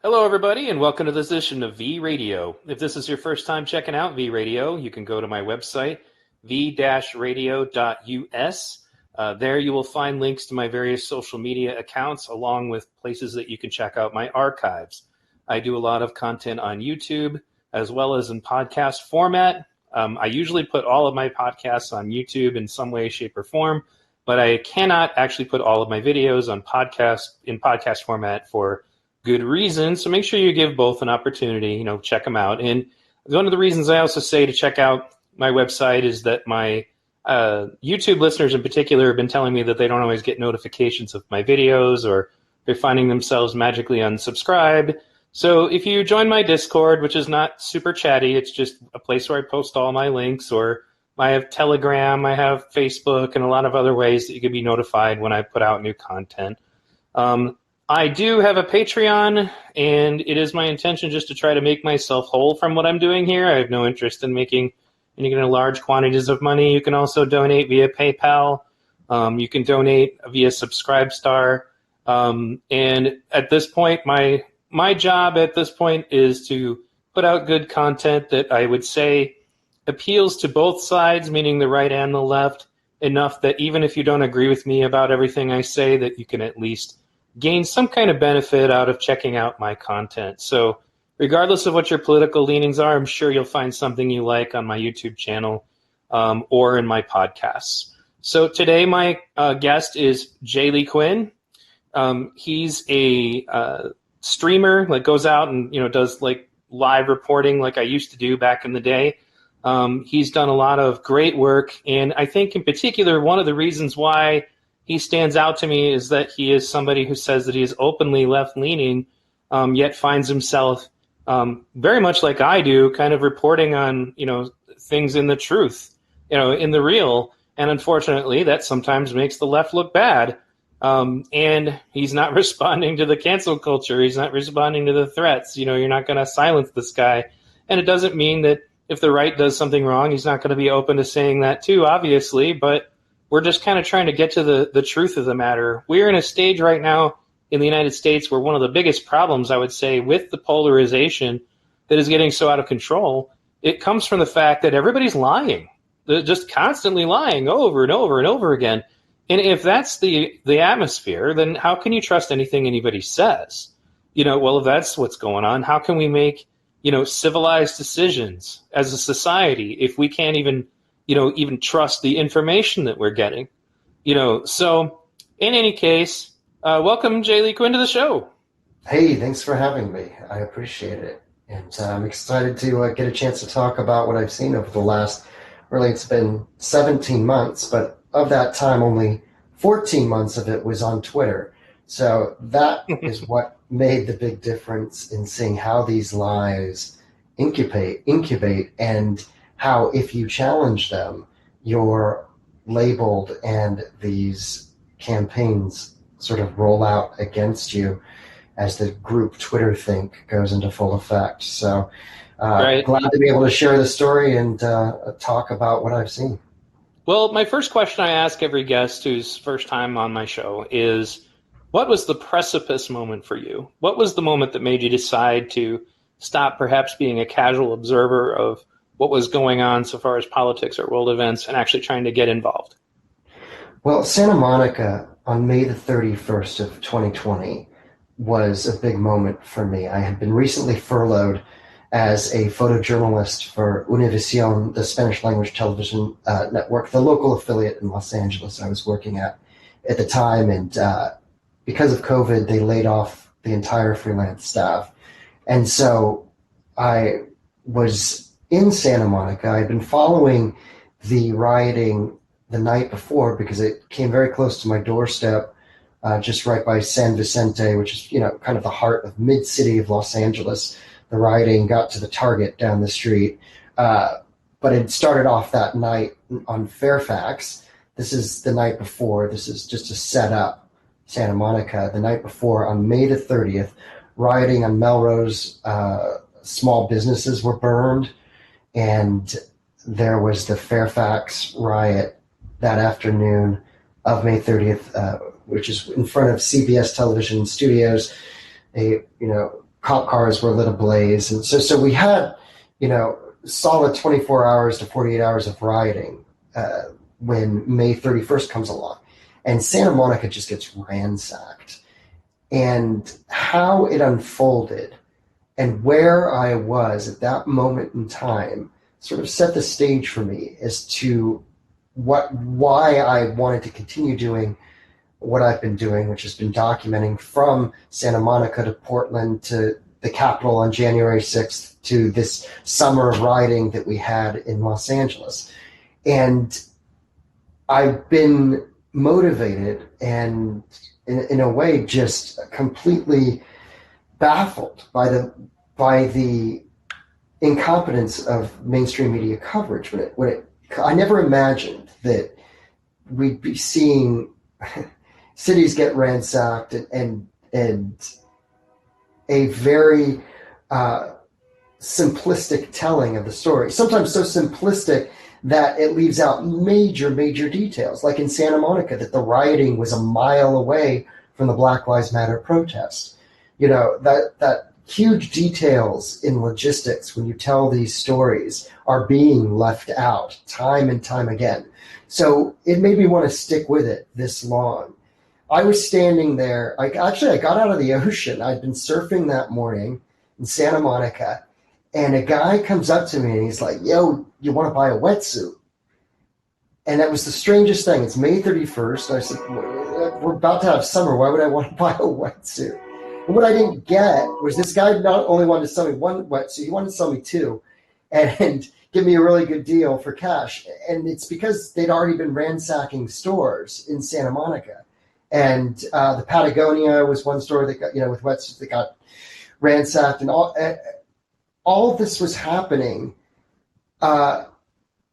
Hello, everybody, and welcome to this edition of V Radio. If this is your first time checking out V Radio, you can go to my website, v-radio.us. There you will find links to my various social media accounts, along with places that you can check out my archives. I do a lot of content on YouTube, as well as in podcast format. I usually put all of my podcasts on YouTube in some way, shape, or form, but I cannot actually put all of my videos on podcast format for good reason. So make sure you give both an opportunity, check them out. And one of the reasons I also say to check out my website is that my YouTube listeners in particular have been telling me that they don't always get notifications of my videos, or they're finding themselves magically unsubscribed. So if you join my Discord, which is not super chatty, it's just a place where I post all my links, or I have Telegram, I have Facebook, and a lot of other ways that you can be notified when I put out new content. I do have a Patreon, and it is my intention just to try to make myself whole from what I'm doing here. I have no interest in making any kind of large quantities of money. You can also donate via PayPal. You can donate via Subscribestar. And at this point, my job at this point is to put out good content that I would say appeals to both sides, meaning the right and the left, enough that even if you don't agree with me about everything I say, that you can at least gain some kind of benefit out of checking out my content. So regardless of what your political leanings are, I'm sure you'll find something you like on my YouTube channel or in my podcasts. So today my guest is Jaylee Quinn. He's a streamer that goes out and does like live reporting like I used to do back in the day. He's done a lot of great work, and I think in particular one of the reasons why he stands out to me is that he is somebody who says that he is openly left-leaning, yet finds himself very much like I do, kind of reporting on things in the truth, in the real. And unfortunately, that sometimes makes the left look bad. And he's not responding to the cancel culture. He's not responding to the threats. You're not going to silence this guy. And it doesn't mean that if the right does something wrong, he's not going to be open to saying that too, obviously. But we're just kind of trying to get to the truth of the matter. We're in a stage right now in the United States where one of the biggest problems, I would say, with the polarization that is getting so out of control, it comes from the fact that everybody's lying. They're just constantly lying over and over and over again. And if that's the atmosphere, then how can you trust anything anybody says? Well, if that's what's going on, how can we make, civilized decisions as a society if we can't even trust the information that we're getting? So in any case, welcome Jaylee Quinn to the show. Hey, thanks for having me. I appreciate it. And I'm excited to get a chance to talk about what I've seen over the last, really, it's been 17 months, but of that time, only 14 months of it was on Twitter. So that is what made the big difference in seeing how these lies incubate, and how if you challenge them, you're labeled and these campaigns sort of roll out against you as the group Twitter think goes into full effect. So Right. Glad to be able to share the story and talk about what I've seen. Well, my first question I ask every guest who's first time on my show is, what was the precipice moment for you? What was the moment that made you decide to stop perhaps being a casual observer of what was going on so far as politics or world events and actually trying to get involved? Well, Santa Monica on May the 31st of 2020 was a big moment for me. I had been recently furloughed as a photojournalist for Unifying, the Spanish language television network, the local affiliate in Los Angeles I was working at the time. And because of COVID, they laid off the entire freelance staff. And so I was in Santa Monica. I'd been following the rioting the night before because it came very close to my doorstep, just right by San Vicente, which is, kind of the heart of mid-city of Los Angeles. The rioting got to the Target down the street. But it started off that night on Fairfax. This is the night before. This is just to set up Santa Monica. The night before, on May the 30th, rioting on Melrose, small businesses were burned. And there was the Fairfax riot that afternoon of May 30th, which is in front of CBS television studios. cop cars were lit ablaze. And so we had, solid 24 hours to 48 hours of rioting when May 31st comes along. And Santa Monica just gets ransacked. And how it unfolded and where I was at that moment in time sort of set the stage for me as to why I wanted to continue doing what I've been doing, which has been documenting from Santa Monica to Portland to the Capitol on January 6th to this summer of rioting that we had in Los Angeles. And I've been motivated and in a way just completely baffled by the incompetence of mainstream media coverage. I never imagined that we'd be seeing cities get ransacked and a very simplistic telling of the story. Sometimes so simplistic that it leaves out major details, like in Santa Monica, that the rioting was a mile away from the Black Lives Matter protest. That huge details in logistics when you tell these stories are being left out time and time again. So it made me want to stick with it this long. I was standing there. I got out of the ocean. I'd been surfing that morning in Santa Monica, and a guy comes up to me and he's like, "Yo, you want to buy a wetsuit?" And that was the strangest thing. It's May 31st. I said, "We're about to have summer. Why would I want to buy a wetsuit?" And what I didn't get was this guy not only wanted to sell me one wetsuit, he wanted to sell me two and give me a really good deal for cash. And it's because they'd already been ransacking stores in Santa Monica. And the Patagonia was one store that got, with wetsuits that got ransacked, and all of this was happening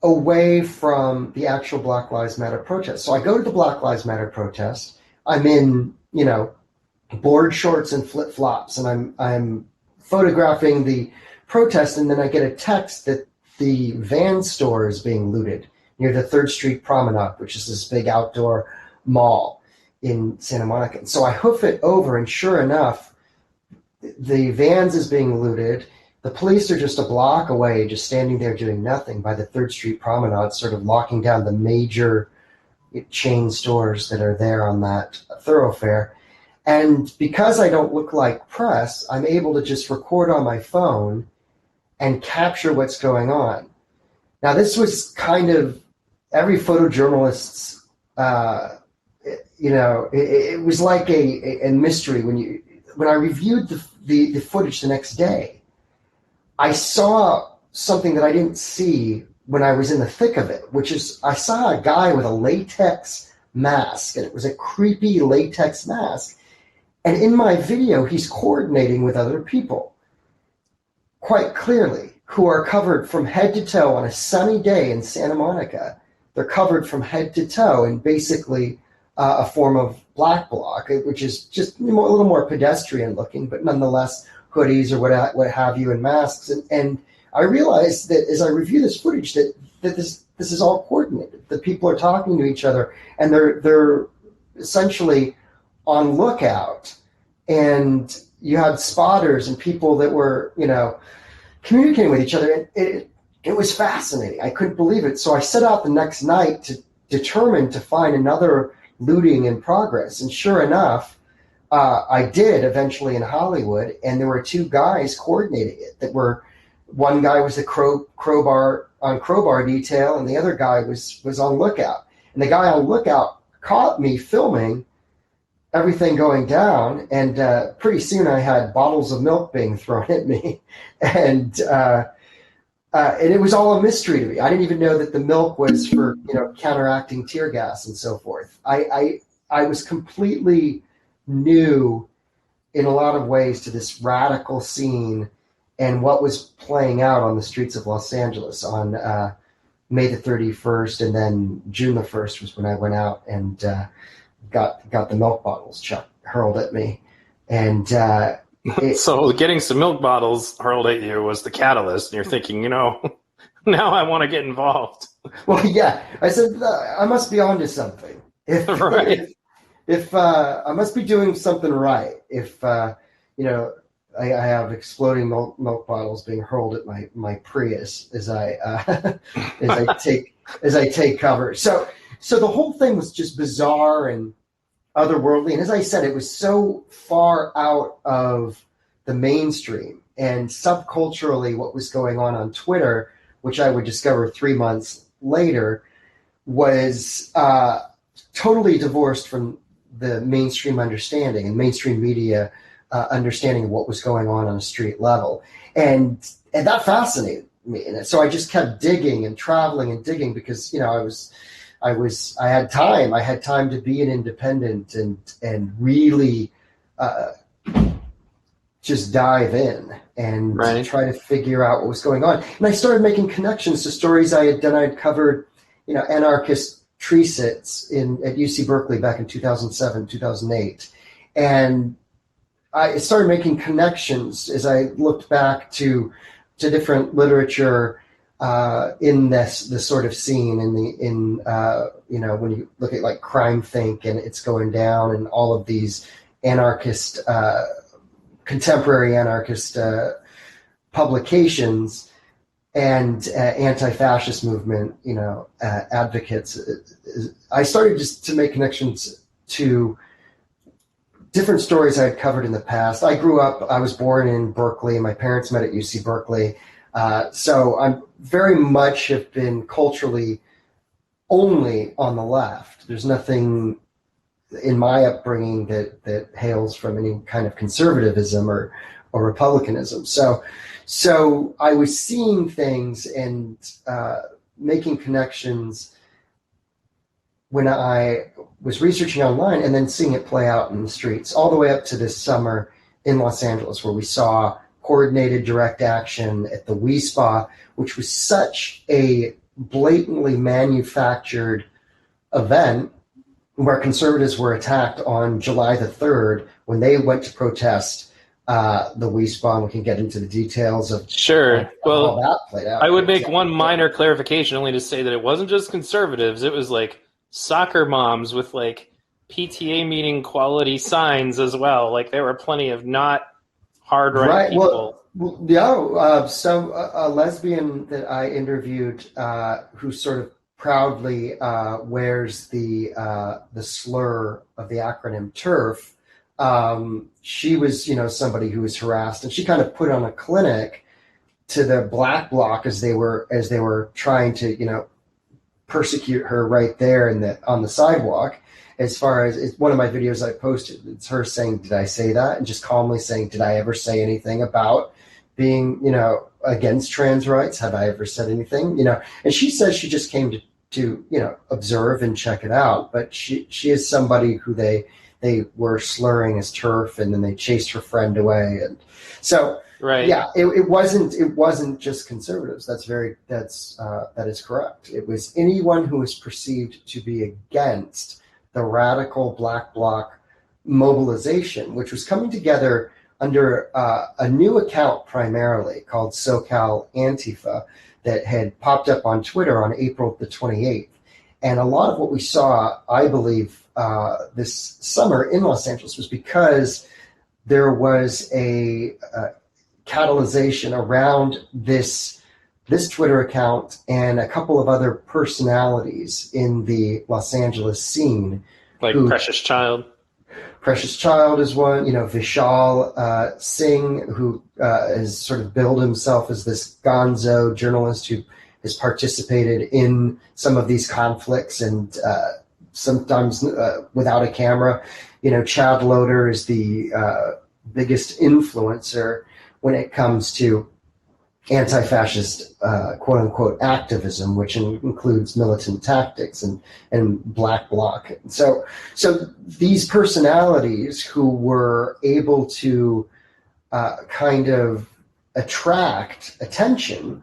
away from the actual Black Lives Matter protest. So I go to the Black Lives Matter protest. I'm in, board shorts and flip flops, and I'm photographing the protest, and then I get a text that the Van store is being looted near the 3rd Street Promenade, which is this big outdoor mall in Santa Monica. And so I hoof it over, and sure enough, the Vans is being looted. The police are just a block away, just standing there doing nothing by the 3rd Street Promenade, sort of locking down the major chain stores that are there on that thoroughfare. And because I don't look like press, I'm able to just record on my phone and capture what's going on. Now, this was kind of every photojournalist's, it was like a mystery. When I reviewed the footage the next day, I saw something that I didn't see when I was in the thick of it, which is I saw a guy with a latex mask, and it was a creepy latex mask. And in my video, he's coordinating with other people, quite clearly, who are covered from head to toe on a sunny day in Santa Monica. They're covered from head to toe in basically a form of black bloc, which is just a little more pedestrian looking, but nonetheless hoodies or what have you and masks. And I realized that as I review this footage that this is all coordinated. The people are talking to each other, and they're essentially on lookout. And you had spotters and people that were, communicating with each other. It was fascinating. I couldn't believe it. So I set out the next night to determine to find another looting in progress. And sure enough, I did eventually in Hollywood, and there were two guys coordinating it. One guy was the crowbar detail, and the other guy was on lookout. And the guy on lookout caught me filming everything going down, and pretty soon I had bottles of milk being thrown at me, and it was all a mystery to me. I didn't even know that the milk was for counteracting tear gas and so forth. I was completely new in a lot of ways to this radical scene and what was playing out on the streets of Los Angeles on May the 31st, and then June the 1st was when I went out and got the milk bottles hurled at me. And so getting some milk bottles hurled at you was the catalyst, and you're thinking, now I want to get involved. Well, yeah, I said I must be onto something. If I must be doing something right, if I have exploding milk bottles being hurled at my Prius as I as I take cover. So the whole thing was just bizarre and otherworldly. And as I said, it was so far out of the mainstream. And subculturally, what was going on Twitter, which I would discover 3 months later, was totally divorced from the mainstream understanding and mainstream media understanding of what was going on a street level. And that fascinated me. And so I just kept digging and traveling and digging because, I had time to be an independent and really just dive in and try to figure out what was going on. And I started making connections to stories I had done. I'd covered, anarchist tree sits at UC Berkeley back in 2007, 2008. And I started making connections as I looked back to different literature in this sort of scene when you look at like Crime Think and It's Going Down and all of these anarchist contemporary anarchist publications and anti-fascist movement advocates. I started just to make connections to different stories I had covered in the past. I was born in Berkeley. My parents met at UC Berkeley. So I'm very much have been culturally only on the left. There's nothing in my upbringing that hails from any kind of conservatism or republicanism. So I was seeing things and making connections when I was researching online and then seeing it play out in the streets all the way up to this summer in Los Angeles, where we saw coordinated direct action at the WeSpa, which was such a blatantly manufactured event where conservatives were attacked on July the 3rd when they went to protest the WeSpa. We can get into the details of how that played out. I would make one minor clarification, only to say that it wasn't just conservatives. It was like soccer moms with like PTA meeting quality signs as well. Like there were plenty of not hard right people. So a lesbian that I interviewed who sort of proudly wears the slur of the acronym TERF. She was, somebody who was harassed, and she kind of put on a clinic to the Black Bloc as they were trying to, persecute her right there on the sidewalk. As far as it's one of my videos I posted, it's her saying, "Did I say that?" and just calmly saying, "Did I ever say anything about being, against trans rights? Have I ever said anything?" And she says she just came to observe and check it out. But she is somebody who they were slurring as TERF, and then they chased her friend away. And so, yeah, it wasn't just conservatives. That is correct. It was anyone who was perceived to be against the radical Black Bloc mobilization, which was coming together under a new account primarily called SoCal Antifa that had popped up on Twitter on April the 28th. And a lot of what we saw, I believe, this summer in Los Angeles was because there was a catalyzation around this Twitter account and a couple of other personalities in the Los Angeles scene. Like Precious Child. Precious Child is one, Vishal Singh, who has sort of billed himself as this gonzo journalist who has participated in some of these conflicts and sometimes without a camera. Chad Loader is the biggest influencer when it comes to anti-fascist, quote unquote, activism, which includes militant tactics and Black Bloc. So these personalities who were able to kind of attract attention,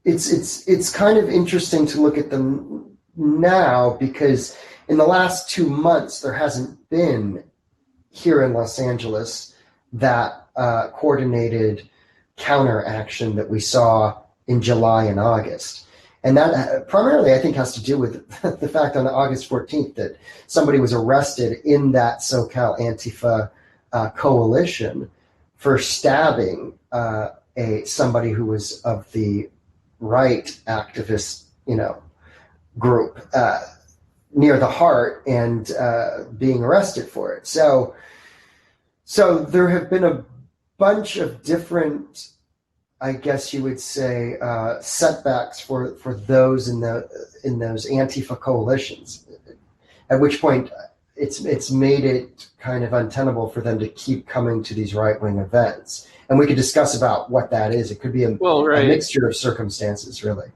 it's kind of interesting to look at them now, because in the last 2 months there hasn't been here in Los Angeles that coordinated counteraction that we saw in July and August. And that primarily, I think, has to do with the fact on August 14th that somebody was arrested in that SoCal Antifa coalition for stabbing somebody who was of the right activist, group near the heart, and being arrested for it. So there have been a bunch of different, I guess you would say, setbacks for those in those Antifa coalitions. At which point, it's made it kind of untenable for them to keep coming to these right-wing events. And we could discuss about what that is. It could be a mixture of circumstances, really.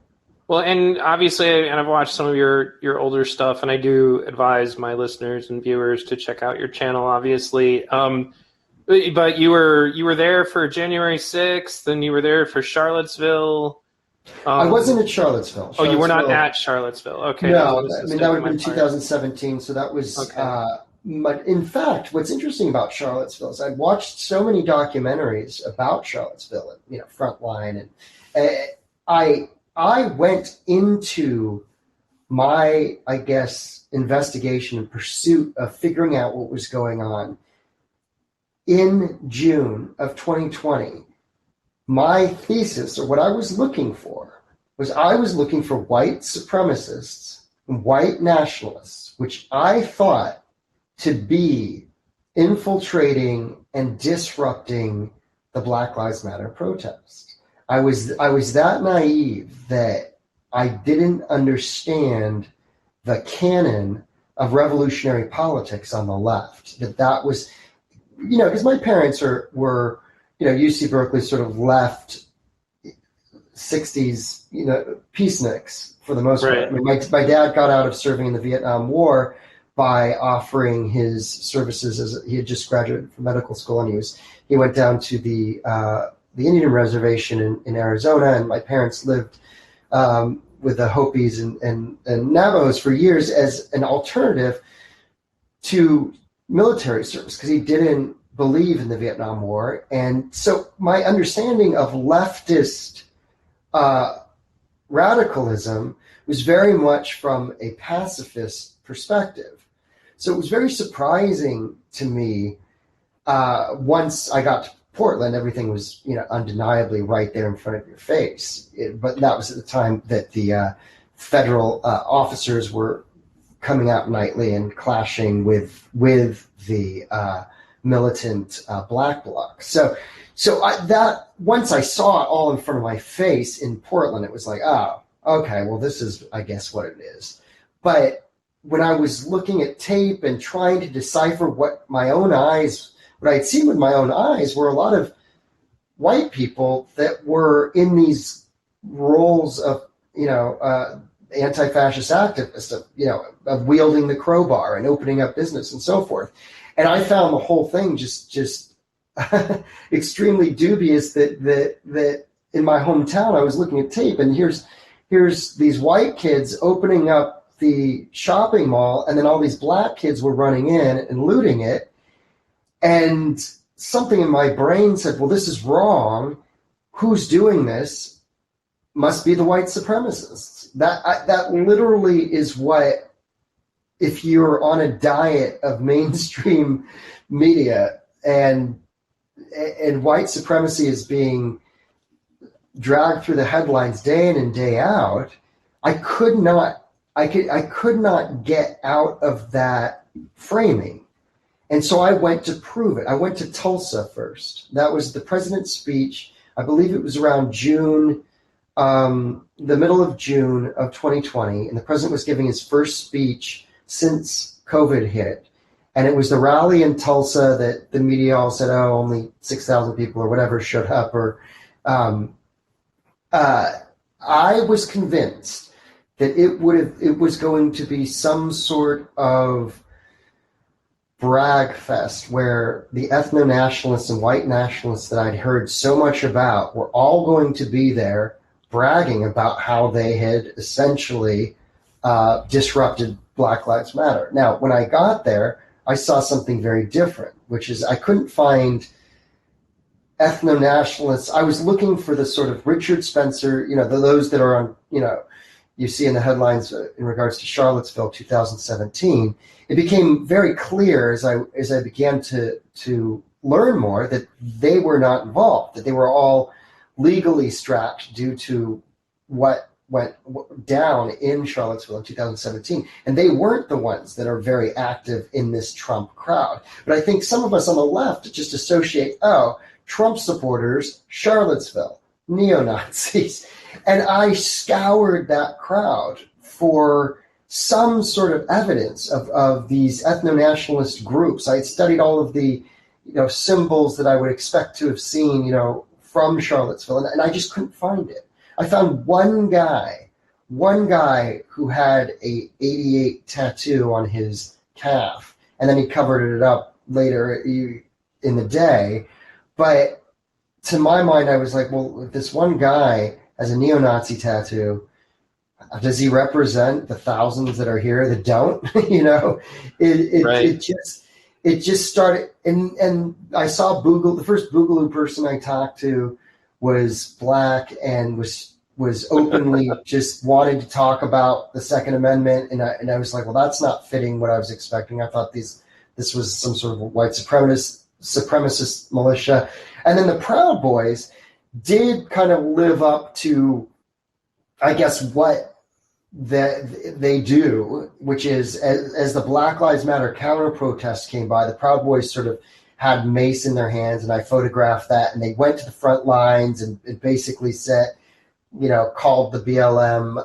Well, and obviously, and I've watched some of your older stuff, and I do advise my listeners and viewers to check out your channel, obviously. But you were there for January 6th, and you were there for Charlottesville. I wasn't at Charlottesville. Oh, you were not at Charlottesville. Okay. No, that would have been 2017. So that was. Okay. But in fact, what's interesting about Charlottesville is I've watched so many documentaries about Charlottesville, and Frontline, and I went into my, I guess, investigation and pursuit of figuring out what was going on in June of 2020. My thesis, or what I was looking for, was I was looking for white supremacists and white nationalists, which I thought to be infiltrating and disrupting the Black Lives Matter protests. I was that naive that I didn't understand the canon of revolutionary politics on the left. That was, because my parents were UC Berkeley sort of left 60s, peaceniks for the most part. I mean, my dad got out of serving in the Vietnam War by offering his services as he had just graduated from medical school, and he went down to the Indian reservation in Arizona, and my parents lived with the Hopis and Navajos for years as an alternative to military service, because he didn't believe in the Vietnam War. And so my understanding of leftist radicalism was very much from a pacifist perspective. So it was very surprising to me once I got to Portland. Everything was, undeniably right there in front of your face. But that was at the time that the federal officers were coming out nightly and clashing with the militant Black Bloc. So that once I saw it all in front of my face in Portland, it was like, oh, okay, well, this is, I guess, what it is. But when I was looking at tape and trying to decipher what I had seen with my own eyes were a lot of white people that were in these roles of, anti-fascist activists, of wielding the crowbar and opening up business and so forth. And I found the whole thing just extremely dubious that in my hometown, I was looking at tape, and here's these white kids opening up the shopping mall, and then all these black kids were running in and looting it. And something in my brain said, well, this is wrong. Who's doing this? Must be the white supremacists. That literally is what, if you're on a diet of mainstream media and white supremacy is being dragged through the headlines day in and day out, I could not get out of that framing. And so I went to prove it. I went to Tulsa first. That was the president's speech. I believe it was around June, the middle of June of 2020. And the president was giving his first speech since COVID hit. And it was the rally in Tulsa that the media all said, oh, only 6,000 people or whatever showed up. Or I was convinced that it was going to be some sort of brag fest where the ethno-nationalists and white nationalists that I'd heard so much about were all going to be there bragging about how they had essentially disrupted Black Lives Matter. Now, when I got there, I saw something very different, which is I couldn't find ethno-nationalists. I was looking for the sort of Richard Spencer, those that are on, you see in the headlines in regards to Charlottesville 2017, it became very clear as I began to learn more that they were not involved, that they were all legally strapped due to what went down in Charlottesville in 2017. And they weren't the ones that are very active in this Trump crowd. But I think some of us on the left just associate, oh, Trump supporters, Charlottesville, neo-Nazis. And I scoured that crowd for some sort of evidence of these ethno-nationalist groups. I had studied all of the symbols that I would expect to have seen, from Charlottesville, and I just couldn't find it. I found one guy who had a 88 tattoo on his calf, and then he covered it up later in the day. But to my mind, I was like, well, if this one guy has a neo-Nazi tattoo, does he represent the thousands that are here that don't? It just started, and I saw the first Boogaloo person I talked to was black and was openly just wanting to talk about the Second Amendment, and I was like, well, that's not fitting what I was expecting. I thought this was some sort of white supremacist militia. And then the Proud Boys did kind of live up to, I guess, what they do, which is as the Black Lives Matter counter protests came by, the Proud Boys sort of had mace in their hands, and I photographed that, and they went to the front lines and basically said, called the BLM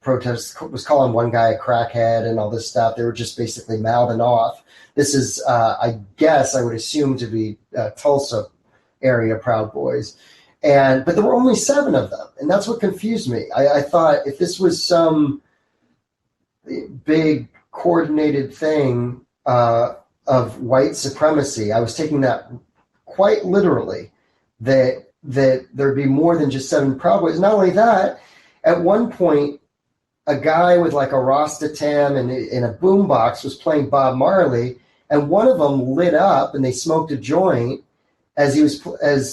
protest, was calling one guy a crackhead and all this stuff. They were just basically mouthing off. This is, I guess, I would assume to be Tulsa area Proud Boys. But there were only 7 of them, and that's what confused me. I thought if this was some big coordinated thing of white supremacy, I was taking that quite literally, that there'd be more than just 7 Proud Boys. Not only that, at one point, a guy with like a Rasta Tam and in a boombox was playing Bob Marley, and one of them lit up and they smoked a joint as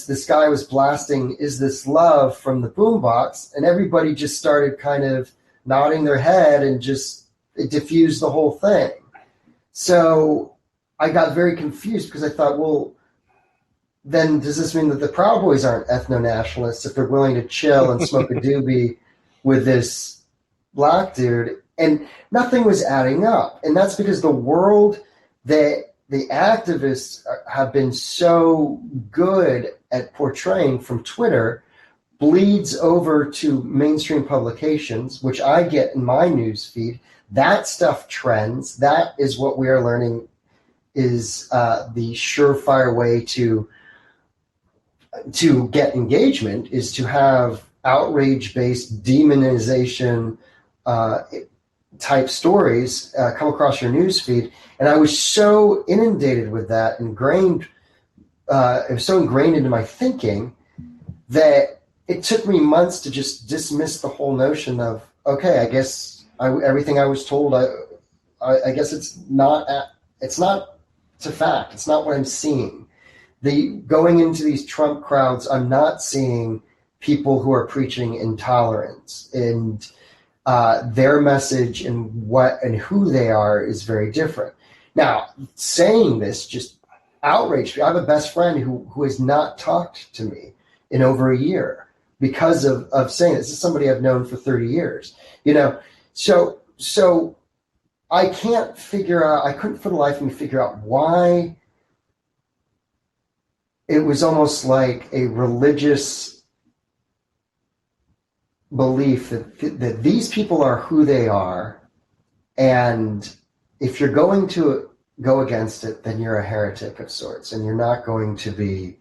this guy was blasting "Is This Love" from the boombox, and everybody just started kind of nodding their head, and it diffused the whole thing. So I got very confused because I thought, well, then does this mean that the Proud Boys aren't ethno-nationalists if they're willing to chill and smoke a doobie with this black dude? And nothing was adding up. And that's because the world that the activists have been so good at portraying from Twitter bleeds over to mainstream publications, which I get in my news feed. That stuff trends. That is what we are learning is the surefire way to get engagement, is to have outrage-based demonization type stories come across your news feed. And I was so inundated with that, it was so ingrained into my thinking that it took me months to just dismiss the whole notion of, okay, I guess everything I was told, I guess it's not a fact. It's not what I'm seeing. Going into these Trump crowds, I'm not seeing people who are preaching intolerance, and their message and who they are is very different. Now, saying this just outraged me. I have a best friend who has not talked to me in over a year because of saying this. This is somebody I've known for 30 years. So I couldn't for the life of me figure out why it was almost like a religious belief that these people are who they are, and if you're going to go against it, then you're a heretic of sorts, and you're not going to be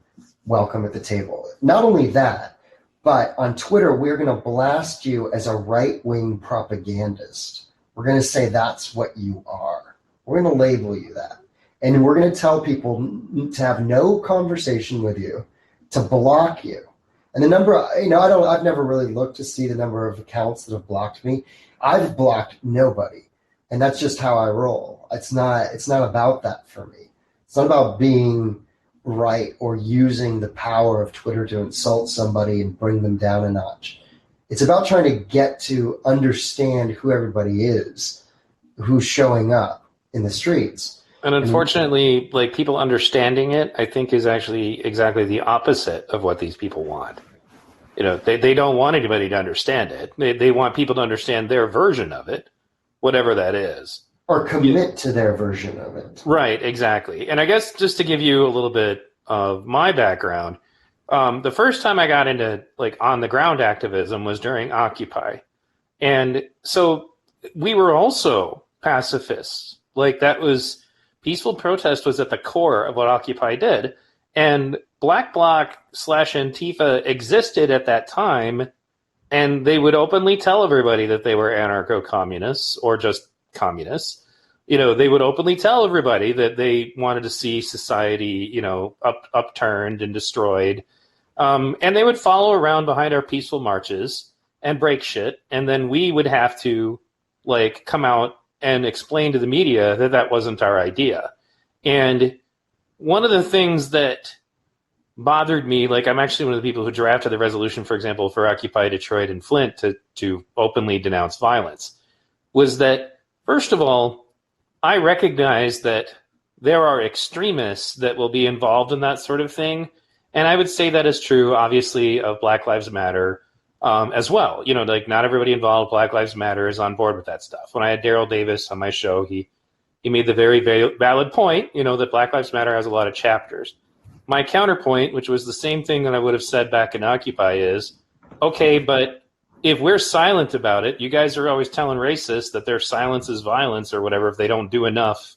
welcome at the table. Not only that, but on Twitter, we're going to blast you as a right-wing propagandist. We're going to say that's what you are. We're going to label you that. And we're going to tell people to have no conversation with you, to block you. And the number, I've never really looked to see the number of accounts that have blocked me. I've blocked nobody. And that's just how I roll. It's not about that for me. It's not about being right or using the power of Twitter to insult somebody and bring them down a notch. It's about trying to get to understand who everybody is, who's showing up in the streets. And unfortunately, like, people understanding it, I think, is actually exactly the opposite of what these people want. You know, they don't want anybody to understand it. They want people to understand their version of it, whatever that is. Or commit to their version of it. Right, exactly. And I guess just to give you a little bit of my background, the first time I got into like on the ground activism was during Occupy. And so we were also pacifists. Like, that was peaceful protest was at the core of what Occupy did. And Black Bloc / Antifa existed at that time, and they would openly tell everybody that they were anarcho-communists or just communists. You know, they would openly tell everybody that they wanted to see society, you know, upturned and destroyed. And they would follow around behind our peaceful marches and break shit. And then we would have to, like, come out and explain to the media that that wasn't our idea. And one of the things that bothered me, like, I'm actually one of the people who drafted the resolution, for example, for Occupy Detroit and Flint to openly denounce violence, was that, first of all, I recognize that there are extremists that will be involved in that sort of thing. And I would say that is true, obviously, of Black Lives Matter as well. You know, like, not everybody involved, Black Lives Matter, is on board with that stuff. When I had Daryl Davis on my show, he made the very, very valid point, you know, that Black Lives Matter has a lot of chapters. My counterpoint, which was the same thing that I would have said back in Occupy, is, okay, but if we're silent about it, you guys are always telling racists that their silence is violence or whatever if they don't do enough,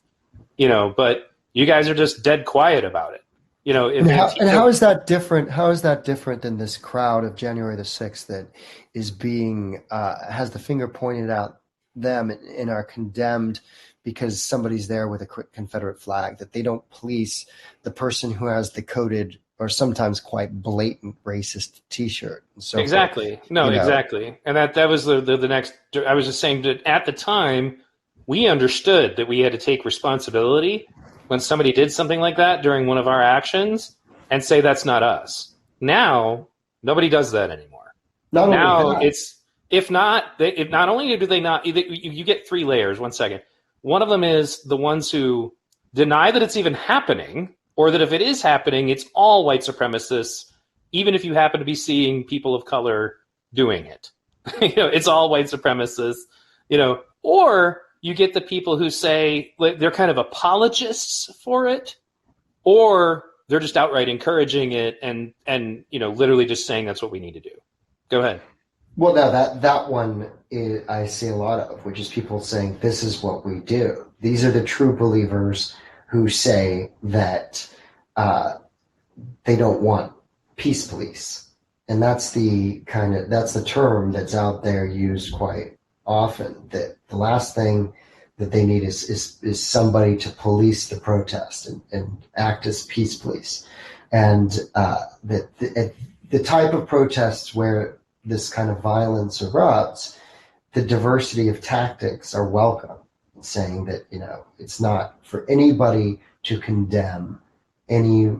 you know, but you guys are just dead quiet about it. You know, if how is that different? How is that different than this crowd of January the 6th that is being has the finger pointed at them and are condemned because somebody's there with a Confederate flag, that they don't police the person who has the coded or sometimes quite blatant racist T-shirt? And so exactly. forth, no, exactly. And that was the next. I was just saying that at the time we understood that we had to take responsibility when somebody did something like that during one of our actions and say that's not us. Now nobody does that anymore. Now it's if not only do they not, you get three layers. 1 second. One of them is the ones who deny that it's even happening, or that if it is happening, it's all white supremacists, even if you happen to be seeing people of color doing it. You know, it's all white supremacists, you know, or you get the people who say they're kind of apologists for it, or they're just outright encouraging it and you know, literally just saying that's what we need to do. Go ahead. Well, now that one I see a lot of, which is people saying this is what we do. These are the true believers who say that they don't want peace police, and that's the term that's out there used quite often. That the last thing that they need is somebody to police the protest and act as peace police, and that the type of protests where this kind of violence erupts, the diversity of tactics are welcome, saying that, you know, it's not for anybody to condemn any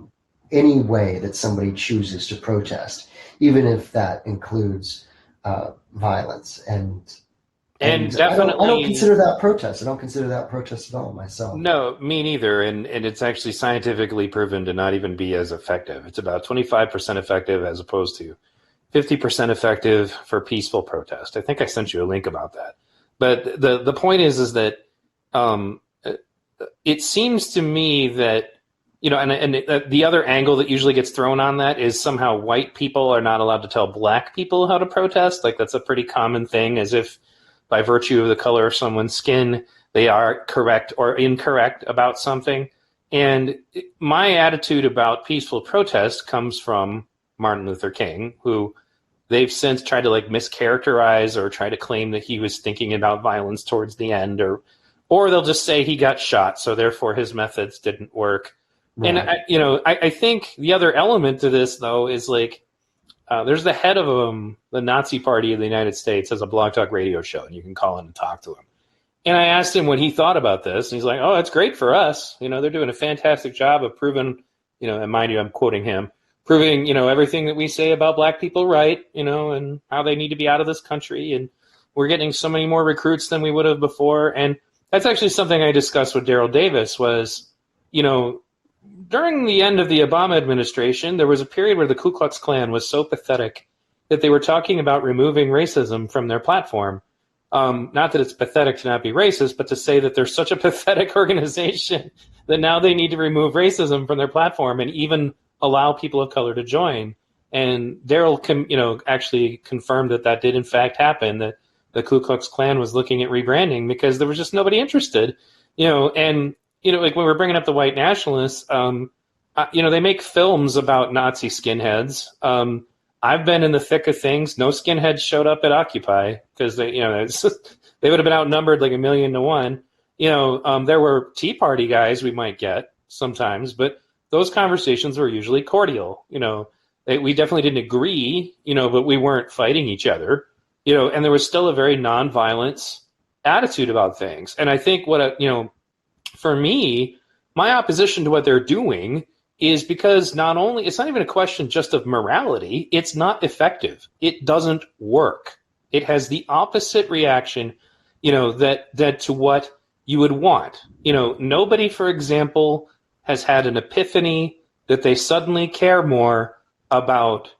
way that somebody chooses to protest, even if that includes violence. And definitely, I don't consider that protest. I don't consider that protest at all myself. No, me neither. And it's actually scientifically proven to not even be as effective. It's about 25% effective as opposed to 50% effective for peaceful protest. I think I sent you a link about that. But the point is that it seems to me that, you know, and the other angle that usually gets thrown on that is somehow white people are not allowed to tell black people how to protest. Like, that's a pretty common thing, as if by virtue of the color of someone's skin, they are correct or incorrect about something. And my attitude about peaceful protest comes from Martin Luther King, who they've since tried to, like, mischaracterize or try to claim that he was thinking about violence towards the end, or they'll just say he got shot, so therefore his methods didn't work. Right. And I think the other element to this, though, is like there's the head of the Nazi Party of the United States has a Blog Talk Radio show, and you can call in and talk to him. And I asked him what he thought about this, and he's like, "Oh, that's great for us. You know, they're doing a fantastic job of proving, you know," and mind you, I'm quoting him, proving, everything that we say about black people right, and how they need to be out of this country. And we're getting so many more recruits than we would have before. And that's actually something I discussed with Daryl Davis was, during the end of the Obama administration, there was a period where the Ku Klux Klan was so pathetic that they were talking about removing racism from their platform. Not that it's pathetic to not be racist, but to say that they're such a pathetic organization that now they need to remove racism from their platform and even allow people of color to join. And Daryl, actually confirmed that did in fact happen, that the Ku Klux Klan was looking at rebranding because there was just nobody interested, and like when we're bringing up the white nationalists, they make films about Nazi skinheads. I've been in the thick of things. No skinheads showed up at Occupy because they would have been outnumbered like 1,000,000 to 1. There were Tea Party guys we might get sometimes, but those conversations were usually cordial. We definitely didn't agree, but we weren't fighting each other, and there was still a very nonviolence attitude about things. And I think for me, my opposition to what they're doing is because it's not even a question just of morality. It's not effective. It doesn't work. It has the opposite reaction, that to what you would want. Nobody, for example, has had an epiphany that they suddenly care more about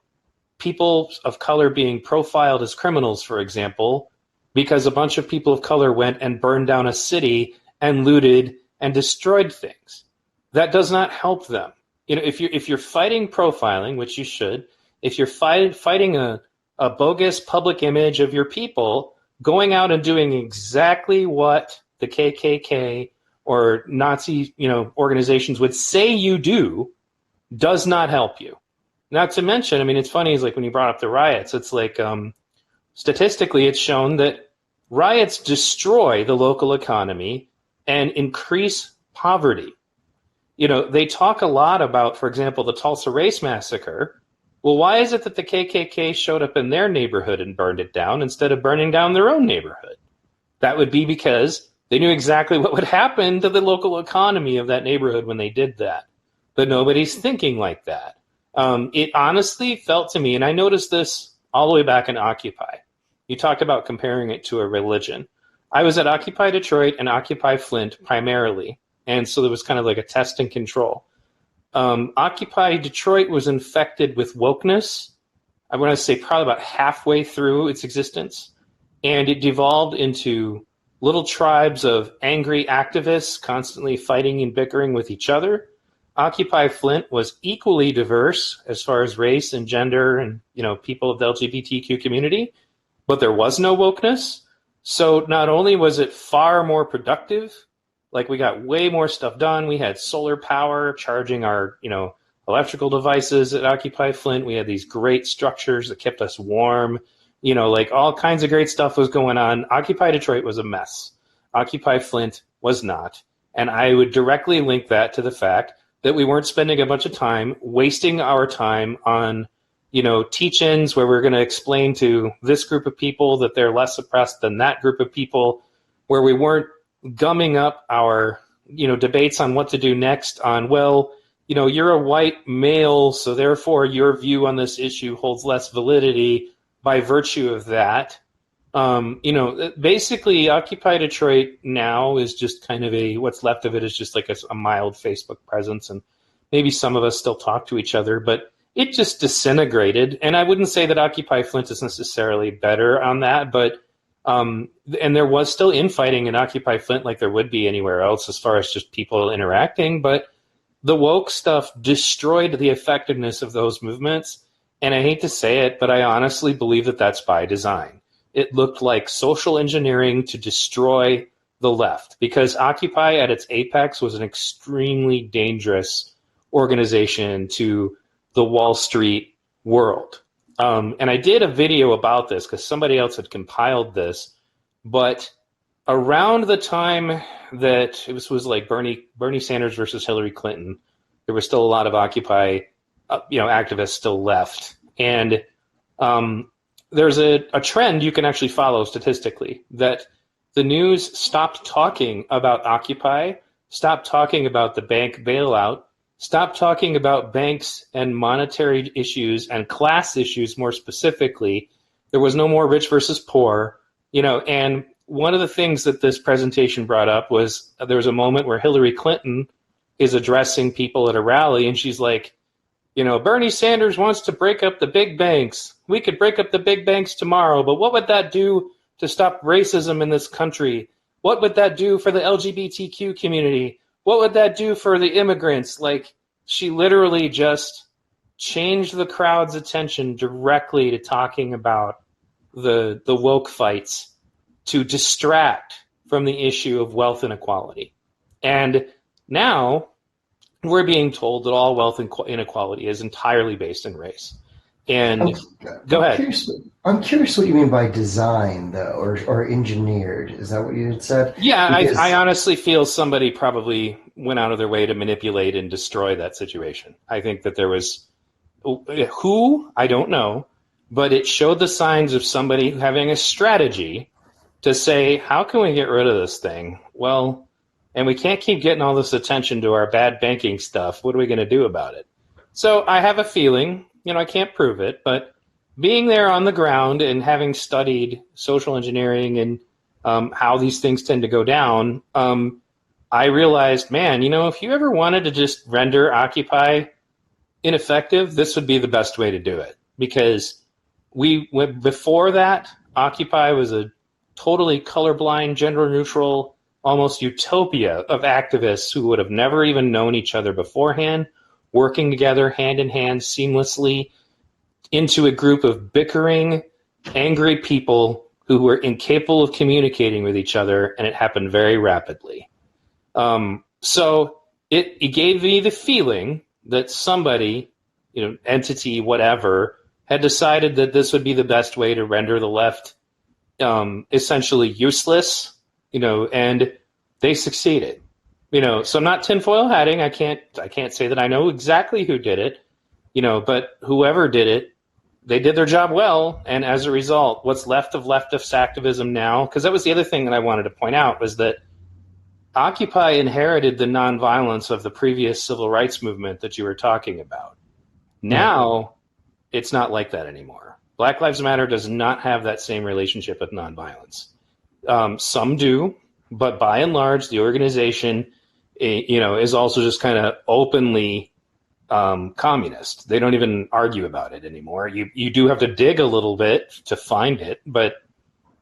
people of color being profiled as criminals, for example, because a bunch of people of color went and burned down a city and looted and destroyed things. That does not help them. If you're fighting profiling, which you should, if you're fighting a bogus public image of your people, going out and doing exactly what the KKK or Nazi, organizations would say you do, does not help you. Not to mention, it's funny, is like when you brought up the riots, it's like statistically it's shown that riots destroy the local economy and increase poverty. They talk a lot about, for example, the Tulsa Race Massacre. Well, why is it that the KKK showed up in their neighborhood and burned it down instead of burning down their own neighborhood? That would be because they knew exactly what would happen to the local economy of that neighborhood when they did that. But nobody's thinking like that. It honestly felt to me, and I noticed this all the way back in Occupy. You talked about comparing it to a religion. I was at Occupy Detroit and Occupy Flint primarily. And so there was kind of like a test and control. Occupy Detroit was infected with wokeness. I want to say probably about halfway through its existence. And it devolved into little tribes of angry activists constantly fighting and bickering with each other. Occupy Flint was equally diverse as far as race and gender and, people of the LGBTQ community, but there was no wokeness. So not only was it far more productive, like we got way more stuff done. We had solar power charging our, electrical devices at Occupy Flint. We had these great structures that kept us warm. Like all kinds of great stuff was going on. Occupy Detroit was a mess. Occupy Flint was not. And I would directly link that to the fact that we weren't spending a bunch of time wasting our time on, teach-ins where we're going to explain to this group of people that they're less oppressed than that group of people, where we weren't gumming up our, debates on what to do next on, you're a white male, so therefore your view on this issue holds less validity by virtue of that. Basically Occupy Detroit now is just kind of what's left of it is just like a mild Facebook presence. And maybe some of us still talk to each other, but it just disintegrated. And I wouldn't say that Occupy Flint is necessarily better on that, but and there was still infighting in Occupy Flint like there would be anywhere else as far as just people interacting, but the woke stuff destroyed the effectiveness of those movements. And I hate to say it, but I honestly believe that that's by design. It looked like social engineering to destroy the left because Occupy at its apex was an extremely dangerous organization to the Wall Street world. And I did a video about this because somebody else had compiled this, but around the time that it was like Bernie Sanders versus Hillary Clinton, there was still a lot of Occupy, activists still left. And there's a trend you can actually follow statistically that the news stopped talking about Occupy, stopped talking about the bank bailout, Stop talking about banks and monetary issues and class issues more specifically. There was no more rich versus poor, and one of the things that this presentation brought up was there was a moment where Hillary Clinton is addressing people at a rally, and she's like, Bernie Sanders wants to break up the big banks. We could break up the big banks tomorrow, but what would that do to stop racism in this country? What would that do for the LGBTQ community? What would that do for the immigrants? Like, she literally just changed the crowd's attention directly to talking about the woke fights to distract from the issue of wealth inequality. And now we're being told that all wealth inequality is entirely based in race. And go ahead. I'm curious what you mean by design, though, or engineered. Is that what you had said? Yeah, I honestly feel somebody probably went out of their way to manipulate and destroy that situation. I think that there was who, I don't know, but it showed the signs of somebody having a strategy to say, how can we get rid of this thing? Well, and we can't keep getting all this attention to our bad banking stuff. What are we going to do about it? So I have a feeling, I can't prove it, but being there on the ground and having studied social engineering and how these things tend to go down, I realized, man, if you ever wanted to just render Occupy ineffective, this would be the best way to do it. Because before that, Occupy was a totally colorblind, gender-neutral, almost utopia of activists who would have never even known each other beforehand, working together hand in hand seamlessly into a group of bickering, angry people who were incapable of communicating with each other, and it happened very rapidly. So it gave me the feeling that somebody, entity, whatever, had decided that this would be the best way to render the left essentially useless, and they succeeded. So I'm not tinfoil hatting. I can't say that I know exactly who did it, but whoever did it, they did their job well. And as a result, what's left of leftist activism now, because that was the other thing that I wanted to point out, was that Occupy inherited the nonviolence of the previous civil rights movement that you were talking about. Now, it's not like that anymore. Black Lives Matter does not have that same relationship with nonviolence. Some do, but by and large, the organization, is also just kind of openly communist. They don't even argue about it anymore. You do have to dig a little bit to find it, but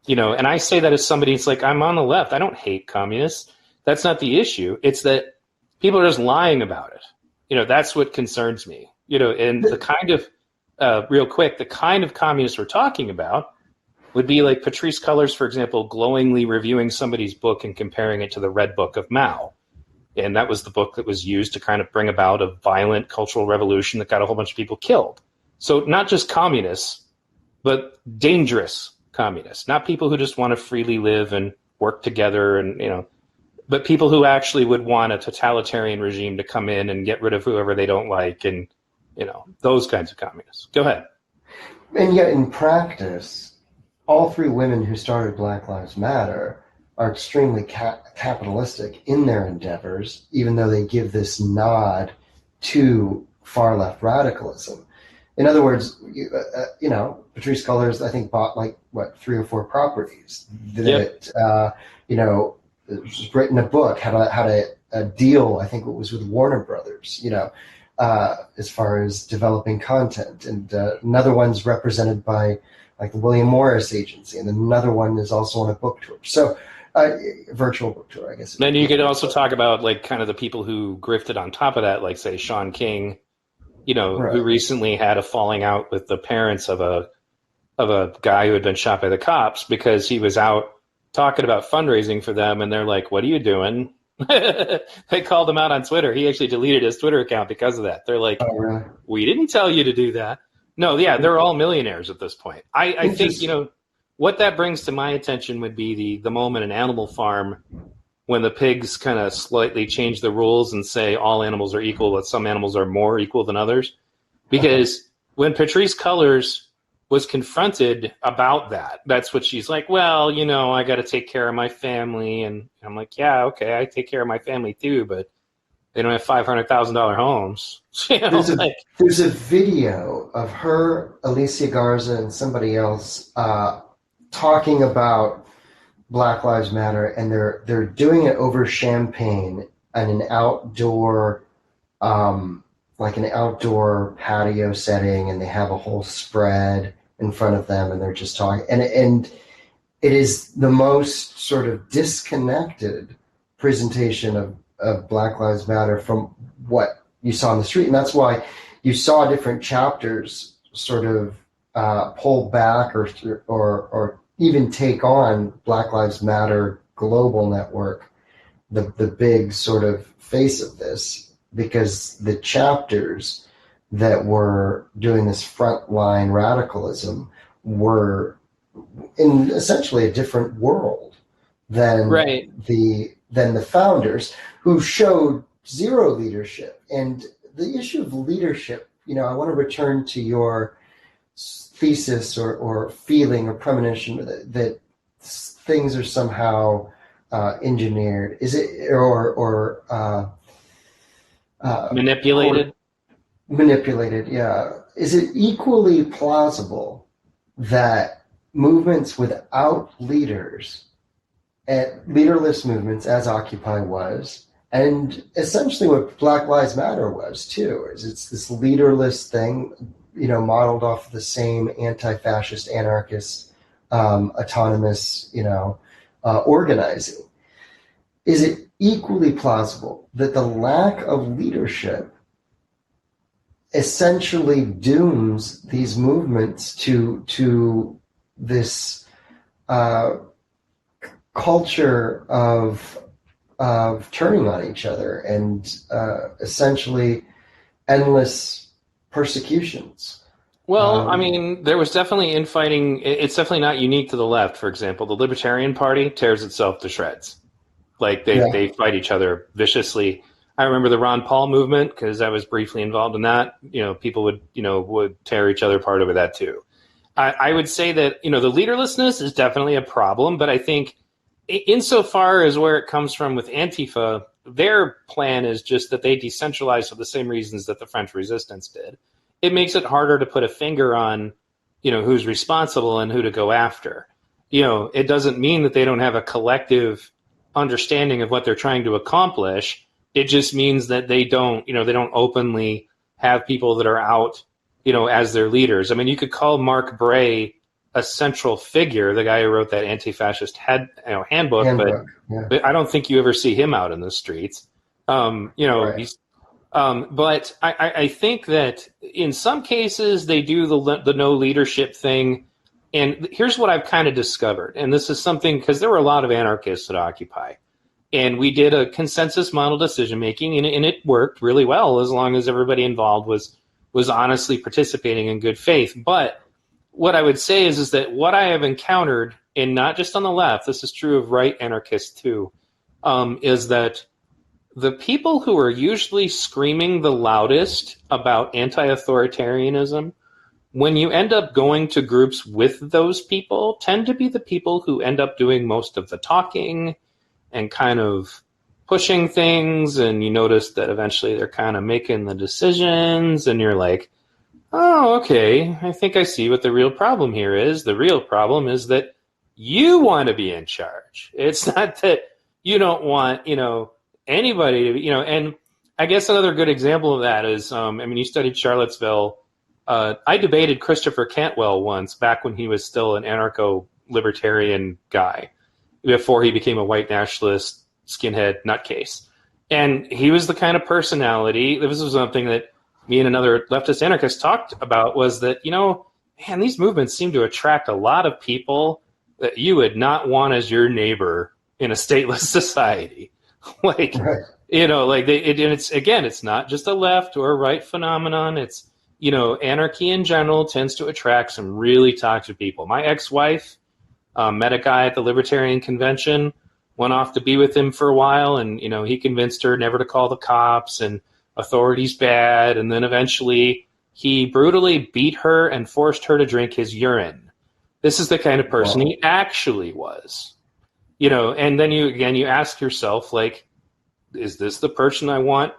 and I say that as somebody, it's like, I'm on the left. I don't hate communists. That's not the issue. It's that people are just lying about it. That's what concerns me. And the kind of real quick, the kind of communists we're talking about would be like Patrisse Cullors, for example, glowingly reviewing somebody's book and comparing it to the Red Book of Mao. And that was the book that was used to kind of bring about a violent cultural revolution that got a whole bunch of people killed. So not just communists, but dangerous communists, not people who just want to freely live and work together and, but people who actually would want a totalitarian regime to come in and get rid of whoever they don't like and, those kinds of communists. Go ahead. And yet in practice, all three women who started Black Lives Matter are extremely capitalistic in their endeavors, even though they give this nod to far left radicalism. In other words, Patrisse Cullors, I think, bought 3 or 4 properties. That was written a book, had a deal, I think it was with Warner Brothers, as far as developing content. And another one's represented by the William Morris Agency, and then another one is also on a book tour. So virtual book tour, I guess. Then you could also talk about kind of the people who grifted on top of that, like say Sean King, right, who recently had a falling out with the parents of a guy who had been shot by the cops because he was out talking about fundraising for them, and they're like, "What are you doing?" They called him out on Twitter. He actually deleted his Twitter account because of that. They're like, "Oh, really? We didn't tell you to do that." No, yeah, they're all millionaires at this point. I think, what that brings to my attention would be the moment in Animal Farm when the pigs kind of slightly change the rules and say all animals are equal, but some animals are more equal than others. Because when Patrisse Cullors was confronted about that, that's what she's like, well, I got to take care of my family. And I'm like, yeah, okay, I take care of my family too. But They don't have $500,000 homes. You know, there's a video of her, Alicia Garza, and somebody else talking about Black Lives Matter, and they're doing it over champagne in an outdoor, like an outdoor patio setting, and they have a whole spread in front of them, and they're just talking, and it is the most sort of disconnected presentation of Black Lives Matter from what you saw on the street. And that's why you saw different chapters sort of pull back or even take on Black Lives Matter Global Network, the big sort of face of this, because the chapters that were doing this frontline radicalism were in essentially a different world than the founders, who showed zero leadership. And the issue of leadership, I want to return to your thesis or feeling or premonition that things are somehow engineered. Is it or manipulated? Manipulated, yeah. Is it equally plausible that movements without leaders, and leaderless movements, as Occupy was, and essentially what Black Lives Matter was too, is it's this leaderless thing, modeled off of the same anti-fascist, anarchist, autonomous, organizing. Is it equally plausible that the lack of leadership essentially dooms these movements to this culture of turning on each other and essentially endless persecutions? Well, there was definitely infighting. It's definitely not unique to the left. For example, the Libertarian Party tears itself to shreds. Like they fight each other viciously. I remember the Ron Paul movement because I was briefly involved in that. People would tear each other apart over that too. I would say that, the leaderlessness is definitely a problem, but I think insofar as where it comes from with Antifa, their plan is just that they decentralize for the same reasons that the French Resistance did. It makes it harder to put a finger on, who's responsible and who to go after. It doesn't mean that they don't have a collective understanding of what they're trying to accomplish. It just means that they don't openly have people that are out, as their leaders. You could call Mark Bray a central figure, the guy who wrote that anti-fascist handbook, but I don't think you ever see him out in the streets. Right. But I think that in some cases they do the no leadership thing. And here's what I've kind of discovered. And this is something, because there were a lot of anarchists at Occupy. And we did a consensus model decision making, and it worked really well as long as everybody involved was honestly participating in good faith. But what I would say is that what I have encountered, and not just on the left, this is true of right anarchists too, is that the people who are usually screaming the loudest about anti-authoritarianism, when you end up going to groups with those people, tend to be the people who end up doing most of the talking and kind of pushing things. And you notice that eventually they're kind of making the decisions, and you're like, oh, okay, I think I see what the real problem here is. The real problem is that you want to be in charge. It's not that you don't want, anybody to, and I guess another good example of that is, you studied Charlottesville. I debated Christopher Cantwell once back when he was still an anarcho-libertarian guy, before he became a white nationalist skinhead nutcase. And he was the kind of personality, this was something that me and another leftist anarchist talked about, was that, man, these movements seem to attract a lot of people that you would not want as your neighbor in a stateless society. Right. It's not just a left or a right phenomenon. It's, anarchy in general tends to attract some really toxic people. My ex-wife met a guy at the Libertarian Convention, went off to be with him for a while, and, he convinced her never to call the cops and authority's bad. And then eventually he brutally beat her and forced her to drink his urine. This is the kind of person he actually was. And then you ask yourself, like, is this the person I want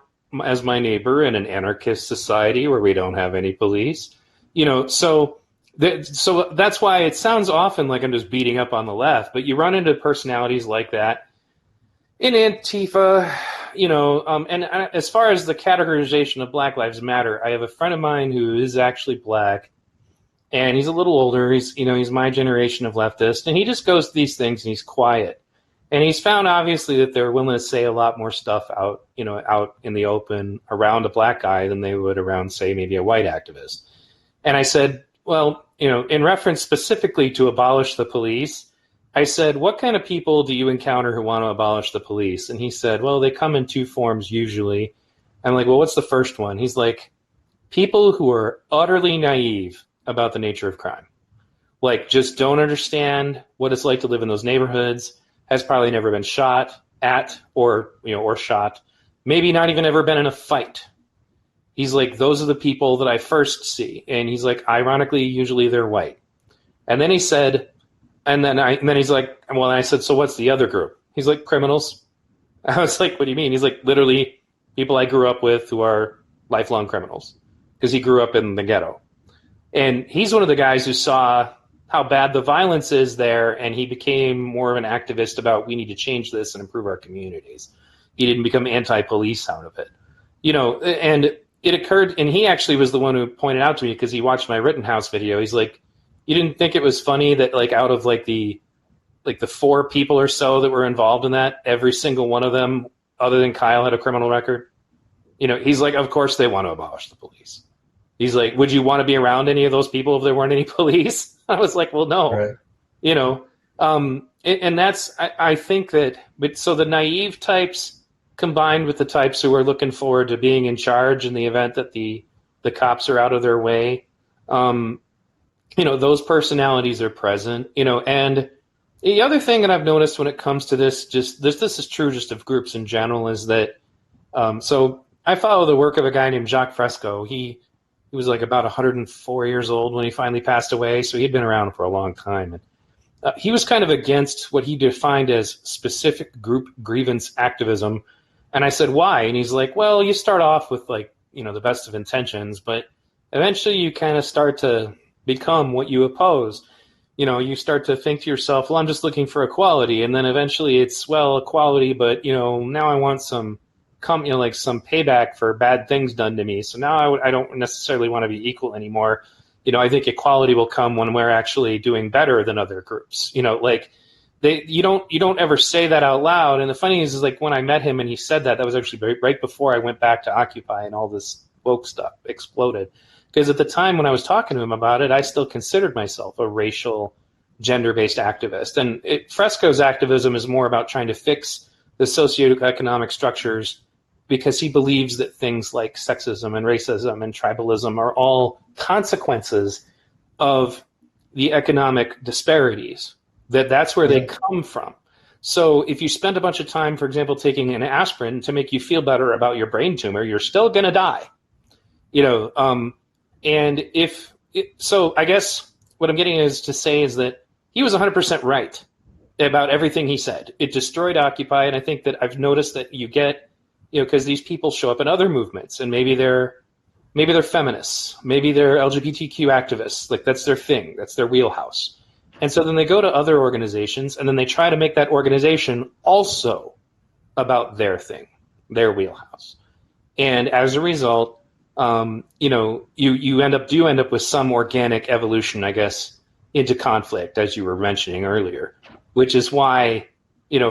as my neighbor in an anarchist society where we don't have any police. So that's why it sounds often like I'm just beating up on the left, but you run into personalities like that in Antifa, and as far as the categorization of Black Lives Matter, I have a friend of mine who is actually Black, and he's a little older. He's my generation of leftist, and he just goes to these things and he's quiet. And he's found obviously that they're willing to say a lot more stuff out in the open around a Black guy than they would around, say, maybe a white activist. And I said, well, in reference specifically to abolish the police, I said, what kind of people do you encounter who want to abolish the police? And he said, well, they come in two forms usually. I'm like, well, what's the first one? He's like, people who are utterly naive about the nature of crime. Like, just don't understand what it's like to live in those neighborhoods, has probably never been shot at or shot, maybe not even ever been in a fight. He's like, those are the people that I first see. And he's like, ironically, usually they're white. And then he said, and then he's like, well, I said, so what's the other group? He's like, criminals. I was like, what do you mean? He's like, literally people I grew up with who are lifelong criminals, because he grew up in the ghetto. And he's one of the guys who saw how bad the violence is there, and he became more of an activist about, we need to change this and improve our communities. He didn't become anti-police out of it. And it occurred, and he actually was the one who pointed out to me, because he watched my Rittenhouse video. He's like, you didn't think it was funny that out of the 4 people or so that were involved in that, every single one of them, other than Kyle, had a criminal record? He's like, of course they want to abolish the police. He's like, would you want to be around any of those people if there weren't any police? I was like, well, no. Right. And that's, I think that, but so the naive types combined with the types who are looking forward to being in charge in the event that the cops are out of their way, those personalities are present, and the other thing that I've noticed when it comes to this is true just of groups in general, is that, so I follow the work of a guy named Jacques Fresco. He was like about 104 years old when he finally passed away, so he'd been around for a long time. And he was kind of against what he defined as specific group grievance activism. And I said, why? And he's like, well, you start off with the best of intentions, but eventually you kind of start to become what you oppose. You start to think to yourself, well, I'm just looking for equality. And then eventually it's, well, equality, but, now I want some payback for bad things done to me. So now I don't necessarily want to be equal anymore. I think equality will come when we're actually doing better than other groups. You don't ever say that out loud. And the funny is when I met him and he said that was actually right before I went back to Occupy and all this woke stuff exploded. Because at the time when I was talking to him about it, I still considered myself a racial, gender-based activist. And Fresco's activism is more about trying to fix the socioeconomic structures, because he believes that things like sexism and racism and tribalism are all consequences of the economic disparities, that's where they come from. So if you spend a bunch of time, for example, taking an aspirin to make you feel better about your brain tumor, you're still going to die. So I guess what I'm getting is that he was 100% right about everything he said. It destroyed Occupy, and I think that I've noticed that you get, because these people show up in other movements, and maybe they're feminists, maybe they're LGBTQ activists, that's their thing, that's their wheelhouse. And so then they go to other organizations, and then they try to make that organization also about their thing, their wheelhouse. And as a result, you end up with some organic evolution, I guess, into conflict, as you were mentioning earlier, which is why,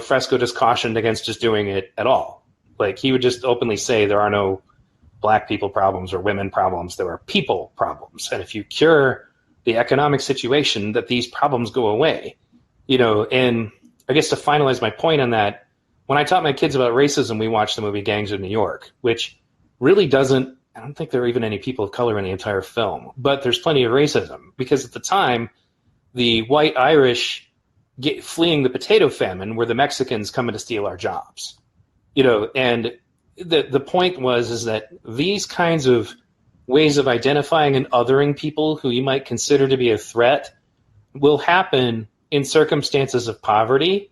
Fresco just cautioned against just doing it at all. He would just openly say there are no Black people problems or women problems, there are people problems. And if you cure the economic situation, that these problems go away. And I guess to finalize my point on that, when I taught my kids about racism, we watched the movie Gangs of New York, which really doesn't, I don't think there are even any people of color in the entire film, but there's plenty of racism, because at the time, the white Irish fleeing the potato famine were the Mexicans coming to steal our jobs. And the point is that these kinds of ways of identifying and othering people who you might consider to be a threat will happen in circumstances of poverty,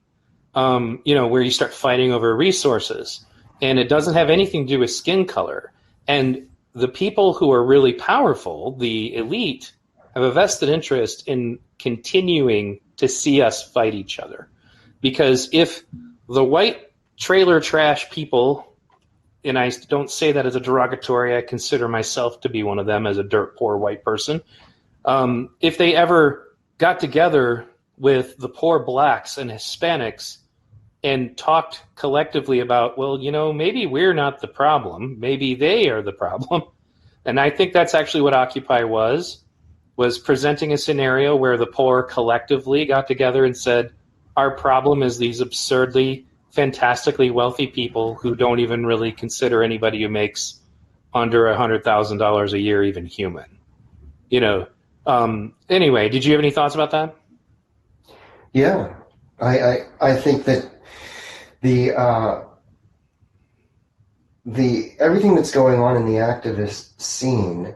where you start fighting over resources. And it doesn't have anything to do with skin color. And the people who are really powerful, the elite, have a vested interest in continuing to see us fight each other. Because if the white trailer trash people, and I don't say that as a derogatory, I consider myself to be one of them as a dirt poor white person, if they ever got together with the poor blacks and Hispanics and talked collectively about, well, maybe we're not the problem, maybe they are the problem. And I think that's actually what Occupy was presenting a scenario where the poor collectively got together and said, our problem is these absurdly, fantastically wealthy people who don't even really consider anybody who makes under $100,000 a year even human. Anyway, did you have any thoughts about that? Yeah, I think that the everything that's going on in the activist scene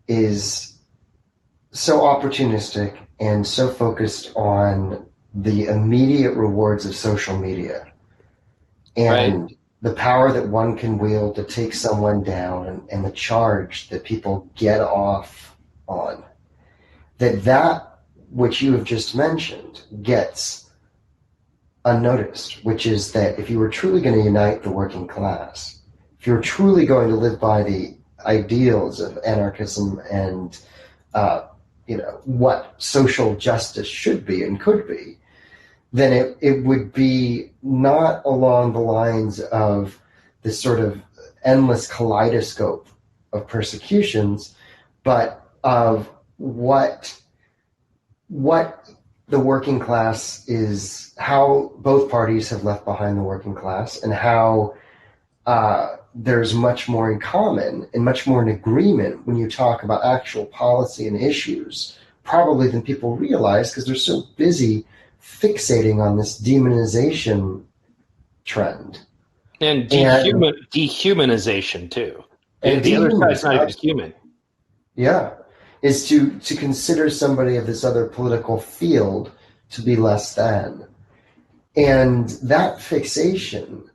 is so opportunistic and so focused on the immediate rewards of social media and Right. the power that one can wield to take someone down and the charge that people get off on. That which you have just mentioned gets unnoticed, which is that if you were truly going to unite the working class, if you're truly going to live by the ideals of anarchism and what social justice should be and could be, then it would be not along the lines of this sort of endless kaleidoscope of persecutions, but of what the working class is, how both parties have left behind the working class, and how there's much more in common and much more in agreement when you talk about actual policy and issues, probably than people realize, because they're so busy fixating on this demonization trend. And dehumanization, too. And The other side's not even absolutely. human. Yeah, is to consider somebody of this other political field to be less than. And that fixation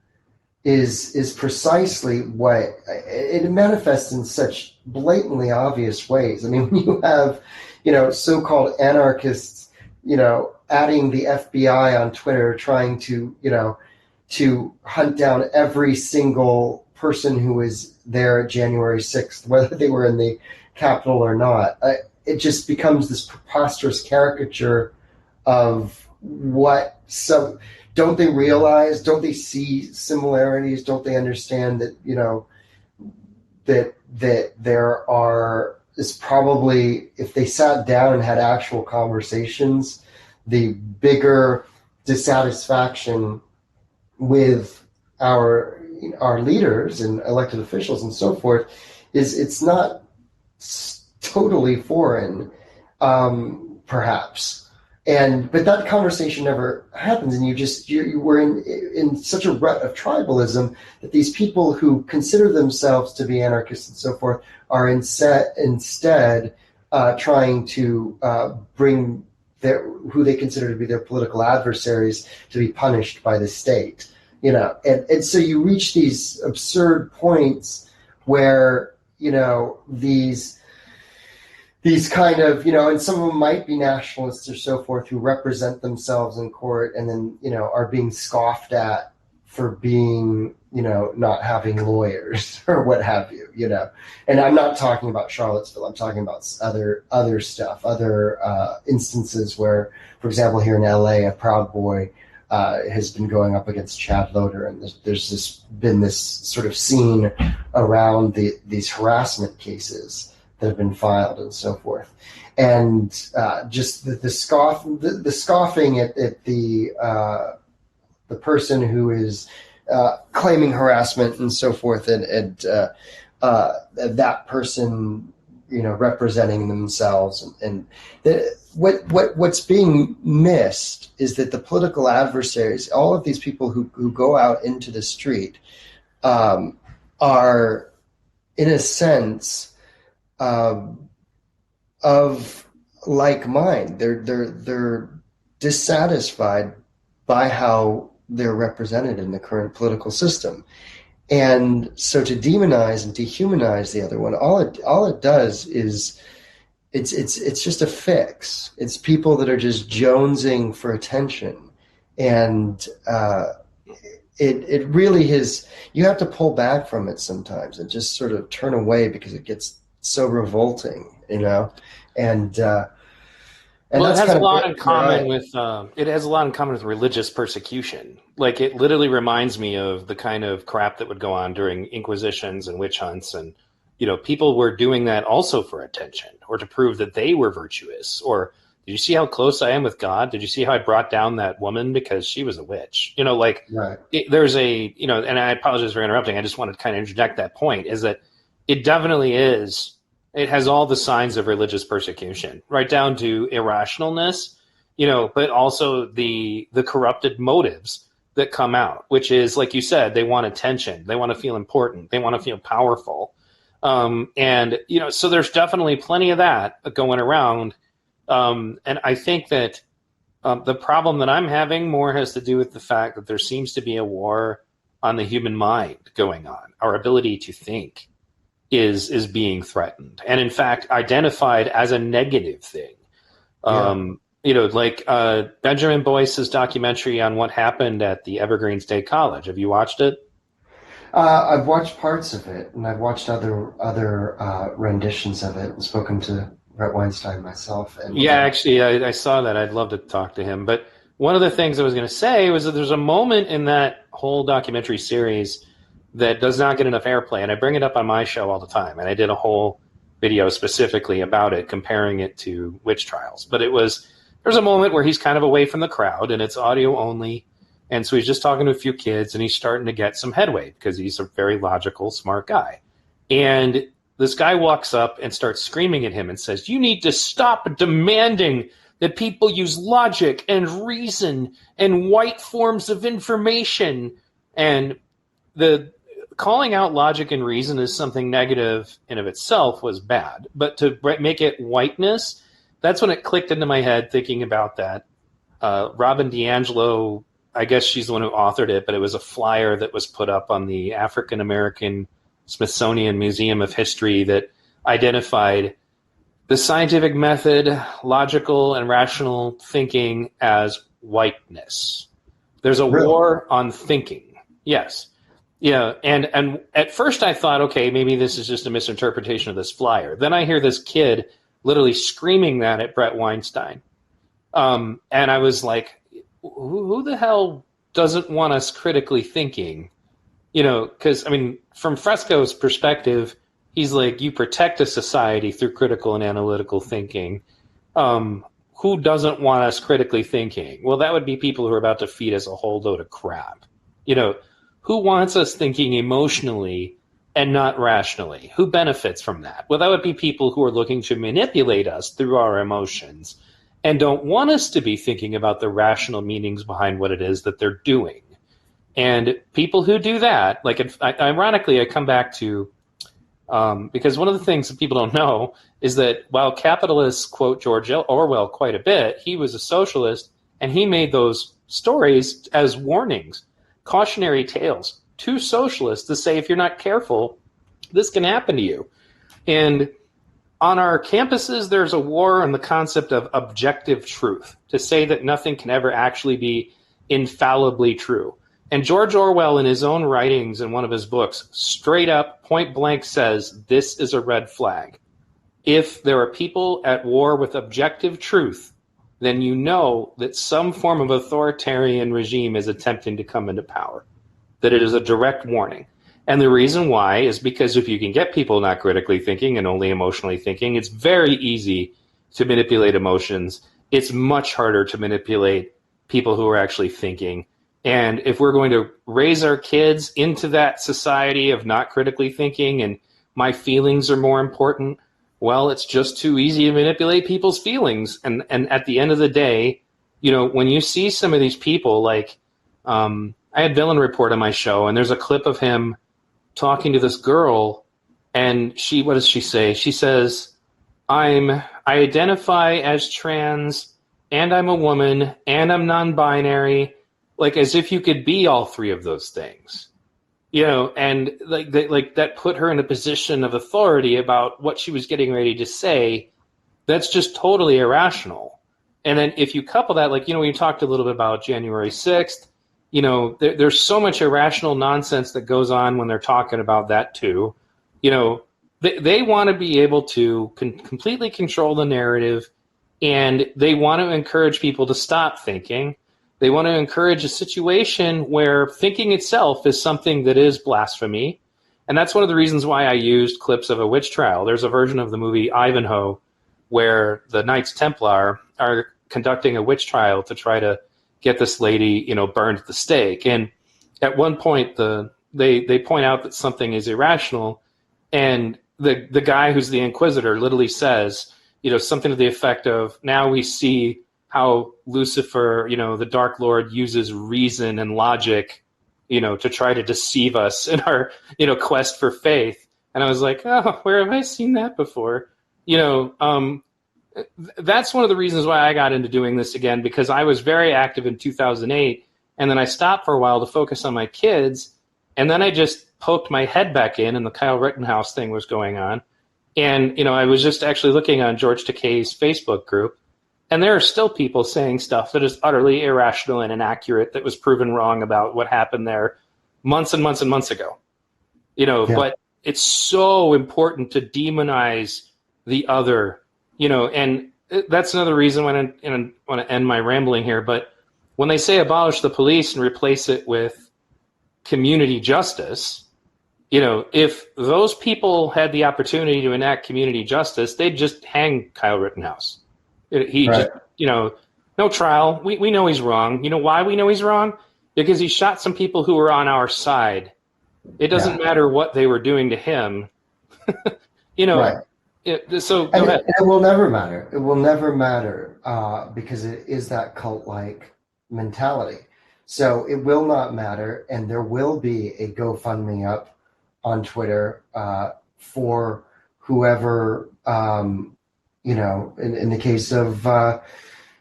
is precisely what it manifests in such blatantly obvious ways. I mean, when you have, so-called anarchists, adding the FBI on Twitter, trying to hunt down every single person who was there January 6th, whether they were in the Capitol or not. It just becomes this preposterous caricature of what some. Don't they realize? Don't they see similarities? Don't they understand that that there is probably, if they sat down and had actual conversations, the bigger dissatisfaction with our leaders and elected officials and so forth is it's not totally foreign, perhaps. But that conversation never happens, and you were in such a rut of tribalism that these people who consider themselves to be anarchists and so forth are instead trying to bring who they consider to be their political adversaries to be punished by the state. And so you reach these absurd points where these kind of, and some of them might be nationalists or so forth who represent themselves in court and then, are being scoffed at for being, not having lawyers or what have you, And I'm not talking about Charlottesville. I'm talking about other stuff, other instances where, for example, here in LA, a Proud Boy has been going up against Chad Loder, and there's been this sort of scene around these harassment cases that have been filed and so forth, and just the scoffing at the person who is claiming harassment and so forth, and that person representing themselves, and what's being missed is that the political adversaries, all of these people who go out into the street, are in a sense of like mind. They're dissatisfied by how they're represented in the current political system, And so to demonize and dehumanize the other one, all it does is it's just a fix. It's people that are just jonesing for attention, and it really is. You have to pull back from it sometimes and just sort of turn away because it gets so revolting, and Well, it that's has a kind of lot in common right. with it has a lot in common with religious persecution. Like it literally reminds me of the kind of crap that would go on during inquisitions and witch hunts, and people were doing that also for attention or to prove that they were virtuous. Or did you see how close I am with God? Did you see how I brought down that woman because she was a witch? Right. There's and I apologize for interrupting. I just wanted to kind of interject that point is that it definitely is. It has all the signs of religious persecution, right down to irrationalness, but also the corrupted motives that come out, which is, like you said, they want attention, they want to feel important, they want to feel powerful, and so there's definitely plenty of that going around, and I think that the problem that I'm having more has to do with the fact that there seems to be a war on the human mind going on, our ability to think is being threatened, and in fact identified as a negative thing. Yeah. Like Benjamin Boyce's documentary on what happened at the Evergreen State College. Have you watched it? I've watched parts of it, and I've watched other renditions of it, and spoken to Brett Weinstein myself. And Yeah, actually, I saw that. I'd love to talk to him. But one of the things I was going to say was that there's a moment in that whole documentary series that does not get enough airplay, and I bring it up on my show all the time. And I did a whole video specifically about it, comparing it to witch trials. But there's a moment where he's kind of away from the crowd, and it's audio only. And so he's just talking to a few kids, and he's starting to get some headway because he's a very logical, smart guy. And this guy walks up and starts screaming at him and says, "You need to stop demanding that people use logic and reason and white forms of information." And the calling out logic and reason as something negative in of itself was bad. But to make it whiteness, that's when it clicked into my head thinking about that. Robin DiAngelo, I guess she's the one who authored it, but it was a flyer that was put up on the African American Smithsonian Museum of History that identified the scientific method, logical and rational thinking as whiteness. There's a really, war on thinking. Yes. Yeah. And at first I thought, okay, maybe this is just a misinterpretation of this flyer. Then I hear this kid literally screaming that at Brett Weinstein. And I was like, who the hell doesn't want us critically thinking? Because, from Fresco's perspective, he's like, you protect a society through critical and analytical thinking. Who doesn't want us critically thinking? Well, that would be people who are about to feed us a whole load of crap. Who wants us thinking emotionally and not rationally? Who benefits from that? Well, that would be people who are looking to manipulate us through our emotions and don't want us to be thinking about the rational meanings behind what it is that they're doing. And people who do that, ironically, I come back to, because one of the things that people don't know is that while capitalists quote George Orwell quite a bit, he was a socialist, and he made those stories as warnings, cautionary tales to socialists to say, if you're not careful, this can happen to you. And on our campuses, there's a war on the concept of objective truth, to say that nothing can ever actually be infallibly true. And George Orwell, in his own writings in one of his books, straight up, point blank says, this is a red flag. If there are people at war with objective truth, then you know that some form of authoritarian regime is attempting to come into power, that it is a direct warning. And the reason why is because if you can get people not critically thinking and only emotionally thinking, it's very easy to manipulate emotions. It's much harder to manipulate people who are actually thinking. And if we're going to raise our kids into that society of not critically thinking and my feelings are more important, well, it's just too easy to manipulate people's feelings. And at the end of the day, when you see some of these people, like I had Villain Report on my show, and there's a clip of him talking to this girl, and what does she say? She says, I identify as trans, and I'm a woman, and I'm non-binary, like as if you could be all three of those things. and like that put her in a position of authority about what she was getting ready to say. That's just totally irrational. And then if you couple that, like, we talked a little bit about January 6th, there's so much irrational nonsense that goes on when they're talking about that too. They want to be able to completely control the narrative, and they want to encourage people to stop thinking. They want to encourage a situation where thinking itself is something that is blasphemy. And that's one of the reasons why I used clips of a witch trial. There's a version of the movie Ivanhoe where the Knights Templar are conducting a witch trial to try to get this lady, burned at the stake. And at one point, they point out that something is irrational, and the guy who's the inquisitor literally says, something to the effect of, now we see how Lucifer, the Dark Lord, uses reason and logic, to try to deceive us in our, quest for faith. And I was like, oh, where have I seen that before? That's one of the reasons why I got into doing this again, because I was very active in 2008, and then I stopped for a while to focus on my kids, and then I just poked my head back in, and the Kyle Rittenhouse thing was going on. And, I was just actually looking on George Takei's Facebook group, and there are still people saying stuff that is utterly irrational and inaccurate that was proven wrong about what happened there months and months and months ago. But it's so important to demonize the other, and that's another reason why I want to end my rambling here. But when they say abolish the police and replace it with community justice, if those people had the opportunity to enact community justice, they'd just hang Kyle Rittenhouse. Just, no trial. We know he's wrong. You know why we know he's wrong? Because he shot some people who were on our side. It doesn't matter what they were doing to him. Right. So go ahead. It will never matter. It will never matter because it is that cult-like mentality. So it will not matter, and there will be a GoFundMe up on Twitter for whoever, in the case of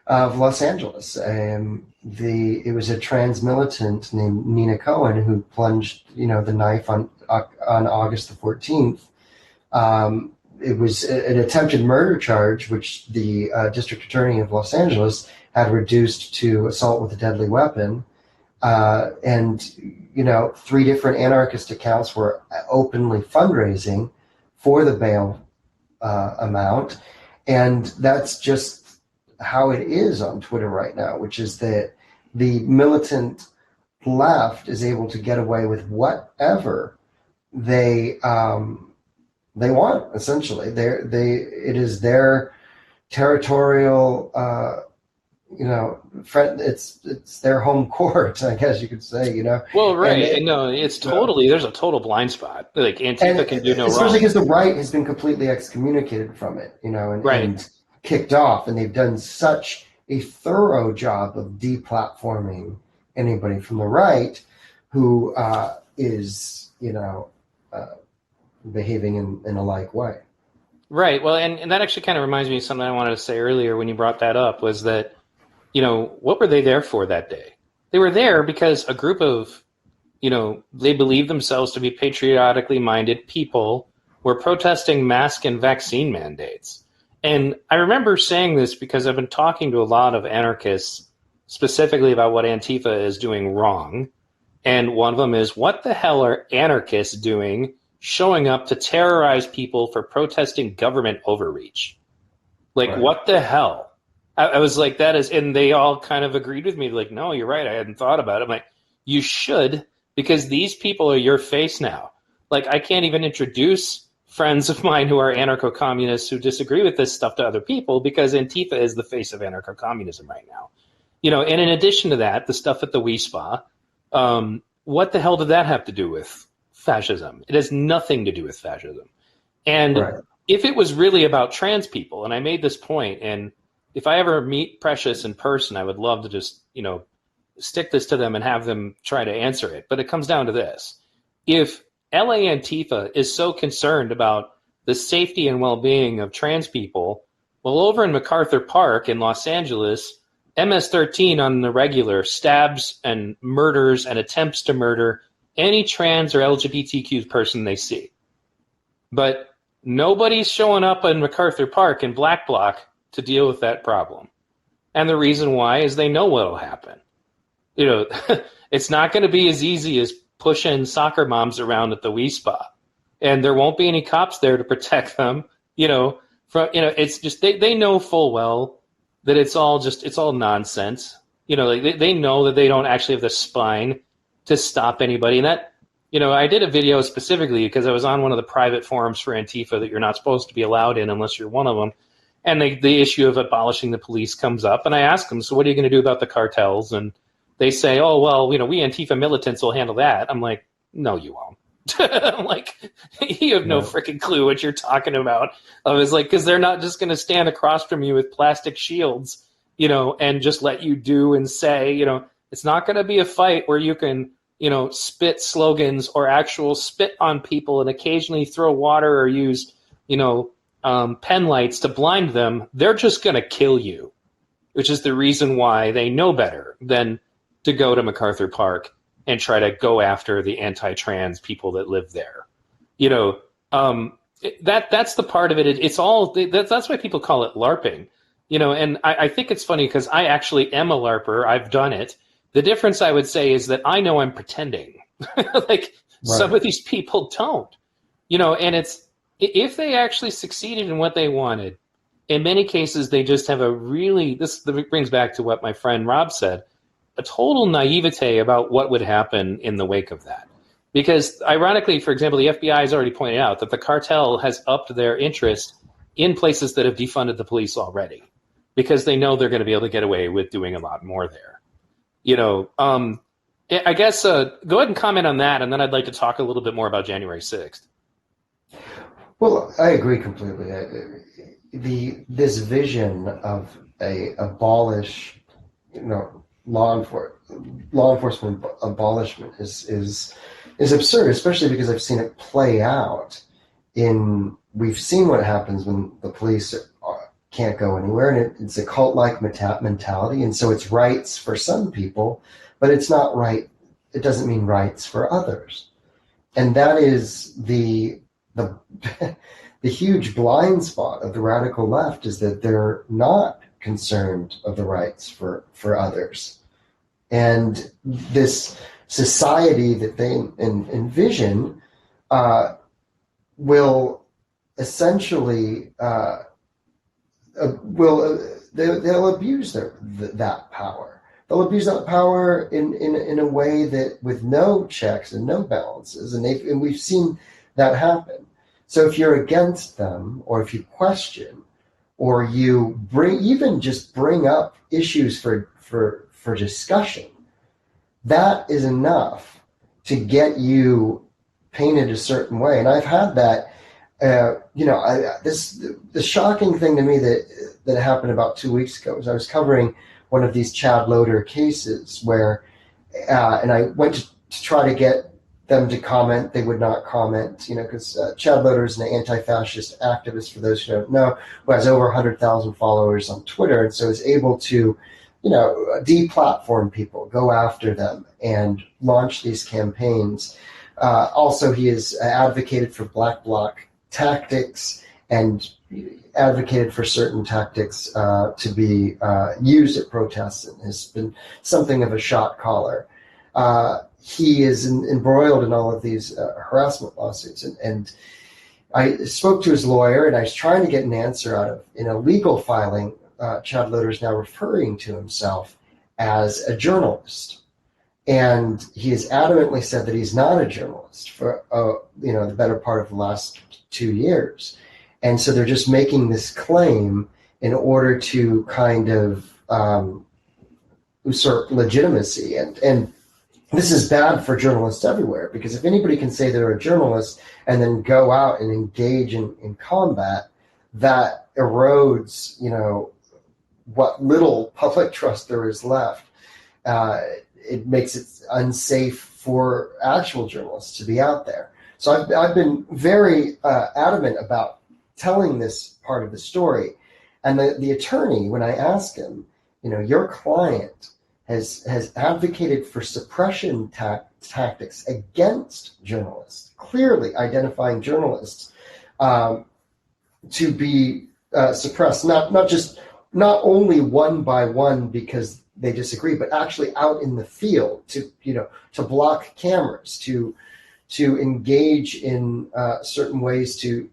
Los Angeles. It was a trans militant named Nina Cohen who plunged, the knife on August the 14th. It was an attempted murder charge, which the district attorney of Los Angeles had reduced to assault with a deadly weapon. And 3 different anarchist accounts were openly fundraising for the bail amount. And that's just how it is on Twitter right now, which is that the militant left is able to get away with whatever they want. Essentially, it is their territorial, it's their home court, I guess you could say. Well, right, and no, it's totally there's a total blind spot. Like Antifa can do no wrong, especially because the right has been completely excommunicated from it, and kicked off, and they've done such a thorough job of deplatforming anybody from the right who is behaving in a like way. Right. Well, and that actually kind of reminds me of something I wanted to say earlier when you brought that up, was that, what were they there for that day? They were there because a group of, they believe themselves to be patriotically minded people were protesting mask and vaccine mandates. And I remember saying this because I've been talking to a lot of anarchists specifically about what Antifa is doing wrong. And one of them is, what the hell are anarchists doing showing up to terrorize people for protesting government overreach? Like, What the hell? I was like, that is, and they all kind of agreed with me, like, no, you're right, I hadn't thought about it. I'm like, you should, because these people are your face now. Like, I can't even introduce friends of mine who are anarcho-communists who disagree with this stuff to other people because Antifa is the face of anarcho-communism right now. And in addition to that, the stuff at the WeSpa, what the hell did that have to do with fascism? It has nothing to do with fascism. And if it was really about trans people, and I made this point, and if I ever meet Precious in person, I would love to just, stick this to them and have them try to answer it. But it comes down to this. If LA Antifa is so concerned about the safety and well-being of trans people, well, over in MacArthur Park in Los Angeles, MS-13 on the regular stabs and murders and attempts to murder any trans or LGBTQ person they see. But nobody's showing up in MacArthur Park in Black Bloc to deal with that problem. And the reason why is they know what'll happen. You know, it's not going to be as easy as pushing soccer moms around at the Wii Spa. And there won't be any cops there to protect them. It's just they know full well that it's all nonsense. They know that they don't actually have the spine to stop anybody. And that, I did a video specifically because I was on one of the private forums for Antifa that you're not supposed to be allowed in unless you're one of them. And the issue of abolishing the police comes up. And I ask them, so what are you going to do about the cartels? And they say, oh, well, we Antifa militants will handle that. I'm like, no, you won't. I'm like, you have no freaking clue what you're talking about. I was like, because they're not just going to stand across from you with plastic shields, and just let you do and say, it's not going to be a fight where you can, spit slogans or actual spit on people and occasionally throw water or use, pen lights to blind them. They're just going to kill you, which is the reason why they know better than to go to MacArthur Park and try to go after the anti-trans people that live there. That's the part of it. It's all that's why people call it LARPing. And I think it's funny because I actually am a LARPer. I've done it. The difference I would say is that I know I'm pretending. Some of these people don't. And it's if they actually succeeded in what they wanted, in many cases they just have this brings back to what my friend Rob said, a total naivete about what would happen in the wake of that. Because ironically, for example, the FBI has already pointed out that the cartel has upped their interest in places that have defunded the police already, because they know they're going to be able to get away with doing a lot more there. I guess go ahead and comment on that, and then I'd like to talk a little bit more about January 6th. Well, I agree completely. This vision of a abolish, law enforcement abolishment is absurd, especially because I've seen it play out we've seen what happens when the police can't go anywhere, and it's a cult-like mentality, and so it's rights for some people, but it's not right. It doesn't mean rights for others, and that is the huge blind spot of the radical left, is that they're not concerned of the rights for others. And this society that they envision will essentially they'll abuse that power. They'll abuse that power in a way that with no checks and no balances, and we've seen that happen. So if you're against them, or if you question, or you bring up issues for discussion, that is enough to get you painted a certain way. And I've had that. The shocking thing to me that happened about 2 weeks ago was I was covering one of these Chad Loader cases where, and I went to try to get them to comment. They would not comment, because Chad Loader is an anti-fascist activist, for those who don't know, who has over 100,000 followers on Twitter, and so is able to, deplatform people, go after them, and launch these campaigns. Also, he has advocated for Black Bloc tactics and advocated for certain tactics to be used at protests, and has been something of a shot caller. He is embroiled in all of these harassment lawsuits. And I spoke to his lawyer, and I was trying to get an answer out of, in a legal filing, Chad Loader is now referring to himself as a journalist. And he has adamantly said that he's not a journalist for, the better part of the last 2 years. And so they're just making this claim in order to kind of usurp legitimacy. And this is bad for journalists everywhere, because if anybody can say they're a journalist and then go out and engage in combat, that erodes, what little public trust there is left. It makes it unsafe for actual journalists to be out there. So I've been very adamant about telling this part of the story. And the attorney, when I asked him, your client has advocated for suppression tactics against journalists, clearly identifying journalists to be suppressed, not only one by one because they disagree, but actually out in the field to block cameras, to engage in certain ways to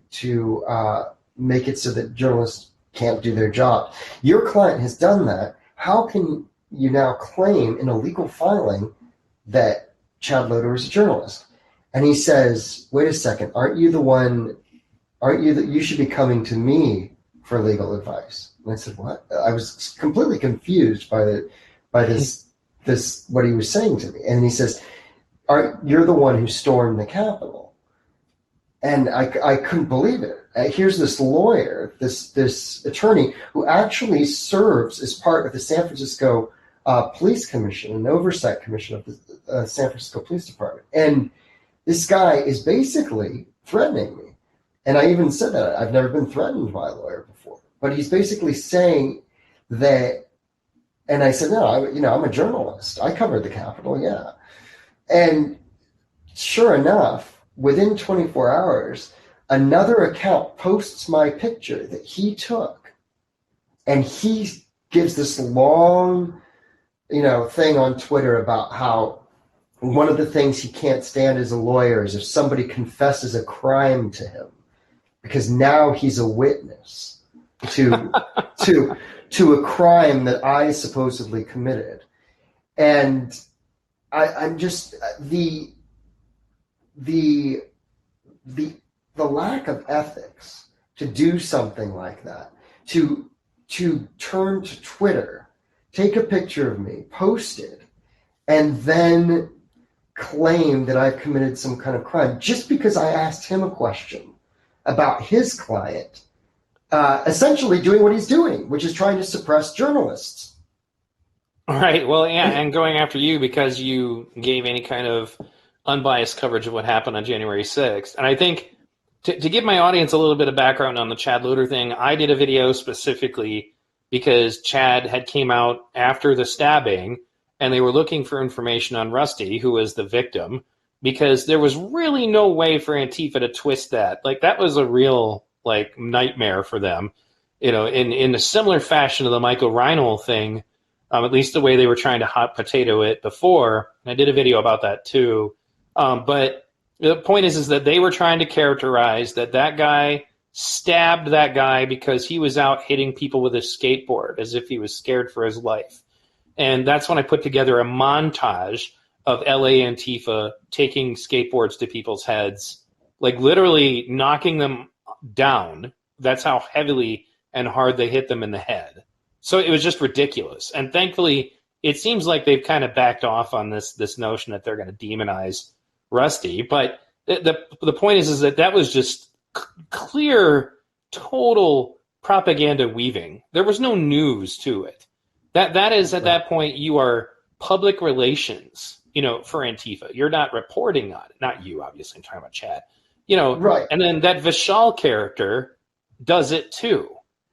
make it so that journalists can't do their job. Your client has done that. How can you now claim in a legal filing that Chad Loder is a journalist? And he says, wait a second, aren't you that you should be coming to me for legal advice? And I said, what? I was completely confused by this what he was saying to me. And he says, you're the one who stormed the Capitol. And I couldn't believe it. Here's this lawyer, this attorney who actually serves as part of the San Francisco Police Commission, an oversight commission of the San Francisco Police Department. And this guy is basically threatening me. And I even said that I've never been threatened by a lawyer before. But he's basically saying that, and I said, no, I'm a journalist. I covered the Capitol, yeah. And sure enough, within 24 hours, another account posts my picture that he took. And he gives this long, thing on Twitter about how one of the things he can't stand as a lawyer is if somebody confesses a crime to him, because now he's a witness to a crime that I supposedly committed. And I'm just the lack of ethics to do something like that, to turn to Twitter, take a picture of me, post it, and then claim that I've committed some kind of crime just because I asked him a question about his client, essentially doing what he's doing, which is trying to suppress journalists. Right. Well, yeah, and going after you because you gave any kind of unbiased coverage of what happened on January 6th. And I think to give my audience a little bit of background on the Chad Loder thing, I did a video specifically because Chad had came out after the stabbing and they were looking for information on Rusty, who was the victim, because there was really no way for Antifa to twist that. Like, that was a real, nightmare for them. In a similar fashion to the Michael Reinhold thing, at least the way they were trying to hot potato it before. And I did a video about that too. But the point is that they were trying to characterize that guy stabbed that guy because he was out hitting people with a skateboard as if he was scared for his life. And that's when I put together a montage of LA Antifa taking skateboards to people's heads, literally knocking them down. That's how heavily and hard they hit them in the head. So it was just ridiculous. And thankfully, it seems like they've kind of backed off on this notion that they're going to demonize Rusty. But the point is that was just clear, total propaganda weaving. There was no news to it. That is, at that point, you are public relations, for Antifa. You're not reporting on it. Not you, obviously. I'm talking about Chad. Right. And then that Vishal character does it too,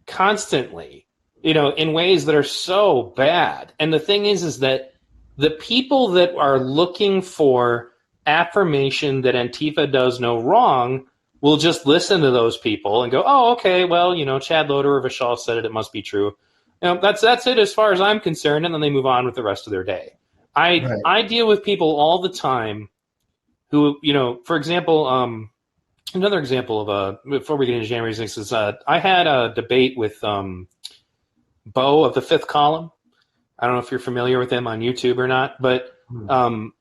constantly, in ways that are so bad. And the thing is that the people that are looking for affirmation that Antifa does no wrong will just listen to those people and go, oh, okay, well, Chad Loder or Vishal said it must be true. That's it as far as I'm concerned, and then they move on with the rest of their day. I deal with people all the time who, for example, another example of before we get into January 6th is I had a debate with Bo of the Fifth Column. I don't know if you're familiar with him on YouTube or not, but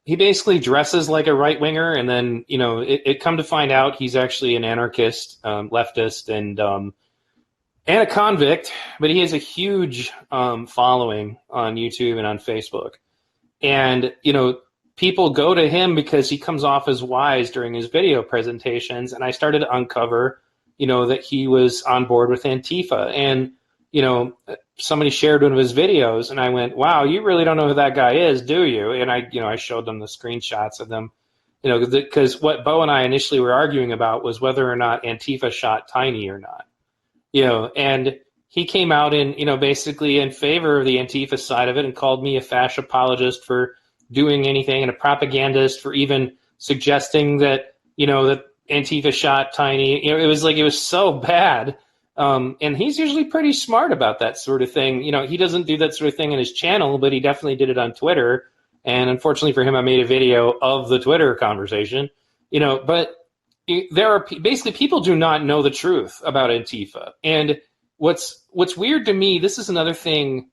he basically dresses like a right winger, and then it come to find out he's actually an anarchist, leftist, and a convict. But he has a huge following on YouTube and on Facebook, and people go to him because he comes off as wise during his video presentations. And I started to uncover, that he was on board with Antifa. And, somebody shared one of his videos and I went, wow, you really don't know who that guy is, do you? And I showed them the screenshots of them, because what Bo and I initially were arguing about was whether or not Antifa shot Tiny or not, and he came out in, basically in favor of the Antifa side of it and called me a fascist apologist for doing anything and a propagandist for even suggesting that, that Antifa shot Tiny. It was so bad. And he's usually pretty smart about that sort of thing. He doesn't do that sort of thing in his channel, but he definitely did it on Twitter. And unfortunately for him, I made a video of the Twitter conversation, but there are basically people do not know the truth about Antifa. And what's weird to me, this is another thing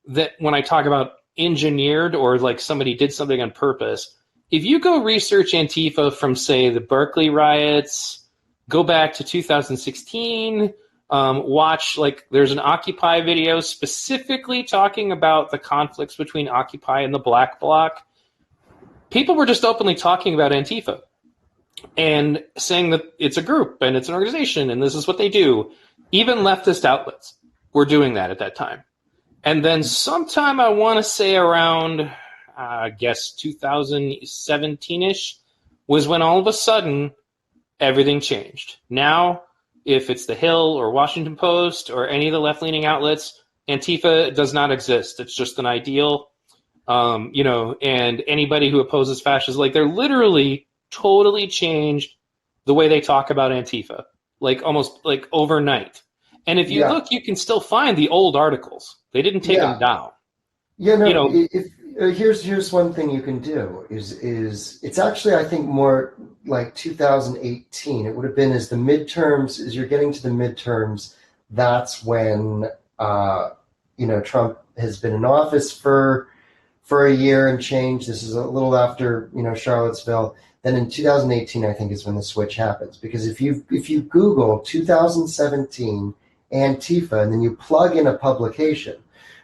that when I talk about engineered or like somebody did something on purpose, if you go research Antifa from, say, the Berkeley riots, go back to 2016, watch, like, there's an Occupy video specifically talking about the conflicts between Occupy and the Black Bloc. People were just openly talking about Antifa and saying that it's a group and it's an organization and this is what they do. Even leftist outlets were doing that at that time. And then sometime, I want to say around, I guess 2017-ish, was when all of a sudden everything changed. Now, if it's The Hill or Washington Post or any of the left-leaning outlets, Antifa does not exist. It's just an ideal, and anybody who opposes fascism, like, they're literally totally changed the way they talk about Antifa, like almost like overnight. And if you look, you can still find the old articles. They didn't take them down. Yeah, no. Here's one thing you can do is it's actually, I think, more like 2018. It would have been as the midterms, as you're getting to the midterms. That's when Trump has been in office for a year and change. This is a little after Charlottesville. Then in 2018, I think, is when the switch happens, because if you Google 2017 Antifa and then you plug in a publication,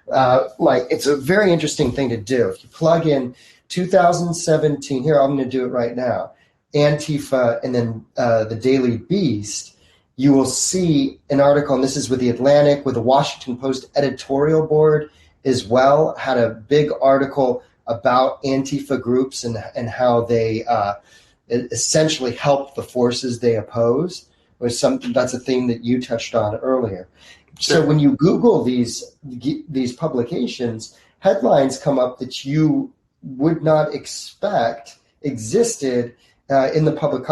it's a very interesting thing to do. If you plug in 2017, here, I'm going to do it right now, Antifa and then the Daily Beast, you will see an article, and this is with The Atlantic, with the Washington Post editorial board as well, had a big article about Antifa groups and how they essentially help the forces they oppose. That's a theme that you touched on earlier. Sure. So when you Google these publications, headlines come up that you would not expect existed in the public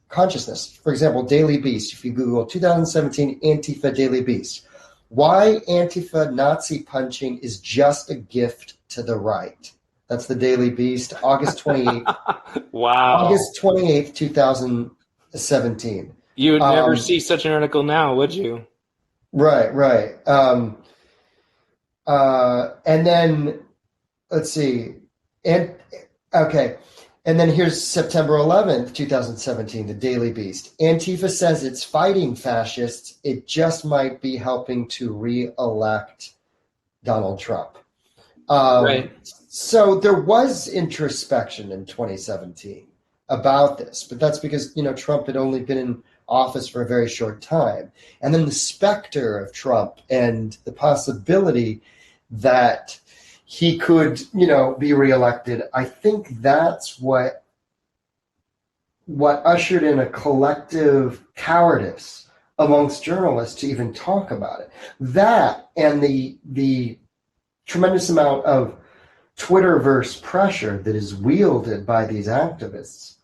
consciousness. For example, Daily Beast. If you Google 2017 Antifa Daily Beast, why Antifa Nazi punching is just a gift to the right. That's the Daily Beast, August 28th. Wow. August 28th, 2017. You would never see such an article now, would you? Right. And then, let's see. And then here's September 11th, 2017, the Daily Beast. Antifa says it's fighting fascists. It just might be helping to re-elect Donald Trump. Right. So there was introspection in 2017 about this, but that's because, Trump had only been in office for a very short time. And then the specter of Trump and the possibility that he could, be reelected, I think that's what ushered in a collective cowardice amongst journalists to even talk about it. That and the tremendous amount of Twitterverse pressure that is wielded by these activists,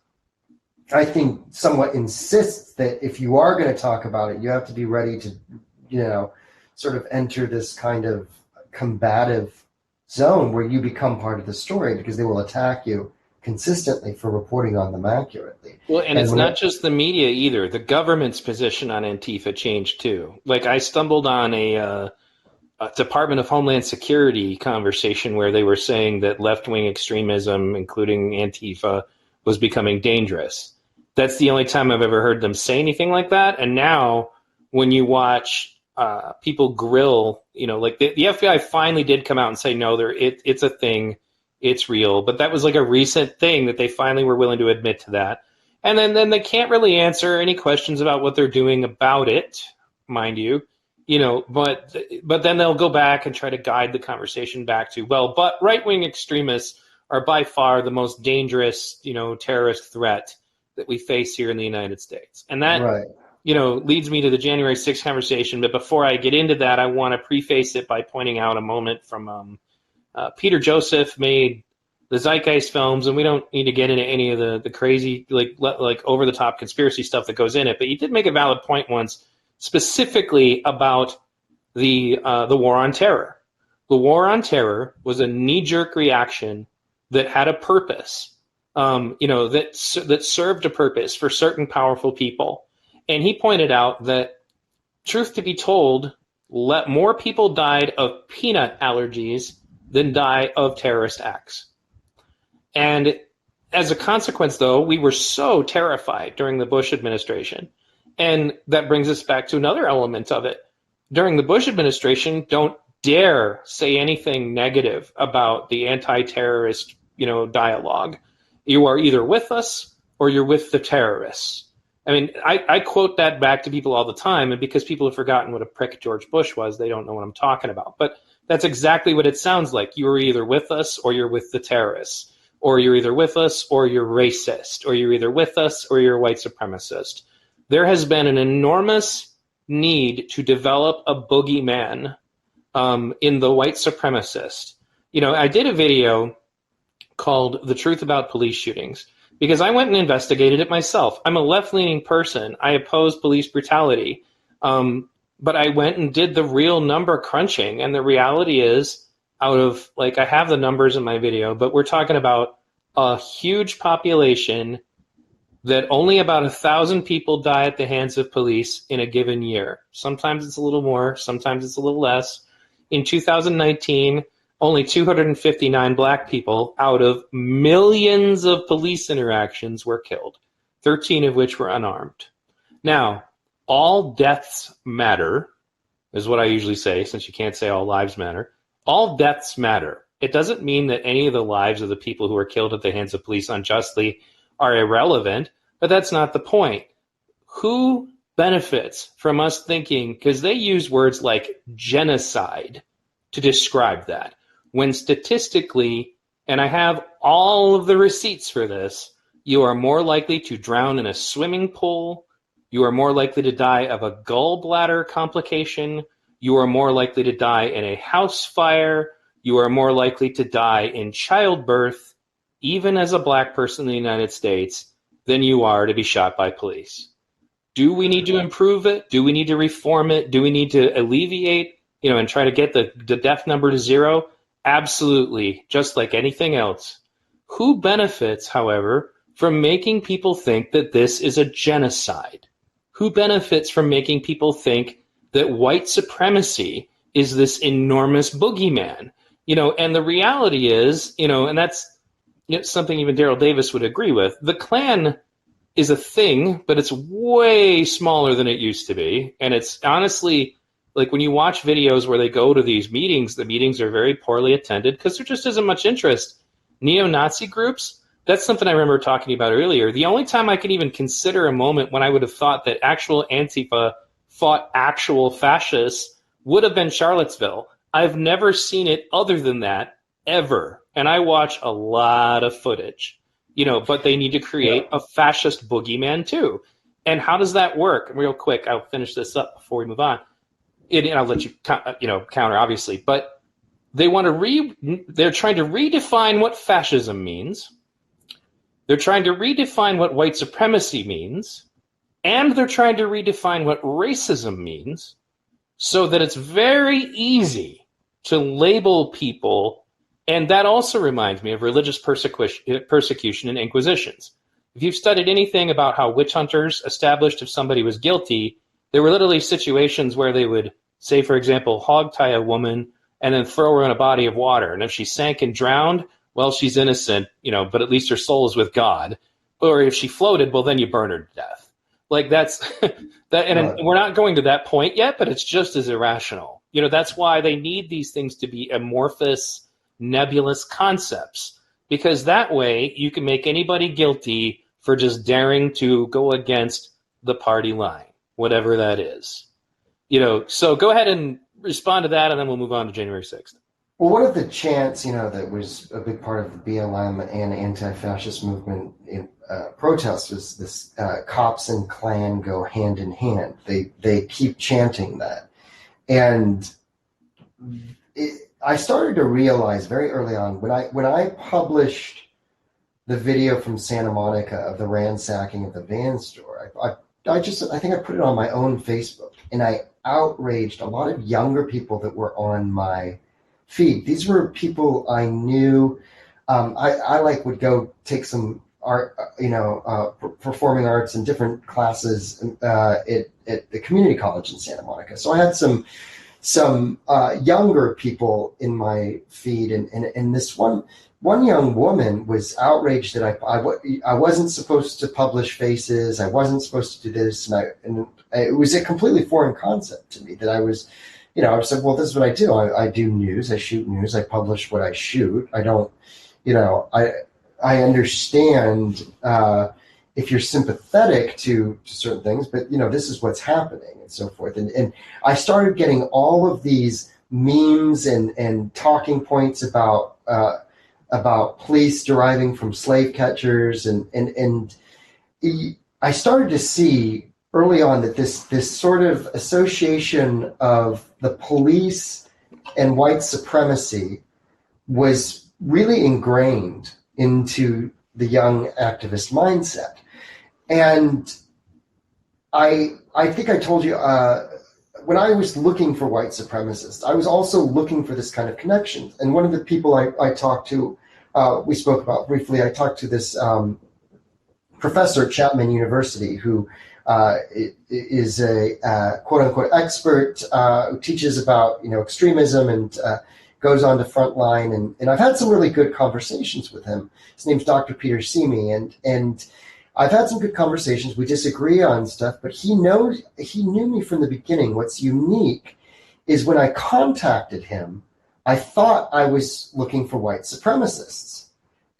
I think, somewhat insists that if you are going to talk about it, you have to be ready to, sort of enter this kind of combative zone where you become part of the story, because they will attack you consistently for reporting on them accurately. Well, and it's not just the media either. The government's position on Antifa changed too. Like, I stumbled on a Department of Homeland Security conversation where they were saying that left-wing extremism, including Antifa, was becoming dangerous. That's the only time I've ever heard them say anything like that. And now when you watch people grill, like the FBI finally did come out and say, no, it's a thing. It's real. But that was like a recent thing that they finally were willing to admit to that. And then they can't really answer any questions about what they're doing about it, mind you. But then they'll go back and try to guide the conversation back to, but right-wing extremists are by far the most dangerous, terrorist threat that we face here in the United States. And that, right. leads me to the January 6th conversation. But before I get into that, I want to preface it by pointing out a moment from Peter Joseph made the Zeitgeist films, and we don't need to get into any of the crazy, like over the top conspiracy stuff that goes in it. But he did make a valid point once, specifically about the war on terror. The war on terror was a knee-jerk reaction that had a purpose, that served a purpose for certain powerful people. And he pointed out that, truth to be told, more people died of peanut allergies than die of terrorist acts. And as a consequence, though, we were so terrified during the Bush administration. And that brings us back to another element of it. During the Bush administration, don't dare say anything negative about the anti-terrorist, dialogue. You are either with us or you're with the terrorists. I mean, I quote that back to people all the time, and because people have forgotten what a prick George Bush was, they don't know what I'm talking about. But that's exactly what it sounds like. You are either with us or you're with the terrorists, or you're either with us or you're racist, or you're either with us or you're a white supremacist. There has been an enormous need to develop a boogeyman in the white supremacist. I did a video called The Truth About Police Shootings because I went and investigated it myself. I'm a left-leaning person. I oppose police brutality. But I went and did the real number crunching. And the reality is, out of, I have the numbers in my video, but we're talking about a huge population that only about 1,000 people die at the hands of police in a given year. Sometimes it's a little more, sometimes it's a little less. In 2019, only 259 black people out of millions of police interactions were killed, 13 of which were unarmed. Now, all deaths matter, is what I usually say, since you can't say all lives matter. All deaths matter. It doesn't mean that any of the lives of the people who are killed at the hands of police unjustly are irrelevant, but that's not the point. Who benefits from us thinking, because they use words like genocide to describe that, when statistically, and I have all of the receipts for this, you are more likely to drown in a swimming pool, you are more likely to die of a gallbladder complication, you are more likely to die in a house fire, you are more likely to die in childbirth, even as a black person in the United States, than you are to be shot by police. Do we need to improve it? Do we need to reform it? Do we need to alleviate, and try to get the death number to zero? Absolutely, just like anything else. Who benefits, however, from making people think that this is a genocide? Who benefits from making people think that white supremacy is this enormous boogeyman? And the reality is, and that's something even Daryl Davis would agree with. The Klan is a thing, but it's way smaller than it used to be. And it's honestly, when you watch videos where they go to these meetings, the meetings are very poorly attended because there just isn't much interest. Neo-Nazi groups, that's something I remember talking about earlier. The only time I can even consider a moment when I would have thought that actual Antifa fought actual fascists would have been Charlottesville. I've never seen it other than that, ever. And I watch a lot of footage, but they need to create a fascist boogeyman too. And how does that work? Real quick, I'll finish this up before we move on. And I'll let you, counter, obviously. But they're trying to redefine what fascism means. They're trying to redefine what white supremacy means. And they're trying to redefine what racism means so that it's very easy to label people. And that also reminds me of religious persecution and inquisitions. If you've studied anything about how witch hunters established if somebody was guilty, there were literally situations where they would, say, for example, hog-tie a woman and then throw her in a body of water. And if she sank and drowned, well, she's innocent, but at least her soul is with God. Or if she floated, well, then you burn her to death. That's that. And we're not going to that point yet, but it's just as irrational. That's why they need these things to be amorphous, nebulous concepts, because that way you can make anybody guilty for just daring to go against the party line, whatever that is. So go ahead and respond to that, and then we'll move on to January 6th. Well, one of the chants, that was a big part of the BLM and anti-fascist movement in protests was this: "Cops and Klan go hand in hand." They keep chanting that, and I started to realize very early on when I published the video from Santa Monica of the ransacking of the Van store. I think I put it on my own Facebook, and I outraged a lot of younger people that were on my feed. These were people I knew. I would go take some art, performing arts and different classes at the community college in Santa Monica. So I had some younger people in my feed, and this one young woman was outraged that I wasn't supposed to publish faces. I wasn't supposed to do this, and it was a completely foreign concept to me that I was. I said, well, this is what I do. I do news. I shoot news. I publish what I shoot. I don't, I understand if you're sympathetic to certain things, but this is what's happening and so forth. And I started getting all of these memes and talking points about police deriving from slave catchers, and I started to see early on that this sort of association of the police and white supremacy was really ingrained into the young activist mindset. And I think I told you, when I was looking for white supremacists, I was also looking for this kind of connection. And one of the people I talked to, we spoke about briefly, I talked to this professor at Chapman University who is a quote unquote expert who teaches about extremism and goes on to Frontline, and I've had some really good conversations with him. His name's Dr. Peter Simi, and I've had some good conversations. We disagree on stuff, but he knew me from the beginning. What's unique is when I contacted him, I thought I was looking for white supremacists.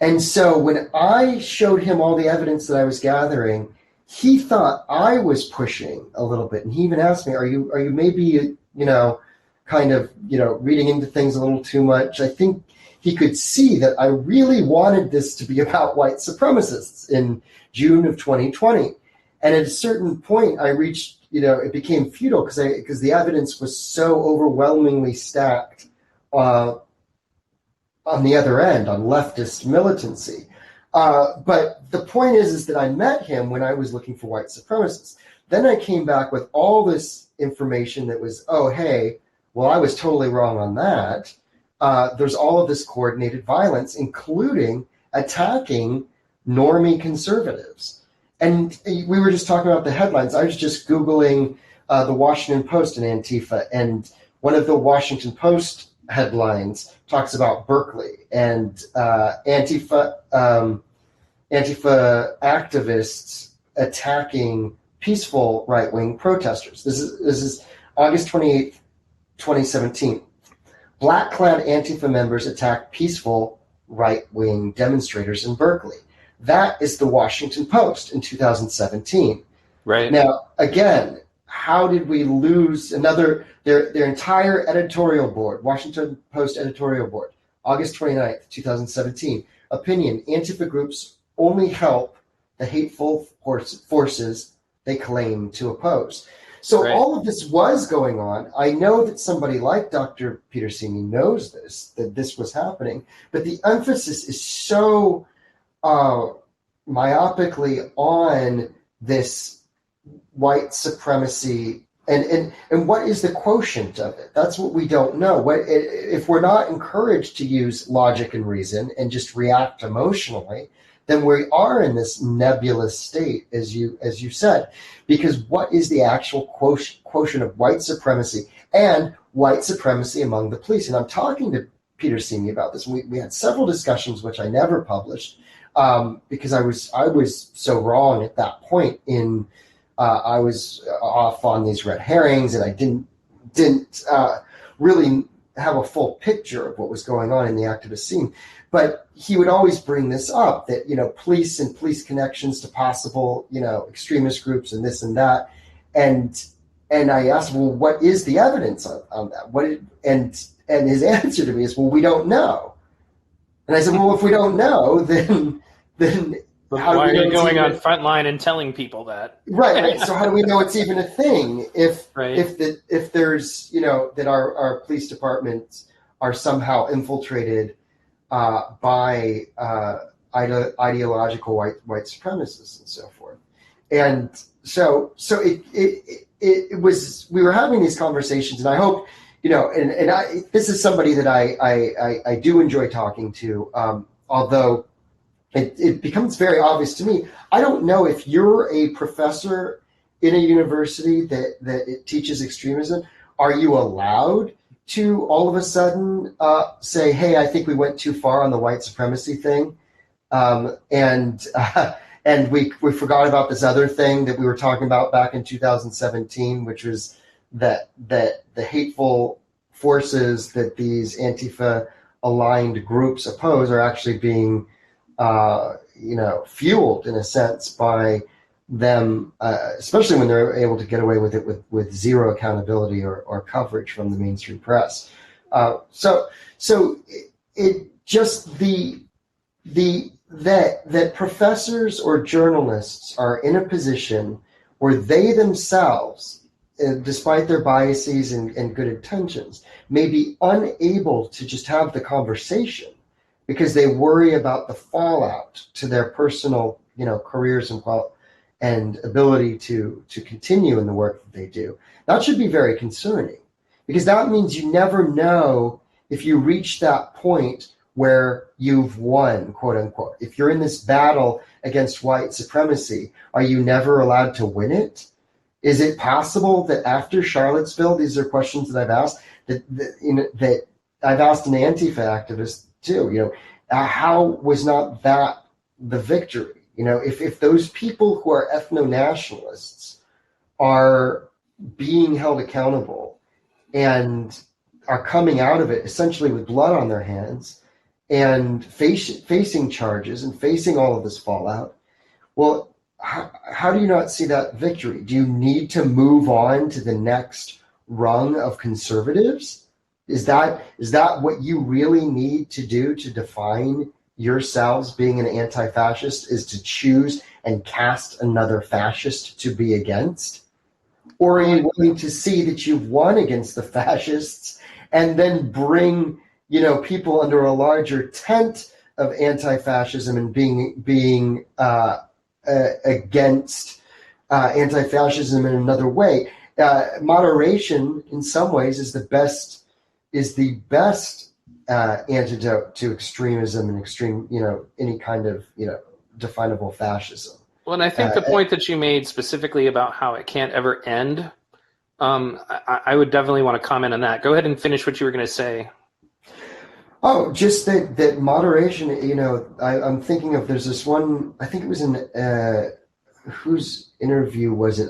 And so when I showed him all the evidence that I was gathering, he thought I was pushing a little bit. And he even asked me, are you maybe, kind of, reading into things a little too much? I think he could see that I really wanted this to be about white supremacists in June of 2020. And at a certain point I reached, it became futile because the evidence was so overwhelmingly stacked on the other end, on leftist militancy. But the point is that I met him when I was looking for white supremacists. Then I came back with all this information that was, oh, hey, well, I was totally wrong on that. There's all of this coordinated violence, including attacking normie conservatives. And we were just talking about the headlines. I was just Googling the Washington Post and Antifa, and one of the Washington Post headlines talks about Berkeley and Antifa activists attacking peaceful right-wing protesters. This is August 28th, 2017. Black-clad Antifa members attack peaceful right-wing demonstrators in Berkeley. That is the Washington Post in 2017. Right. Now, again, how did we lose their entire editorial board, Washington Post editorial board, August 29th, 2017. Opinion: Antifa groups only help the hateful forces they claim to oppose. So Right. all of this was going on. I know that somebody like Dr. Peter Simi knows that this was happening, but the emphasis is so myopically on this white supremacy, and what is the quotient of it? That's what we don't know. If we're not encouraged to use logic and reason and just react emotionally, then we are in this nebulous state, as you said, because what is the actual quotient of white supremacy and white supremacy among the police? And I'm talking to Peter Simi about this. We had several discussions, which I never published, because I was so wrong at that point. I was off on these red herrings, and I didn't really have a full picture of what was going on in the activist scene. But he would always bring this up, that, police and police connections to possible, extremist groups and this and that. And I asked, well, what is the evidence on that? and his answer to me is, well, we don't know. And I said, well, if we don't know, then how do why we are know you it's going even on Frontline and telling people that? right? So how do we know it's even a thing Right. if there's, you know, that our police departments are somehow infiltrated by ideological white supremacists and so forth. And so it was, we were having these conversations, and I hope, you know, and this is somebody that I do enjoy talking to, although it becomes very obvious to me. I don't know if you're a professor in a university that it teaches extremism. Are you allowed to all of a sudden say, hey, I think we went too far on the white supremacy thing, and we forgot about this other thing that we were talking about back in 2017, which was that the hateful forces that these Antifa aligned groups oppose are actually being fueled in a sense by them, especially when they're able to get away with it with zero accountability or coverage from the mainstream press. So it just that professors or journalists are in a position where they themselves, despite their biases and good intentions, may be unable to just have the conversation because they worry about the fallout to their personal, you know, careers and ability to continue in the work that they do. That should be very concerning, because that means you never know if you reach that point where you've won, quote unquote. If you're in this battle against white supremacy, are you never allowed to win it? Is it possible that after Charlottesville, these are questions that I've asked, that I've asked an Antifa activist too, you know, how was not that the victory? You know, if those people who are ethno-nationalists are being held accountable and are coming out of it essentially with blood on their hands and facing charges and facing all of this fallout, well, how do you not see that victory? Do you need to move on to the next rung of conservatives? Is that what you really need to do to define yourselves being an anti-fascist, is to choose and cast another fascist to be against? Or are you willing to see that you've won against the fascists and then bring, you know, people under a larger tent of anti-fascism and being against anti-fascism in another way? Moderation, in some ways, is the best antidote to extremism and extreme, you know, any kind of, you know, definable fascism. Well, and I think the point that you made specifically about how it can't ever end, I would definitely want to comment on that. Go ahead and finish what you were going to say. Oh, just that moderation, you know, I'm thinking of, there's this one, I think it was in, whose interview was it?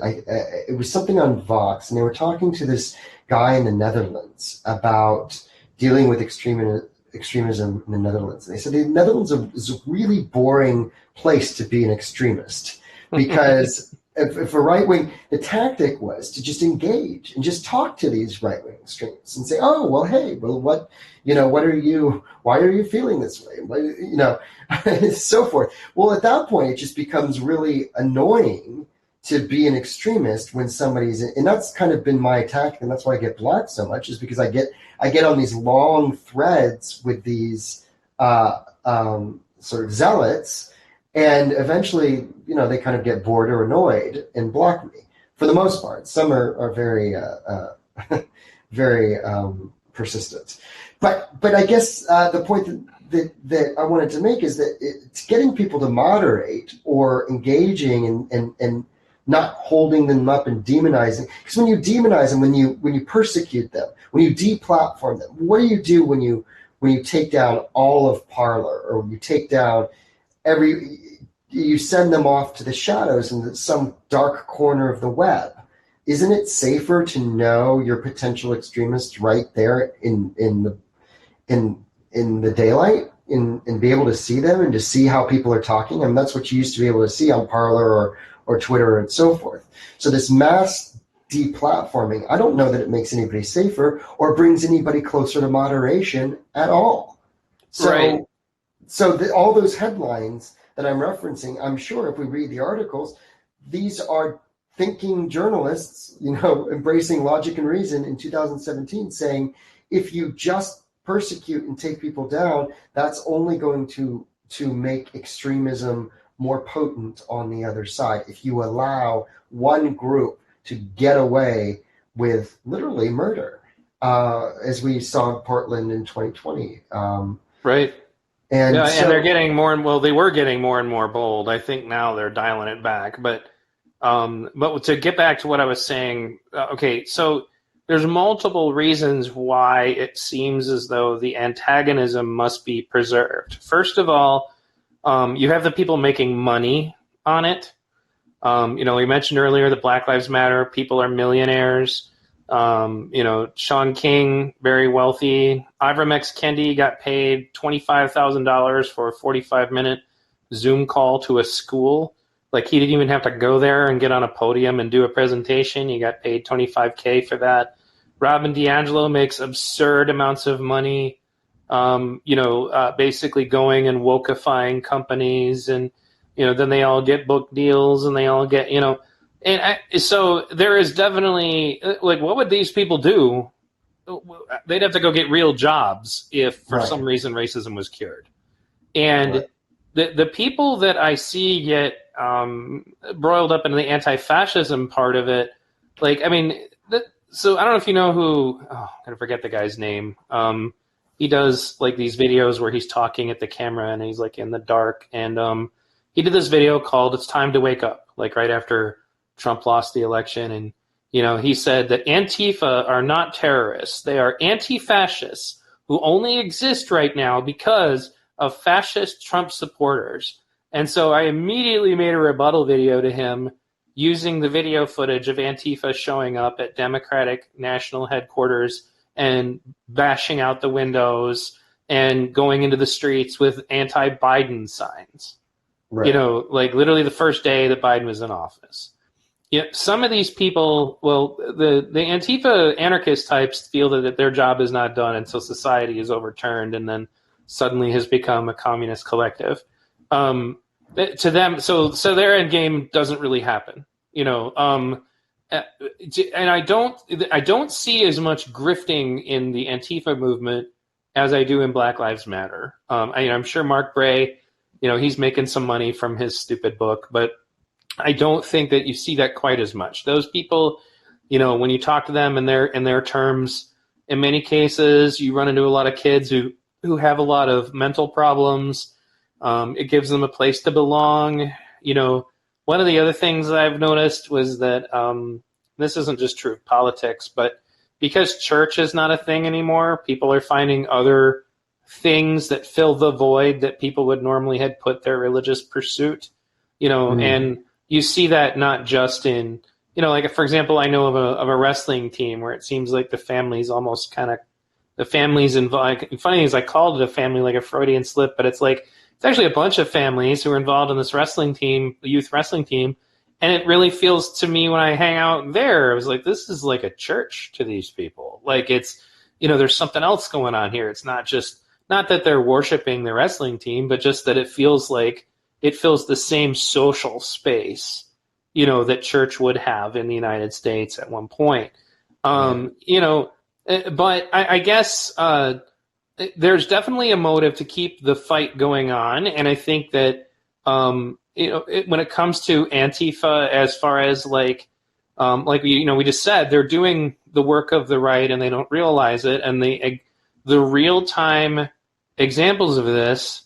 It was something on Vox, and they were talking to this guy in the Netherlands about dealing with extremism in the Netherlands. And they said the Netherlands is a really boring place to be an extremist, because if a right wing, the tactic was to just engage and just talk to these right wing extremists and say, oh, well, hey, well, what, you know, why are you feeling this way? You know, so forth. Well, at that point, it just becomes really annoying to be an extremist when somebody's, and that's kind of been my tactic, and that's why I get blocked so much, is because I get on these long threads with these sort of zealots, and eventually, you know, they kind of get bored or annoyed and block me. For the most part, some are very very persistent. But I guess the point that I wanted to make is that it's getting people to moderate or engaging and not holding them up and demonizing. Because when you demonize them, when you persecute them, when you deplatform them, what do you do when you take down all of Parler, or when you take down you send them off to the shadows in some dark corner of the web? Isn't it safer to know your potential extremist right there in the daylight, and be able to see them and to see how people are talking? I mean, that's what you used to be able to see on Parler or Twitter and so forth. So this mass deplatforming, I don't know that it makes anybody safer or brings anybody closer to moderation at all. So, Right. all those headlines that I'm referencing, I'm sure if we read the articles, these are thinking journalists, embracing logic and reason in 2017, saying if you just persecute and take people down, that's only going to make extremism more potent on the other side. If you allow one group to get away with literally murder, as we saw in Portland in 2020. Right. And Yeah, so, and they're getting more and well, they were getting more and more bold. I think now they're dialing it back. But to get back to what I was saying, okay, so there's multiple reasons why it seems as though the antagonism must be preserved. First of all, you have the people making money on it. We mentioned earlier that Black Lives Matter, people are millionaires. Sean King, very wealthy. Ibram X. Kendi got paid $25,000 for a 45-minute Zoom call to a school. Like, he didn't even have to go there and get on a podium and do a presentation. He got paid $25K for that. Robin DiAngelo makes absurd amounts of money, basically going and wokeifying companies, and then they all get book deals, and they all get so there is definitely, like, what would these people do? They'd have to go get real jobs if for some reason racism was cured. And the people that I see get broiled up into the anti-fascism part of it, like, I mean, so I don't know if you know who, I'm going to forget the guy's name. He does like these videos where he's talking at the camera and he's like in the dark. And he did this video called "It's Time to Wake Up," like right after Trump lost the election. And, he said that Antifa are not terrorists. They are anti-fascists who only exist right now because of fascist Trump supporters. And so I immediately made a rebuttal video to him using the video footage of Antifa showing up at Democratic National Headquarters and bashing out the windows and going into the streets with anti-Biden signs. right. Like literally the first day that Biden was in office. Some of these people, well, the Antifa anarchist types feel that their job is not done until society is overturned and then suddenly has become a communist collective. To them, so their end game doesn't really happen, and I don't see as much grifting in the Antifa movement as I do in Black Lives Matter. I'm sure Mark Bray, he's making some money from his stupid book, but I don't think that you see that quite as much. Those people, when you talk to them in their terms, in many cases, you run into a lot of kids who have a lot of mental problems. It gives them a place to belong. One of the other things I've noticed was that this isn't just true of politics, but because church is not a thing anymore, people are finding other things that fill the void that people would normally had put their religious pursuit. And you see that not just in, like, for example, I know of a wrestling team where it seems like the family's almost kind of, the family's involved. Funny is I called it a family, like a Freudian slip, but it's like, it's actually a bunch of families who are involved in this wrestling team, the youth wrestling team. And it really feels to me when I hang out there, I was like, this is like a church to these people. Like, it's, there's something else going on here. It's not that they're worshiping the wrestling team, but just that it feels like it fills the same social space, that church would have in the United States at one point. But I guess there's definitely a motive to keep the fight going on. And I think that, when it comes to Antifa, as far as we just said, they're doing the work of the right and they don't realize it. And the real-time examples of this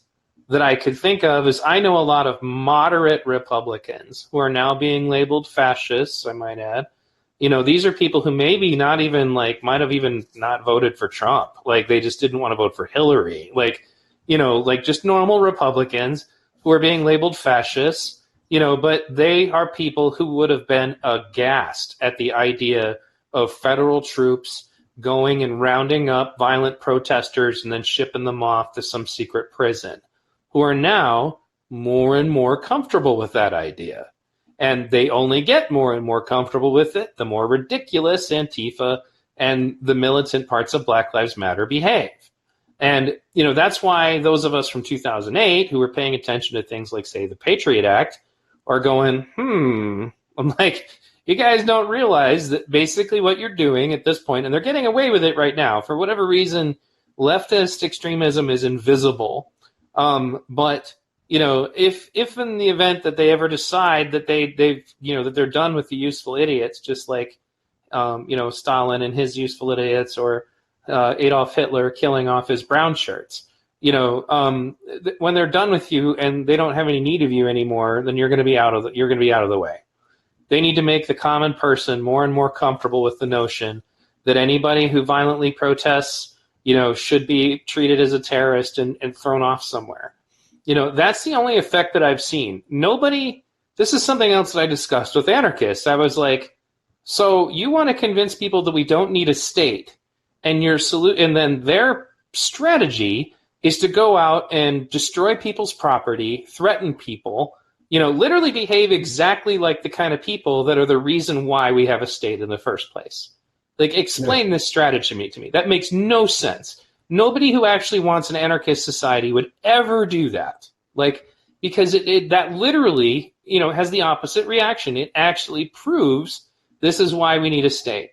that I could think of is I know a lot of moderate Republicans who are now being labeled fascists, I might add. These are people who maybe not even might have even not voted for Trump. Like, they just didn't want to vote for Hillary. Just normal Republicans who are being labeled fascists, but they are people who would have been aghast at the idea of federal troops going and rounding up violent protesters and then shipping them off to some secret prison, who are now more and more comfortable with that idea. And they only get more and more comfortable with it the more ridiculous Antifa and the militant parts of Black Lives Matter behave. And, that's why those of us from 2008 who were paying attention to things like, say, the Patriot Act are going, I'm like, you guys don't realize that basically what you're doing at this point, and they're getting away with it right now, for whatever reason, leftist extremism is invisible. But, if in the event that they ever decide that they've, that they're done with the useful idiots, just like, Stalin and his useful idiots, or Adolf Hitler killing off his brown shirts, when they're done with you and they don't have any need of you anymore, then you're going to be out of the way. They need to make the common person more and more comfortable with the notion that anybody who violently protests, should be treated as a terrorist and thrown off somewhere. That's the only effect that I've seen. This is something else that I discussed with anarchists. I was like, so you want to convince people that we don't need a state, and then their strategy is to go out and destroy people's property, threaten people, literally behave exactly like the kind of people that are the reason why we have a state in the first place. Like, explain this strategy to me. That makes no sense. Nobody who actually wants an anarchist society would ever do that. Like, because that literally, has the opposite reaction. It actually proves this is why we need a state.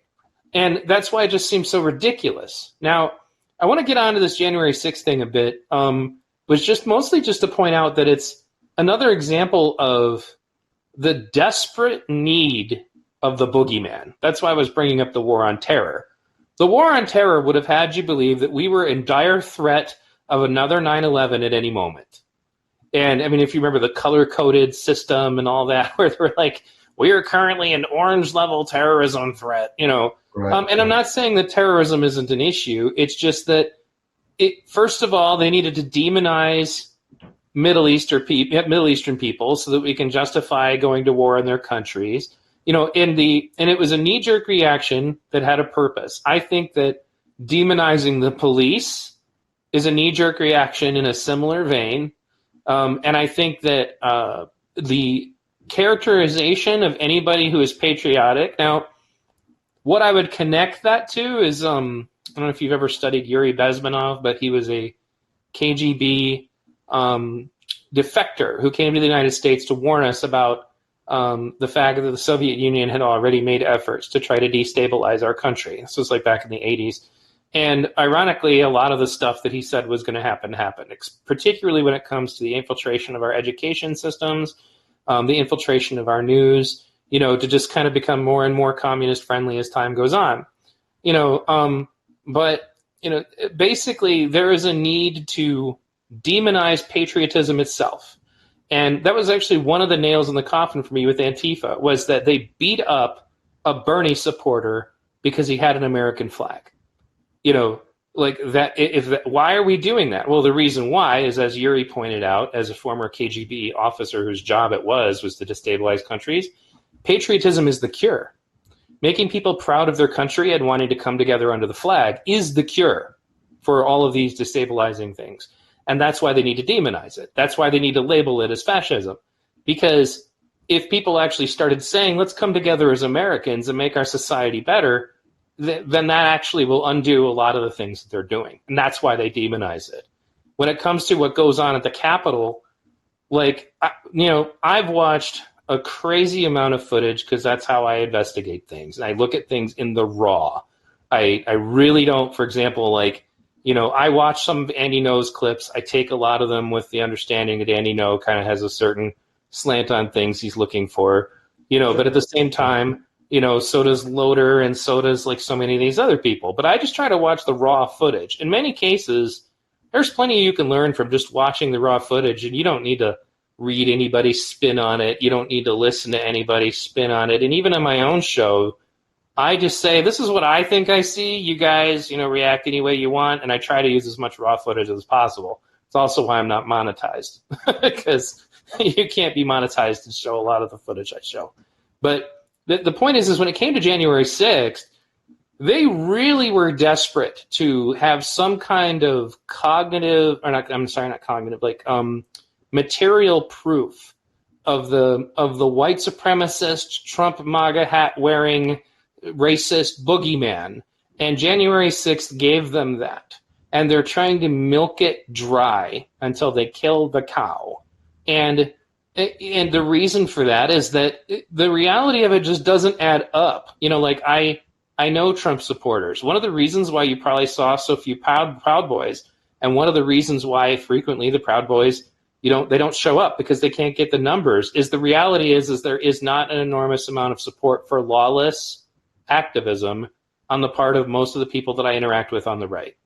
And that's why it just seems so ridiculous. Now, I want to get onto this January 6th thing a bit, was just mostly just to point out that it's another example of the desperate need of the boogeyman. That's why I was bringing up the war on terror. The war on terror would have had you believe that we were in dire threat of another 9/11 at any moment. And I mean, if you remember the color-coded system and all that, where they were like, we are currently an orange level terrorism threat, Right. And I'm not saying that terrorism isn't an issue. It's just that, first of all, they needed to demonize Middle Eastern people so that we can justify going to war in their countries. And it was a knee-jerk reaction that had a purpose. I think that demonizing the police is a knee-jerk reaction in a similar vein. And I think that the characterization of anybody who is patriotic. Now, what I would connect that to is, I don't know if you've ever studied Yuri Bezmenov, but he was a KGB defector who came to the United States to warn us about the fact that the Soviet Union had already made efforts to try to destabilize our country. This was like back in the 80s. And ironically, a lot of the stuff that he said was going to happen happened, particularly when it comes to the infiltration of our education systems, the infiltration of our news, to just kind of become more and more communist friendly as time goes on. But basically there is a need to demonize patriotism itself. And that was actually one of the nails in the coffin for me with Antifa, was that they beat up a Bernie supporter because he had an American flag. Like that. Why are we doing that? Well, the reason why is, as Yuri pointed out, as a former KGB officer whose job it was to destabilize countries, patriotism is the cure. Making people proud of their country and wanting to come together under the flag is the cure for all of these destabilizing things. And that's why they need to demonize it. That's why they need to label it as fascism. Because if people actually started saying, let's come together as Americans and make our society better, then that actually will undo a lot of the things that they're doing. And that's why they demonize it. When it comes to what goes on at the Capitol, I've watched a crazy amount of footage because that's how I investigate things. And I look at things in the raw. I really don't, for example, I watch some of Andy Ngo's clips. I take a lot of them with the understanding that Andy Ngo kind of has a certain slant on things he's looking for, but at the same time, so does Loader and so does so many of these other people. But I just try to watch the raw footage. In many cases, there's plenty you can learn from just watching the raw footage, and you don't need to read anybody's spin on it. You don't need to listen to anybody's spin on it. And even on my own show, I just say, this is what I think I see. You guys, react any way you want. And I try to use as much raw footage as possible. It's also why I'm not monetized, because you can't be monetized and show a lot of the footage I show. But the point is when it came to January 6th, they really were desperate to have some kind of material proof of the white supremacist Trump MAGA hat wearing racist boogeyman, and January 6th gave them that, and they're trying to milk it dry until they kill the cow, and the reason for that is that the reality of it just doesn't add up. Like I know Trump supporters. One of the reasons why you probably saw so few Proud Boys, and one of the reasons why frequently the Proud Boys they don't show up because they can't get the numbers, is the reality is there is not an enormous amount of support for lawless activism on the part of most of the people that I interact with on the right.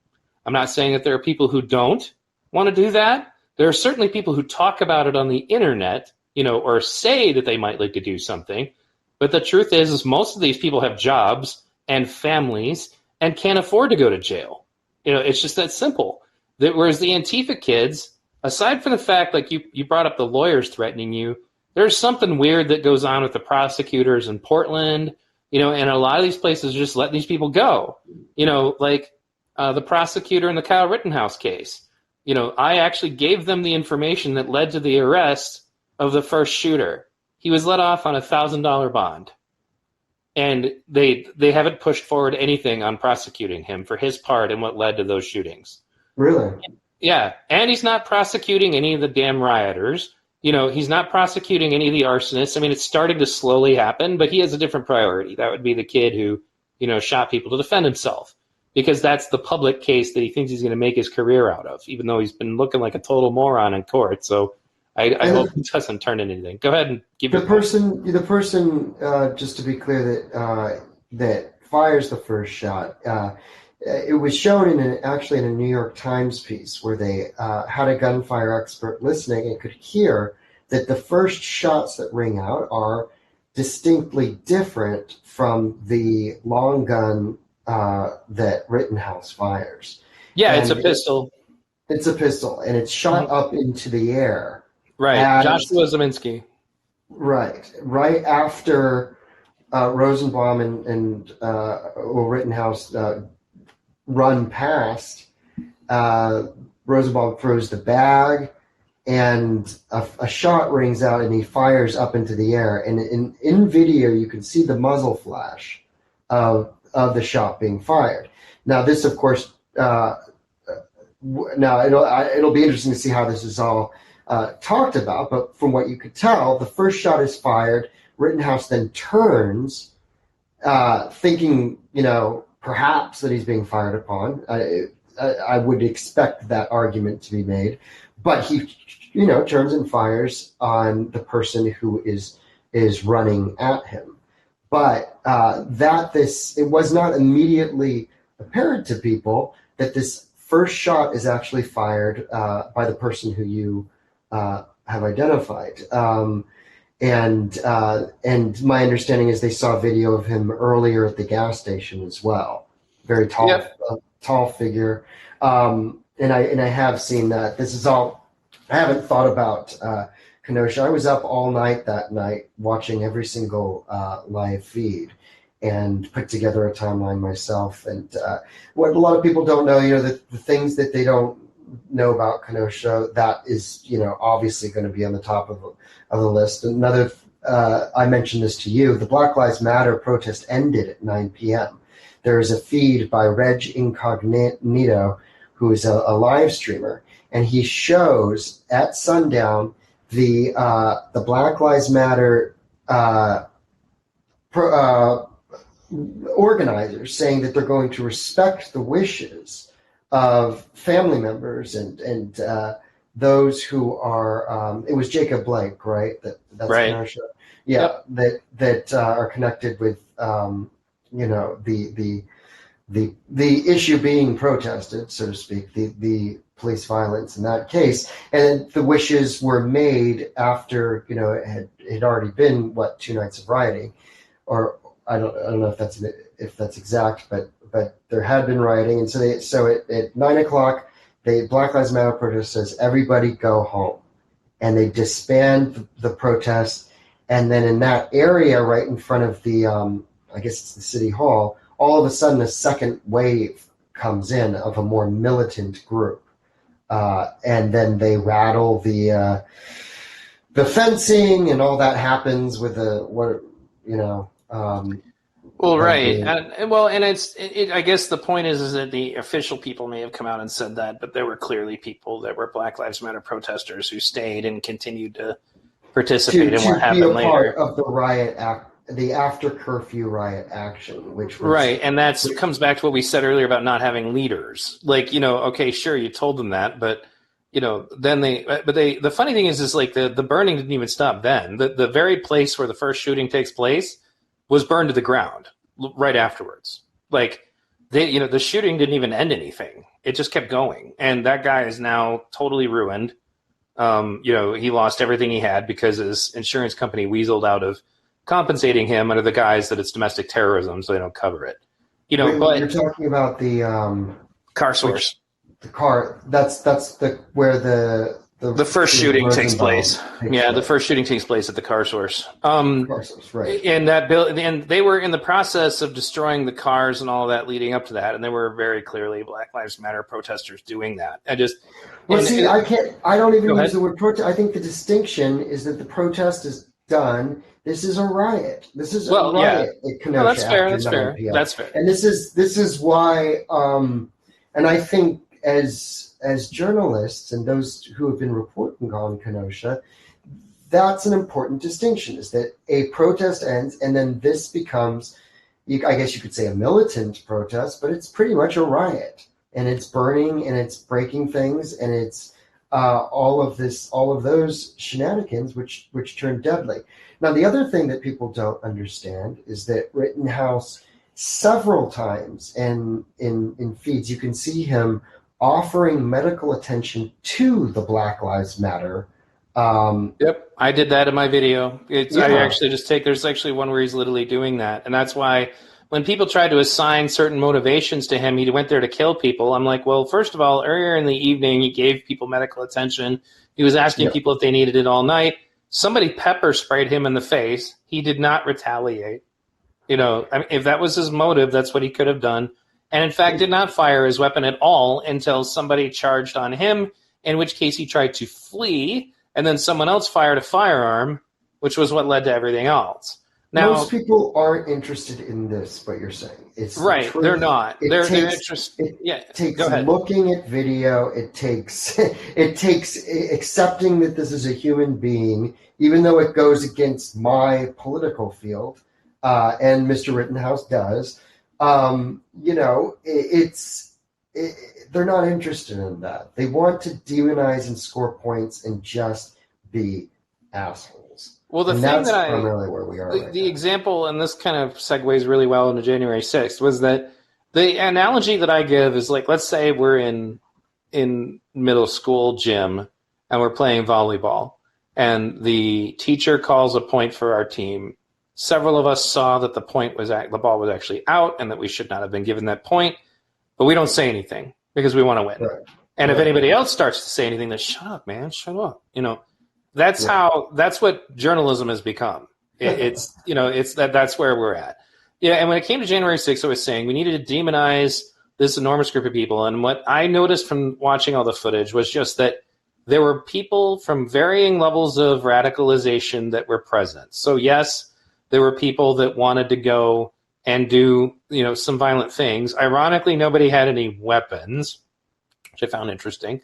I'm not saying that there are people who don't want to do that. There are certainly people who talk about it on the internet, or say that they might like to do something. But the truth is most of these people have jobs and families and can't afford to go to jail. It's just that simple. Whereas the Antifa kids, aside from the fact, like you brought up the lawyers threatening you, there's something weird that goes on with the prosecutors in Portland, and a lot of these places just let these people go. Like the prosecutor in the Kyle Rittenhouse case. I actually gave them the information that led to the arrest of the first shooter. He was let off on $1,000 bond. And they haven't pushed forward anything on prosecuting him for his part in what led to those shootings. Really? Yeah. And he's not prosecuting any of the damn rioters. He's not prosecuting any of the arsonists. I mean, it's starting to slowly happen, but he has a different priority. That would be the kid who, shot people to defend himself, because that's the public case that he thinks he's going to make his career out of, even though he's been looking like a total moron in court. So I hope it doesn't turn into anything. Go ahead and give the person. Just to be clear, that fires the first shot. It was shown actually in a New York Times piece where they had a gunfire expert listening and could hear that the first shots that ring out are distinctly different from the long gun that Rittenhouse fires. Yeah, it's a pistol. It's a pistol, and it's shot up into the air. Right, Joshua Zeminski. Right after Rosenbaum and Rittenhouse run past, Rosenbaum throws the bag, and a shot rings out, and he fires up into the air. And in video, you can see the muzzle flash of the shot being fired. Now, this, of course, now it'll be interesting to see how this is all talked about. But from what you could tell, the first shot is fired. Rittenhouse then turns, thinking, perhaps that he's being fired upon. I would expect that argument to be made, but he, turns and fires on the person who is running at him. But it was not immediately apparent to people that this first shot is actually fired by the person who you have identified. And my understanding is they saw video of him earlier at the gas station as well. Very tall, yep. Tall figure. And I have seen that. This is all. I haven't thought about Kenosha. I was up all night that night watching every single live feed and put together a timeline myself. And what a lot of people don't know, the things that they don't know about Kenosha, that is, obviously going to be on the top of the list. Another, I mentioned this to you, the Black Lives Matter protest ended at 9 p.m. There is a feed by Reg Incognito, who is a live streamer, and he shows at sundown the Black Lives Matter organizers saying that they're going to respect the wishes of family members and those who are. It was Jacob Blake, right? That's right. Kenosha. Yeah, yep. that are connected with the issue being protested, so to speak, the police violence in that case, and the wishes were made after it had already been 2 nights of rioting, or I don't know if that's exact, but there had been rioting, and so at 9 o'clock, the Black Lives Matter protest says everybody go home, and they disband the protest, and then in that area right in front of the I guess it's the city hall, all of a sudden a second wave comes in of a more militant group. And then they rattle the the fencing and all that happens with Well, right. And I guess the point is that the official people may have come out and said that, but there were clearly people that were Black Lives Matter protesters who stayed and continued to participate in what happened later. To be a part of the riot act, the after curfew riot action, which was right, and that comes back to what we said earlier about not having leaders. Like, okay, sure, you told them that, but then the funny thing is like the burning didn't even stop then. The very place where the first shooting takes place was burned to the ground right afterwards. Like the shooting didn't even end anything. It just kept going. And that guy is now totally ruined. He lost everything he had because his insurance company weaseled out of compensating him under the guise that it's domestic terrorism, so they don't cover it. But you're talking about the car source. The car. That's where the first shooting takes place. The first shooting takes place at the car source. Car source, right? And they were in the process of destroying the cars and all that leading up to that, and there were very clearly Black Lives Matter protesters doing that. I don't even use the word protest. I think the distinction is that the protest is done. This is a riot. This is a riot at Kenosha. No, that's fair. That's fair. And this is why. And I think as journalists and those who have been reporting on Kenosha, that's an important distinction, is that a protest ends and then this becomes, I guess you could say, a militant protest, but it's pretty much a riot, and it's burning and it's breaking things, and it's all of those shenanigans which turn deadly. Now, the other thing that people don't understand is that Rittenhouse, several times in feeds, you can see him offering medical attention to the Black Lives Matter. Yep, I did that in my video. There's actually one where he's literally doing that. And that's why when people tried to assign certain motivations to him, he went there to kill people. I'm like, well, first of all, earlier in the evening, he gave people medical attention. He was asking people if they needed it all night. Somebody pepper sprayed him in the face. He did not retaliate. If that was his motive, that's what he could have done. And in fact, did not fire his weapon at all until somebody charged on him, in which case he tried to flee, and then someone else fired a firearm, which was what led to everything else. Now, most people aren't interested in this, what you're saying. It's right. The they're not. They're interested. It takes looking at video. It takes accepting that this is a human being, even though it goes against my political field, and Mr. Rittenhouse does. They're not interested in that. They want to demonize and score points and just be assholes. Well, that's primarily where we are. The example, and this kind of segues really well into January 6th, was that the analogy that I give is like, let's say we're in middle school gym and we're playing volleyball, and the teacher calls a point for our team. Several of us saw that the ball was actually out and that we should not have been given that point, but we don't say anything because we want to win. Right. And if anybody else starts to say anything, then shut up, man, shut up. That's what journalism has become. That's where we're at. Yeah. And when it came to January 6th, I was saying we needed to demonize this enormous group of people. And what I noticed from watching all the footage was just that there were people from varying levels of radicalization that were present. So yes, there were people that wanted to go and do, some violent things. Ironically, nobody had any weapons, which I found interesting.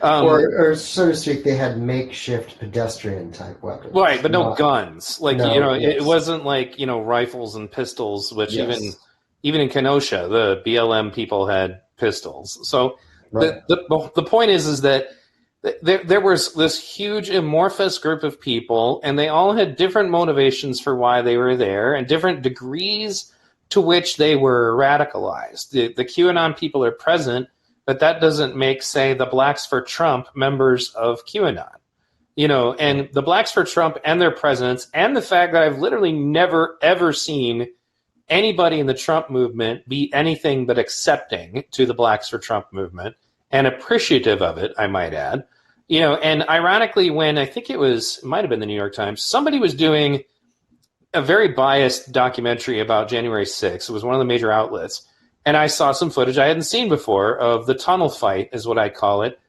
Or so to speak, they had makeshift pedestrian type weapons. Right, but no guns. It wasn't like, rifles and pistols, which even in Kenosha, the BLM people had pistols. So the point is that there was this huge amorphous group of people, and they all had different motivations for why they were there and different degrees to which they were radicalized. The QAnon people are present, but that doesn't make, say, the Blacks for Trump members of QAnon. And the Blacks for Trump and their presence, and the fact that I've literally never, ever seen anybody in the Trump movement be anything but accepting to the Blacks for Trump movement and appreciative of it, I might add. And ironically, when I think it might have been the New York Times, somebody was doing a very biased documentary about January 6th. It was one of the major outlets. And I saw some footage I hadn't seen before of the tunnel fight, is what I call it,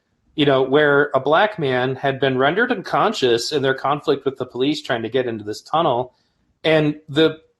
where a black man had been rendered unconscious in their conflict with the police trying to get into this tunnel, and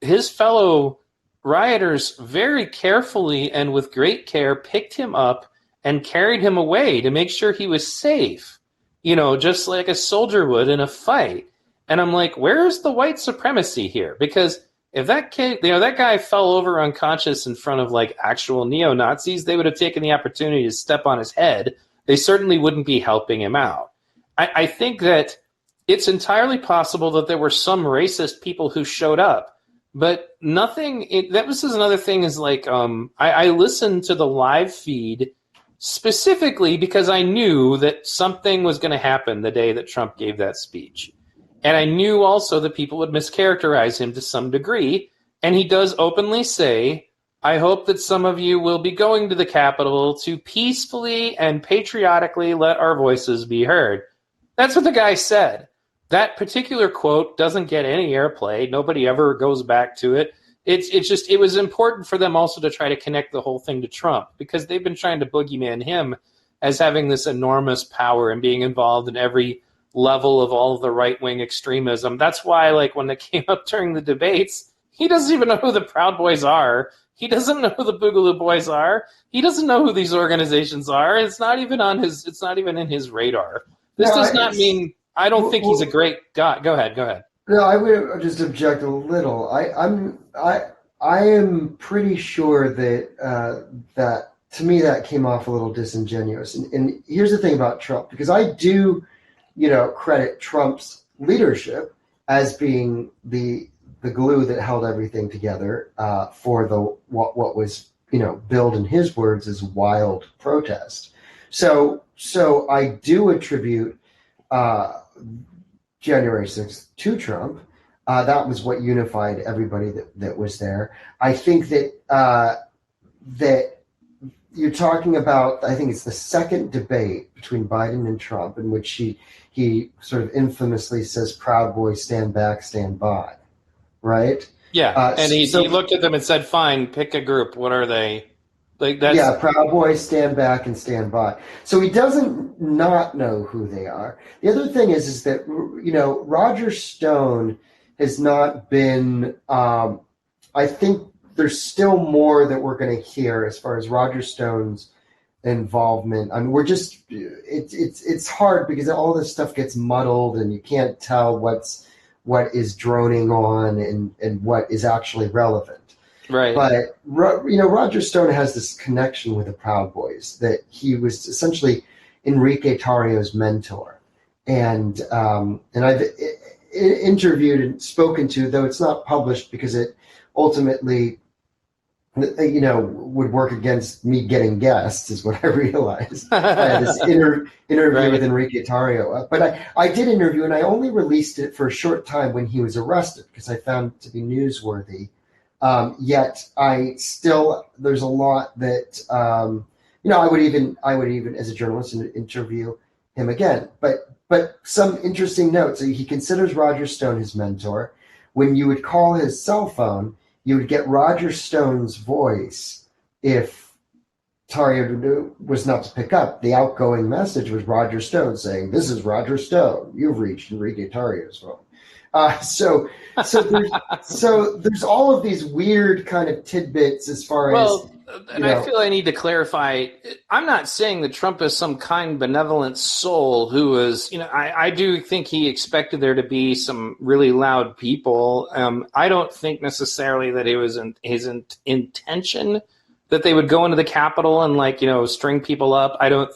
his fellow rioters very carefully and with great care picked him up and carried him away to make sure he was safe, just like a soldier would in a fight. And I'm like, where's the white supremacy here? Because if that kid, that guy fell over unconscious in front of like actual neo-Nazis, they would have taken the opportunity to step on his head. They certainly wouldn't be helping him out. I think that it's entirely possible that there were some racist people who showed up, but nothing. This is another thing is like, I listened to the live feed specifically because I knew that something was going to happen the day that Trump gave that speech. And I knew also that people would mischaracterize him to some degree. And he does openly say, I hope that some of you will be going to the Capitol to peacefully and patriotically let our voices be heard. That's what the guy said. That particular quote doesn't get any airplay. Nobody ever goes back to it. It was important for them also to try to connect the whole thing to Trump, because they've been trying to boogeyman him as having this enormous power and being involved in every level of all of the right-wing extremism. That's why, like, when they came up during the debates, he doesn't even know who the Proud Boys are. He doesn't know who the Boogaloo Boys are. He doesn't know who these organizations are. It's not even in his radar. This does not mean I don't think he's a great guy. Go ahead. No, I would just object a little. I am pretty sure that that to me that came off a little disingenuous. And here's the thing about Trump, because I do, credit Trump's leadership as being the glue that held everything together for what was billed in his words as wild protest. So I do attribute January 6th to Trump. That was what unified everybody that was there. I think that that you're talking about, I think it's the second debate between Biden and Trump in which he sort of infamously says, Proud Boys, stand back, stand by. Right? Yeah, and he looked at them and said, fine, pick a group. What are they? Proud Boys, stand back and stand by. So he doesn't not know who they are. The other thing is that, Roger Stone has not been, I think there's still more that we're going to hear as far as Roger Stone's involvement. I mean, it's hard because all this stuff gets muddled and you can't tell what is droning on and what is actually relevant. Right. But, Roger Stone has this connection with the Proud Boys, that he was essentially Enrique Tarrio's mentor. And I've interviewed and spoken to, though it's not published because it ultimately, would work against me getting guests, is what I realized. I had this interview right. with Enrique Tarrio. But I did interview, and I only released it for a short time when he was arrested because I found it to be newsworthy. Yet there's a lot that, I would even as a journalist interview him again. But some interesting notes. So he considers Roger Stone his mentor. When you would call his cell phone, you would get Roger Stone's voice. If Tarrio was not to pick up, the outgoing message was Roger Stone saying, "This is Roger Stone. You've reached Enrique Tarrio's phone." So there's all of these weird kind of tidbits as far as. And I feel I need to clarify. I'm not saying that Trump is some kind, benevolent soul who is, I do think he expected there to be some really loud people. I don't think necessarily that it was his intention that they would go into the Capitol and string people up. I want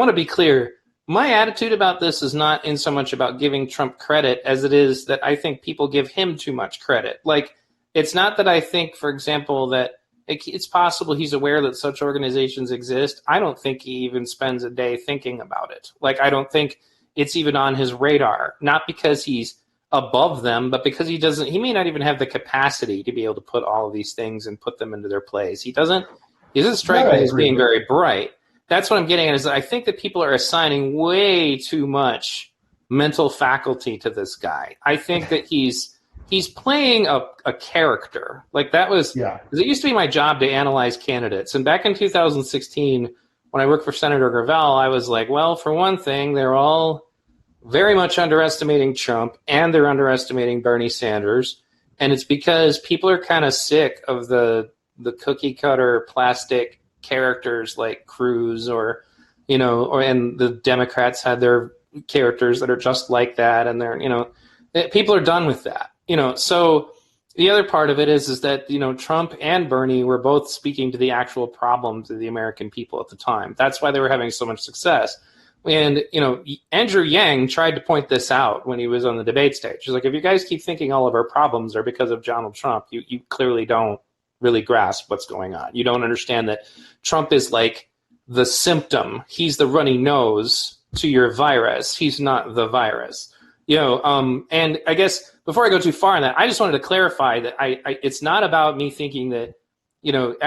to be clear. My attitude about this is not in so much about giving Trump credit as it is that I think people give him too much credit. It's not that I think, for example, that it's possible he's aware that such organizations exist. I don't think he even spends a day thinking about it. I don't think it's even on his radar, not because he's above them, but because he may not even have the capacity to be able to put all of these things and put them into their place. He doesn't strike me as being very bright. That's what I'm getting at, is that I think that people are assigning way too much mental faculty to this guy. I think that he's playing a character. Because it used to be my job to analyze candidates. And back in 2016, when I worked for Senator Gravel, I was like, well, for one thing, they're all very much underestimating Trump and they're underestimating Bernie Sanders. And it's because people are kind of sick of the cookie cutter plastic characters like Cruz and the Democrats had their characters that are just like that. And people are done with that, so the other part of it is that, Trump and Bernie were both speaking to the actual problems of the American people at the time. That's why they were having so much success. And, Andrew Yang tried to point this out when he was on the debate stage. He's like, if you guys keep thinking all of our problems are because of Donald Trump, you clearly don't really grasp what's going on. You don't understand that Trump is like the symptom. He's the runny nose to your virus. He's not the virus. And I guess before I go too far on that, I just wanted to clarify that it's not about me thinking that,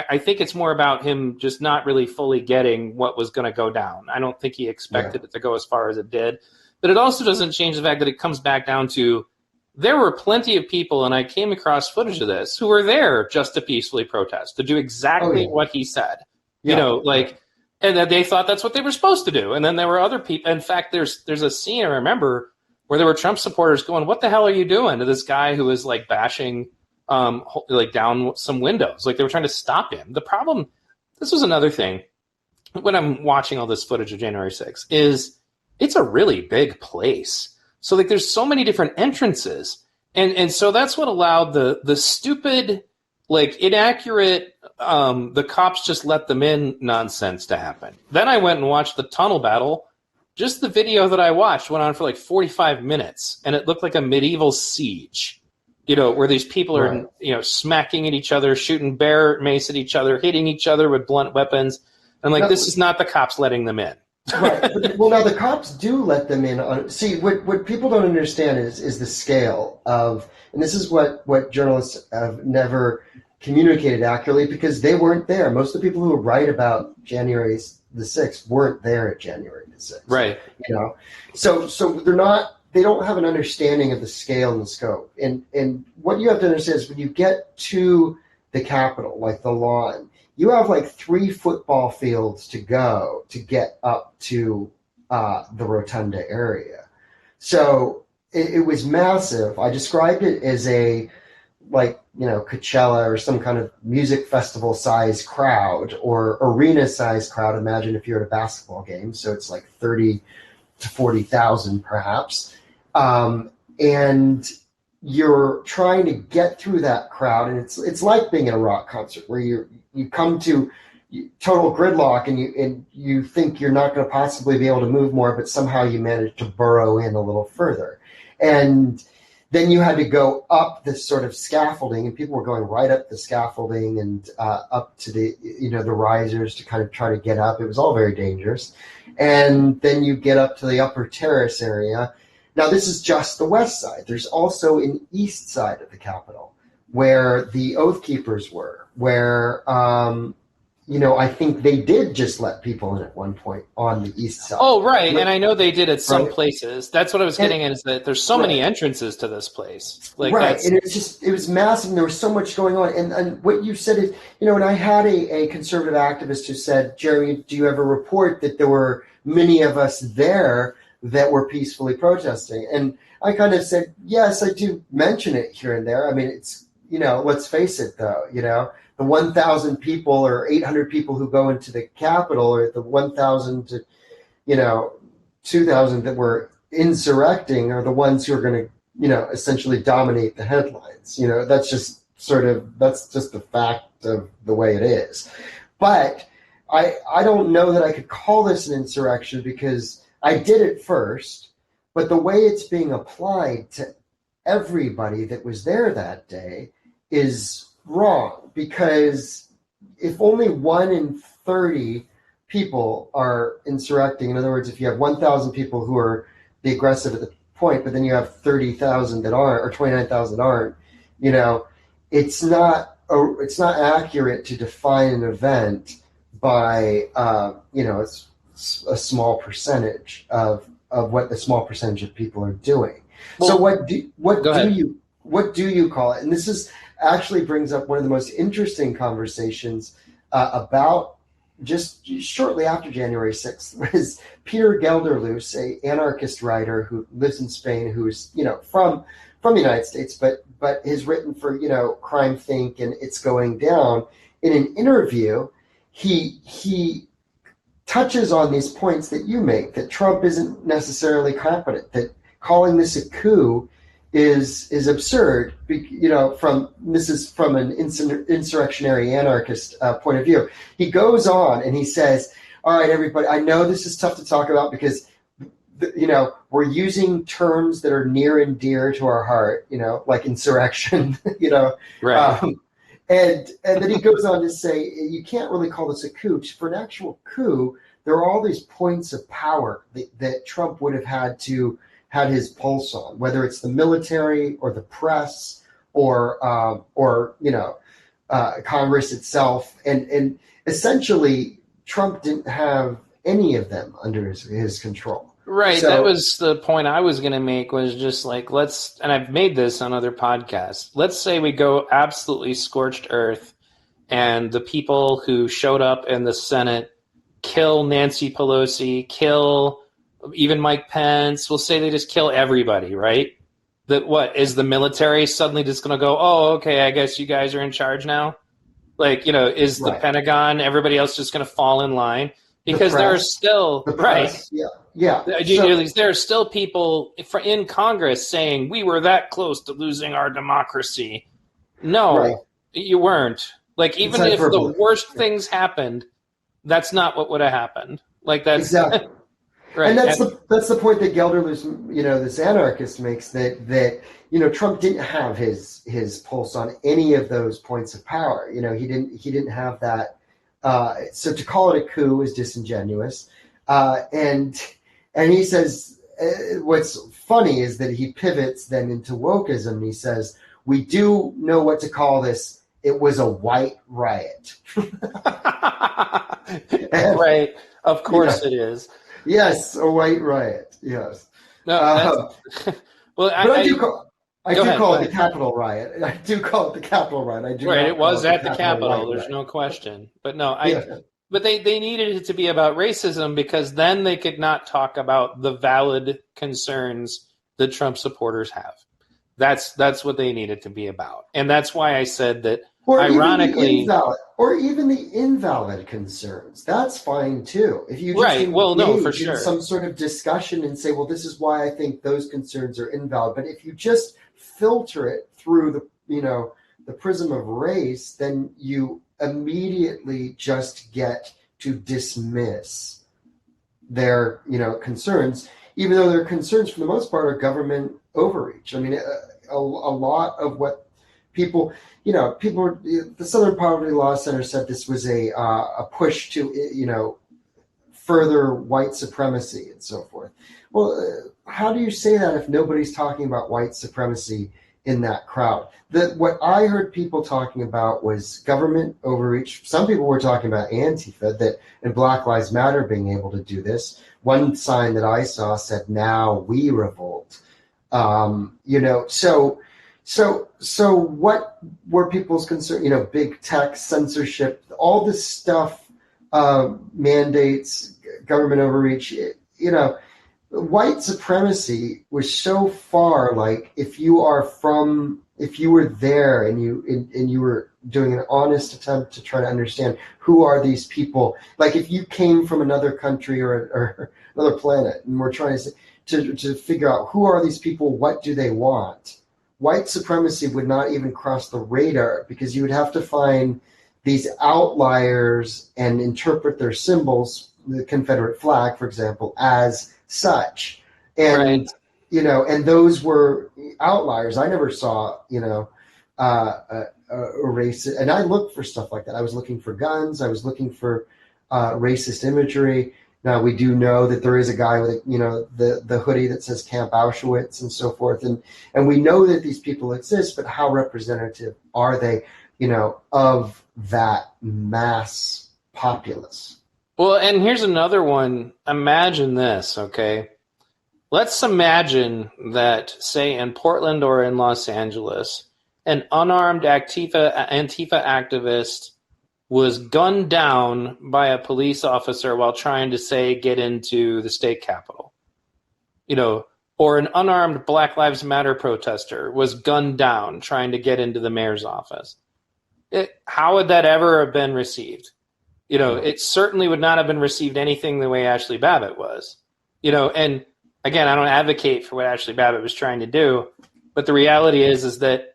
I think it's more about him just not really fully getting what was going to go down. I don't think he expected it to go as far as it did. But it also doesn't change the fact that it comes back down to there were plenty of people, and I came across footage of this, who were there just to peacefully protest, to do exactly what he said. And that they thought that's what they were supposed to do. And then there were other people. In fact, there's a scene I remember where there were Trump supporters going, "What the hell are you doing?" to this guy who was like bashing down some windows. Like they were trying to stop him. The problem, this was another thing, when I'm watching all this footage of January 6th, is it's a really big place. So like there's so many different entrances. And so that's what allowed the stupid, like inaccurate, the cops just let them in nonsense to happen. Then I went and watched the tunnel battle. Just the video that I watched went on for like 45 minutes, and it looked like a medieval siege, where these people are, smacking at each other, shooting bear mace at each other, hitting each other with blunt weapons. I'm like, this is not the cops letting them in. Right. Well, now the cops do let them in. See, what people don't understand is the scale of, and this is what journalists have never communicated accurately because they weren't there. Most of the people who write about January the 6th weren't there at January the 6th. Right. So they don't have an understanding of the scale and the scope. And what you have to understand is when you get to the Capitol, like the lawn, you have like 3 football fields to go to get up to the rotunda area. So it was massive. I described it as a Coachella or some kind of music festival size crowd or arena size crowd. Imagine if you're at a basketball game. So it's like 30 to 40,000 perhaps. And you're trying to get through that crowd. And it's like being at a rock concert where you come to total gridlock and you think you're not going to possibly be able to move more, but somehow you manage to burrow in a little further. And then you had to go up this sort of scaffolding, and people were going right up the scaffolding and up to the risers to kind of try to get up. It was all very dangerous. And then you get up to the upper terrace area. Now, this is just the west side. There's also an east side of the Capitol where the Oath Keepers were, where I think they did just let people in at one point on the east side. Oh, right. And I know they did at some places. That's what I was getting at, is that there's so many entrances to this place. Like and it was massive, and there was so much going on. And what you said is, and I had a conservative activist who said, Jeremy, do you ever report that there were many of us there that were peacefully protesting? And I kind of said, yes, I do mention it here and there. I mean, it's, let's face it, though, the 1,000 people or 800 people who go into the Capitol, or the 1,000 to, 2,000 that were insurrecting, are the ones who are going to, essentially dominate the headlines. That's just the fact of the way it is. But I don't know that I could call this an insurrection because I did it first, but the way it's being applied to everybody that was there that day is wrong, because if only 1 in 30 people are insurrecting, in other words, if you have 1,000 people who are the aggressive at the point, but then you have 30,000 that aren't, or 29,000 aren't, it's not accurate to define an event by a small percentage of what the small percentage of people are doing. Well, so what do you call it? And this is actually brings up one of the most interesting conversations about just shortly after January 6th was Peter Gelderloos, a anarchist writer who lives in Spain, who's from the United States, but has written for Crime Think and It's Going Down. In an interview, he touches on these points that you make, that Trump isn't necessarily competent, that calling this a coup is absurd. This is from an insurrectionary anarchist point of view. He goes on and he says, "All right, everybody, I know this is tough to talk about because we're using terms that are near and dear to our heart, like insurrection, Right. And then he goes on to say, you can't really call this a coup. For an actual coup, there are all these points of power that Trump would have had his pulse on, whether it's the military or the press or Congress itself. And essentially, Trump didn't have any of them under his control. Right. So, that was the point I was going to make, was just like, and I've made this on other podcasts. Let's say we go absolutely scorched earth and the people who showed up in the Senate kill Nancy Pelosi, kill even Mike Pence. We'll say they just kill everybody, right? That what is the military suddenly just going to go, oh, okay, I guess you guys are in charge now? Like, is the Pentagon, everybody else just going to fall in line? Because there are still, right. Yeah. There are still people in Congress saying we were that close to losing our democracy. No, you weren't. Like, even if the worst things happened, that's not what would have happened. Like, that's exactly right. And that's the point that Gelderloos, this anarchist makes, that Trump didn't have his pulse on any of those points of power. He didn't have that. So to call it a coup is disingenuous. And he says, what's funny is that he pivots then into wokeism. He says, we do know what to call this. It was a white riot. Right. Of course it is. Yes, a white riot. Yes. No, well, I do call it the Capitol riot. I do call it the Capitol riot. I do. Right, not it was call at the Capitol. There's no question. But no, But they needed it to be about racism, because then they could not talk about the valid concerns that Trump supporters have. That's what they needed to be about, and that's why I said that. Ironically, even the invalid concerns, that's fine too. If you just engage in some sort of discussion and say, well, this is why I think those concerns are invalid. But if you just filter it through the prism of race, then you immediately just get to dismiss their concerns, even though their concerns for the most part are government overreach. I mean, a lot of what people, the Southern Poverty Law Center said this was a push to, further white supremacy and so forth. Well, how do you say that if nobody's talking about white supremacy in that crowd? What I heard people talking about was government overreach. Some people were talking about Antifa and Black Lives Matter being able to do this. One sign that I saw said, "Now we revolt." So what were people's concerns? Big tech, censorship, all this stuff, mandates, government overreach. White supremacy was so far, like, if you were there and you were doing an honest attempt to try to understand who are these people, like if you came from another country or another planet and we're trying to figure out who are these people, what do they want, white supremacy would not even cross the radar, because you would have to find these outliers and interpret their symbols, the Confederate flag, for example, as such. And and those were outliers. I never saw a racist, and I looked for stuff like that. I was looking for guns. I was looking for racist imagery. Now, we do know that there is a guy with the hoodie that says Camp Auschwitz and so forth, and we know that these people exist, but how representative are they of that mass populace? Well, and here's another one. Imagine this, okay? Let's imagine that, say, in Portland or in Los Angeles, an unarmed Antifa activist was gunned down by a police officer while trying to say get into the state capitol. Or an unarmed Black Lives Matter protester was gunned down trying to get into the mayor's office. How would that ever have been received? It certainly would not have been received anything the way Ashley Babbitt was. And again, I don't advocate for what Ashley Babbitt was trying to do, but the reality is that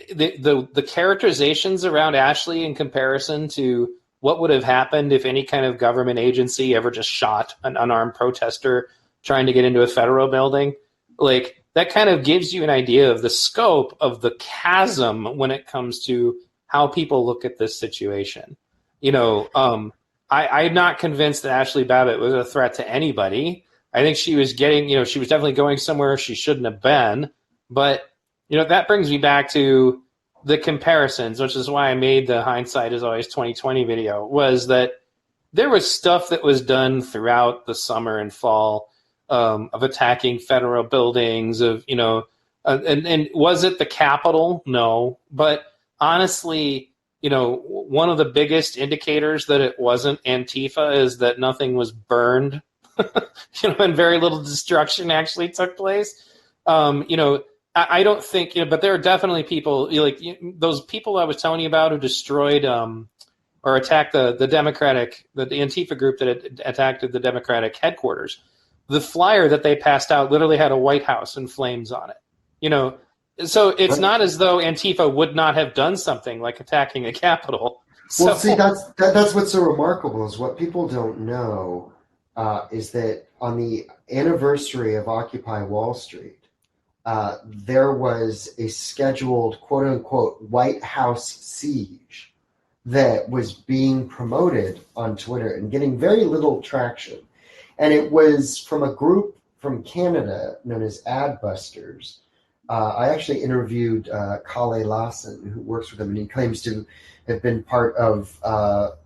the characterizations around Ashley in comparison to what would have happened if any kind of government agency ever just shot an unarmed protester trying to get into a federal building, like that kind of gives you an idea of the scope of the chasm when it comes to how people look at this situation. I'm not convinced that Ashley Babbitt was a threat to anybody. I think she was she was definitely going somewhere she shouldn't have been. But, that brings me back to the comparisons, which is why I made the hindsight is always 2020 video, was that there was stuff that was done throughout the summer and fall of attacking federal buildings, and was it the Capitol? No. But honestly, one of the biggest indicators that it wasn't Antifa is that nothing was burned, and very little destruction actually took place. I don't think, but there are definitely people those people I was telling you about who destroyed or attacked the Antifa group that attacked the Democratic headquarters. The flyer that they passed out literally had a White House in flames on it. So it's not as though Antifa would not have done something like attacking the Capitol. Well, see, that's what's so remarkable is what people don't know is that on the anniversary of Occupy Wall Street, there was a scheduled quote-unquote White House siege that was being promoted on Twitter and getting very little traction. And it was from a group from Canada known as Adbusters. I actually interviewed Kalle Lassen, who works with them, and he claims to have been part of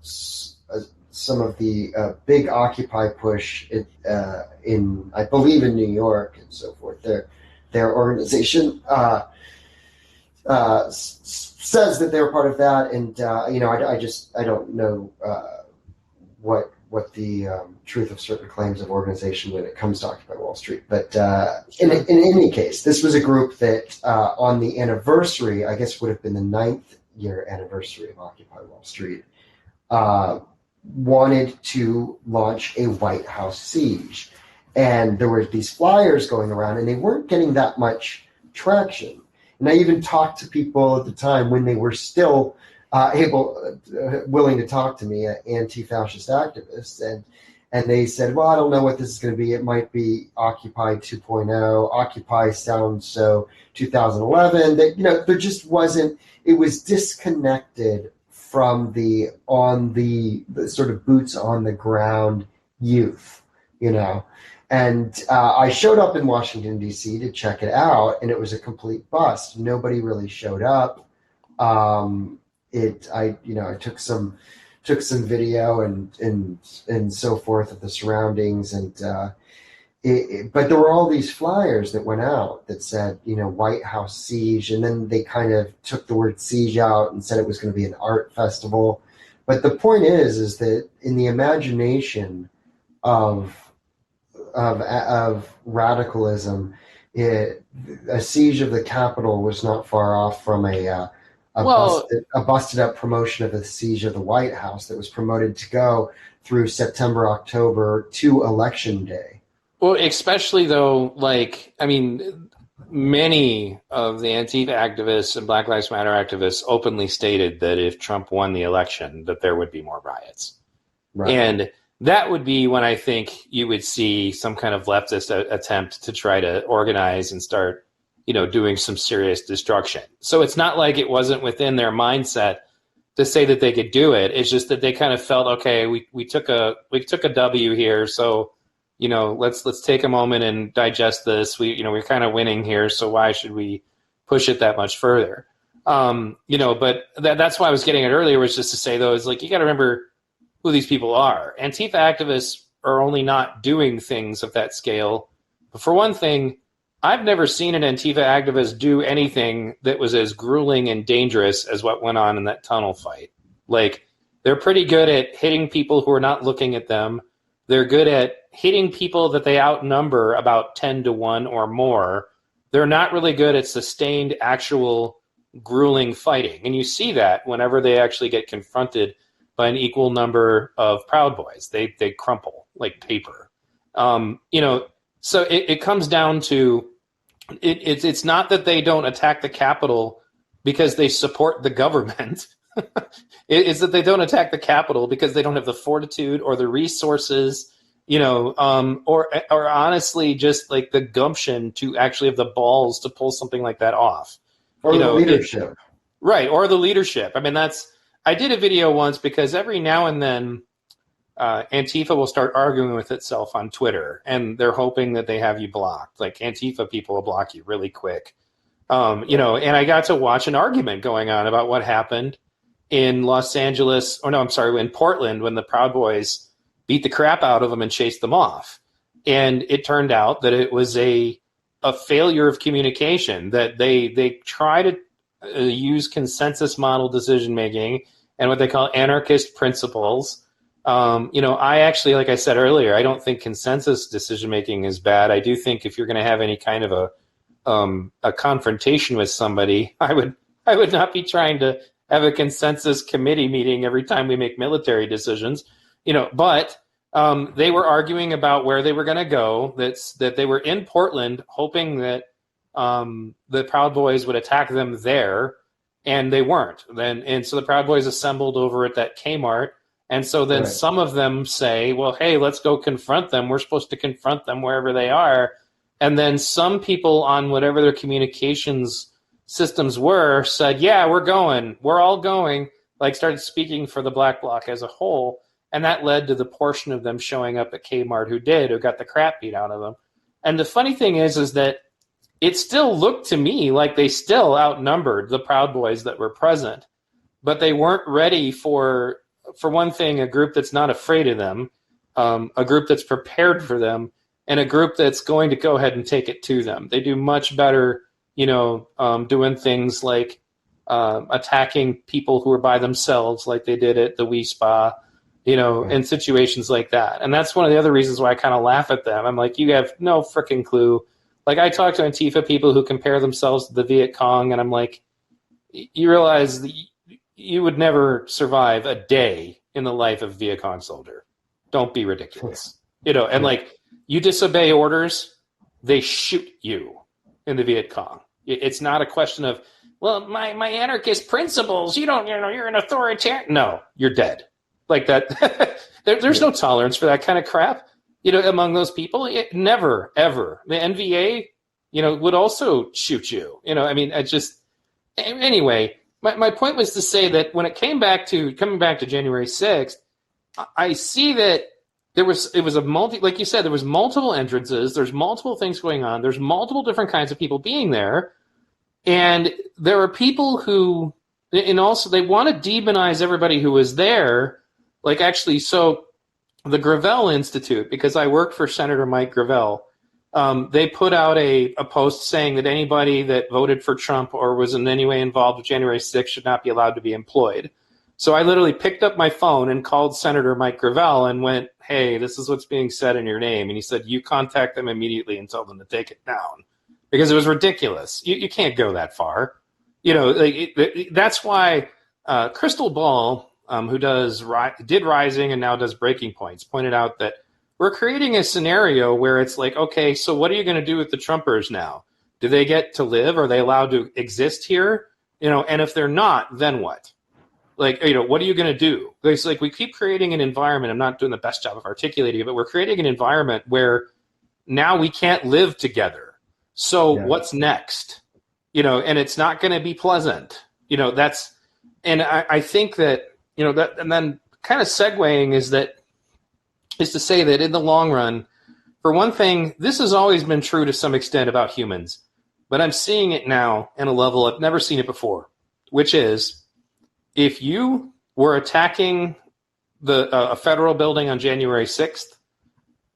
some of the big Occupy push in, I believe, in New York and so forth. Their organization says that they're part of that, and I don't know what the truth of certain claims of organization when it comes to Occupy Wall Street. But in any case, this was a group that on the anniversary, I guess would have been the 9th year anniversary of Occupy Wall Street, wanted to launch a White House siege. And there were these flyers going around, and they weren't getting that much traction. And I even talked to people at the time when they were still willing to talk to me, anti-fascist activists, and they said, well, I don't know what this is going to be. It might be Occupy 2.0. Occupy sounds so 2011. That there just wasn't. It was disconnected from the sort of boots on the ground youth, And I showed up in Washington, D.C. to check it out, and it was a complete bust. Nobody really showed up. I took some video and so forth of the surroundings, but there were all these flyers that went out that said, White House siege, and then they kind of took the word siege out and said it was going to be an art festival. But the point is that in the imagination of radicalism, a siege of the Capitol was not far off from a busted up promotion of the siege of the White House that was promoted to go through September, October to Election Day. Well, especially though, many of the Antifa activists and Black Lives Matter activists openly stated that if Trump won the election, that there would be more riots. Right. And that would be when I think you would see some kind of leftist attempt to try to organize and start, doing some serious destruction. So it's not like it wasn't within their mindset to say that they could do it. It's just that they kind of felt, okay, we took a W here, so let's take a moment and digest this. We're kind of winning here, so why should we push it that much further? But that's why I was getting at earlier, was just to say though, is you got to remember who these people are. Antifa activists are only not doing things of that scale. But for one thing, I've never seen an Antifa activist do anything that was as grueling and dangerous as what went on in that tunnel fight. They're pretty good at hitting people who are not looking at them. They're good at hitting people that they outnumber about 10 to 1 or more. They're not really good at sustained, actual, grueling fighting. And you see that whenever they actually get confronted by an equal number of Proud Boys. They crumple like paper. So it comes down to, it's not that they don't attack the Capitol because they support the government. It's that they don't attack the Capitol because they don't have the fortitude or the resources, or honestly just like the gumption to actually have the balls to pull something like that off. Or the leadership. Right, or the leadership. I mean, I did a video once because every now and then Antifa will start arguing with itself on Twitter, and they're hoping that they have you blocked. Like, Antifa people will block you really quick. And I got to watch an argument going on about what happened in in Portland when the Proud Boys beat the crap out of them and chased them off. And it turned out that it was a failure of communication, that they try to use consensus model decision making and what they call anarchist principles. I actually, like I said earlier, I don't think consensus decision making is bad. I do think if you're going to have any kind of a confrontation with somebody, I would not be trying to have a consensus committee meeting every time we make military decisions, but they were arguing about where they were going to go, that they were in Portland hoping that the Proud Boys would attack them there, and they weren't. And so the Proud Boys assembled over at that Kmart, and so then some of them say, well, hey, let's go confront them. We're supposed to confront them wherever they are. And then some people on whatever their communications systems were said, yeah, we're all going, like started speaking for the Black Bloc as a whole. And that led to the portion of them showing up at Kmart who got the crap beat out of them. And the funny thing is that it still looked to me like they still outnumbered the Proud Boys that were present, but they weren't ready for one thing, a group that's not afraid of them, a group that's prepared for them, and a group that's going to go ahead and take it to them. They do much better, doing things like attacking people who are by themselves, like they did at the Wii Spa, in situations like that. And that's one of the other reasons why I kind of laugh at them. I'm like, you have no freaking clue. Like, I talk to Antifa people who compare themselves to the Viet Cong, and I'm like, you realize that you would never survive a day in the life of a Viet Cong soldier. Don't be ridiculous. And like, you disobey orders, they shoot you in the Viet Cong. It's not a question of, well, my anarchist principles, you're an authoritarian. No, you're dead. Like that. There's no tolerance for that kind of crap, among those people. Never, ever. The NVA, would also shoot you. Anyway, my point was to say that when it coming back to January 6th, I see that it was like you said, there was multiple entrances, there's multiple things going on, there's multiple different kinds of people being there, and there are people who, and also they want to demonize everybody who was there. Like, actually, so the Gravel Institute, because I worked for Senator Mike Gravel, they put out a post saying that anybody that voted for Trump or was in any way involved with January 6th should not be allowed to be employed. So I literally picked up my phone and called Senator Mike Gravel and went, hey, this is what's being said in your name. And he said, you contact them immediately and tell them to take it down. Because it was ridiculous. You can't go that far. That's why Crystal Ball, who did Rising and now does Breaking Points, pointed out that we're creating a scenario where it's like, okay, so what are you going to do with the Trumpers now? Do they get to live? Are they allowed to exist here? And if they're not, then what? Like, what are you going to do? It's like we keep creating an environment. I'm not doing the best job of articulating it, but we're creating an environment where now we can't live together. So what's next? And it's not going to be pleasant. And I think that, that, and then kind of segueing is to say that in the long run, for one thing, this has always been true to some extent about humans, but I'm seeing it now in a level I've never seen it before, which is if you were attacking a federal building on January 6th,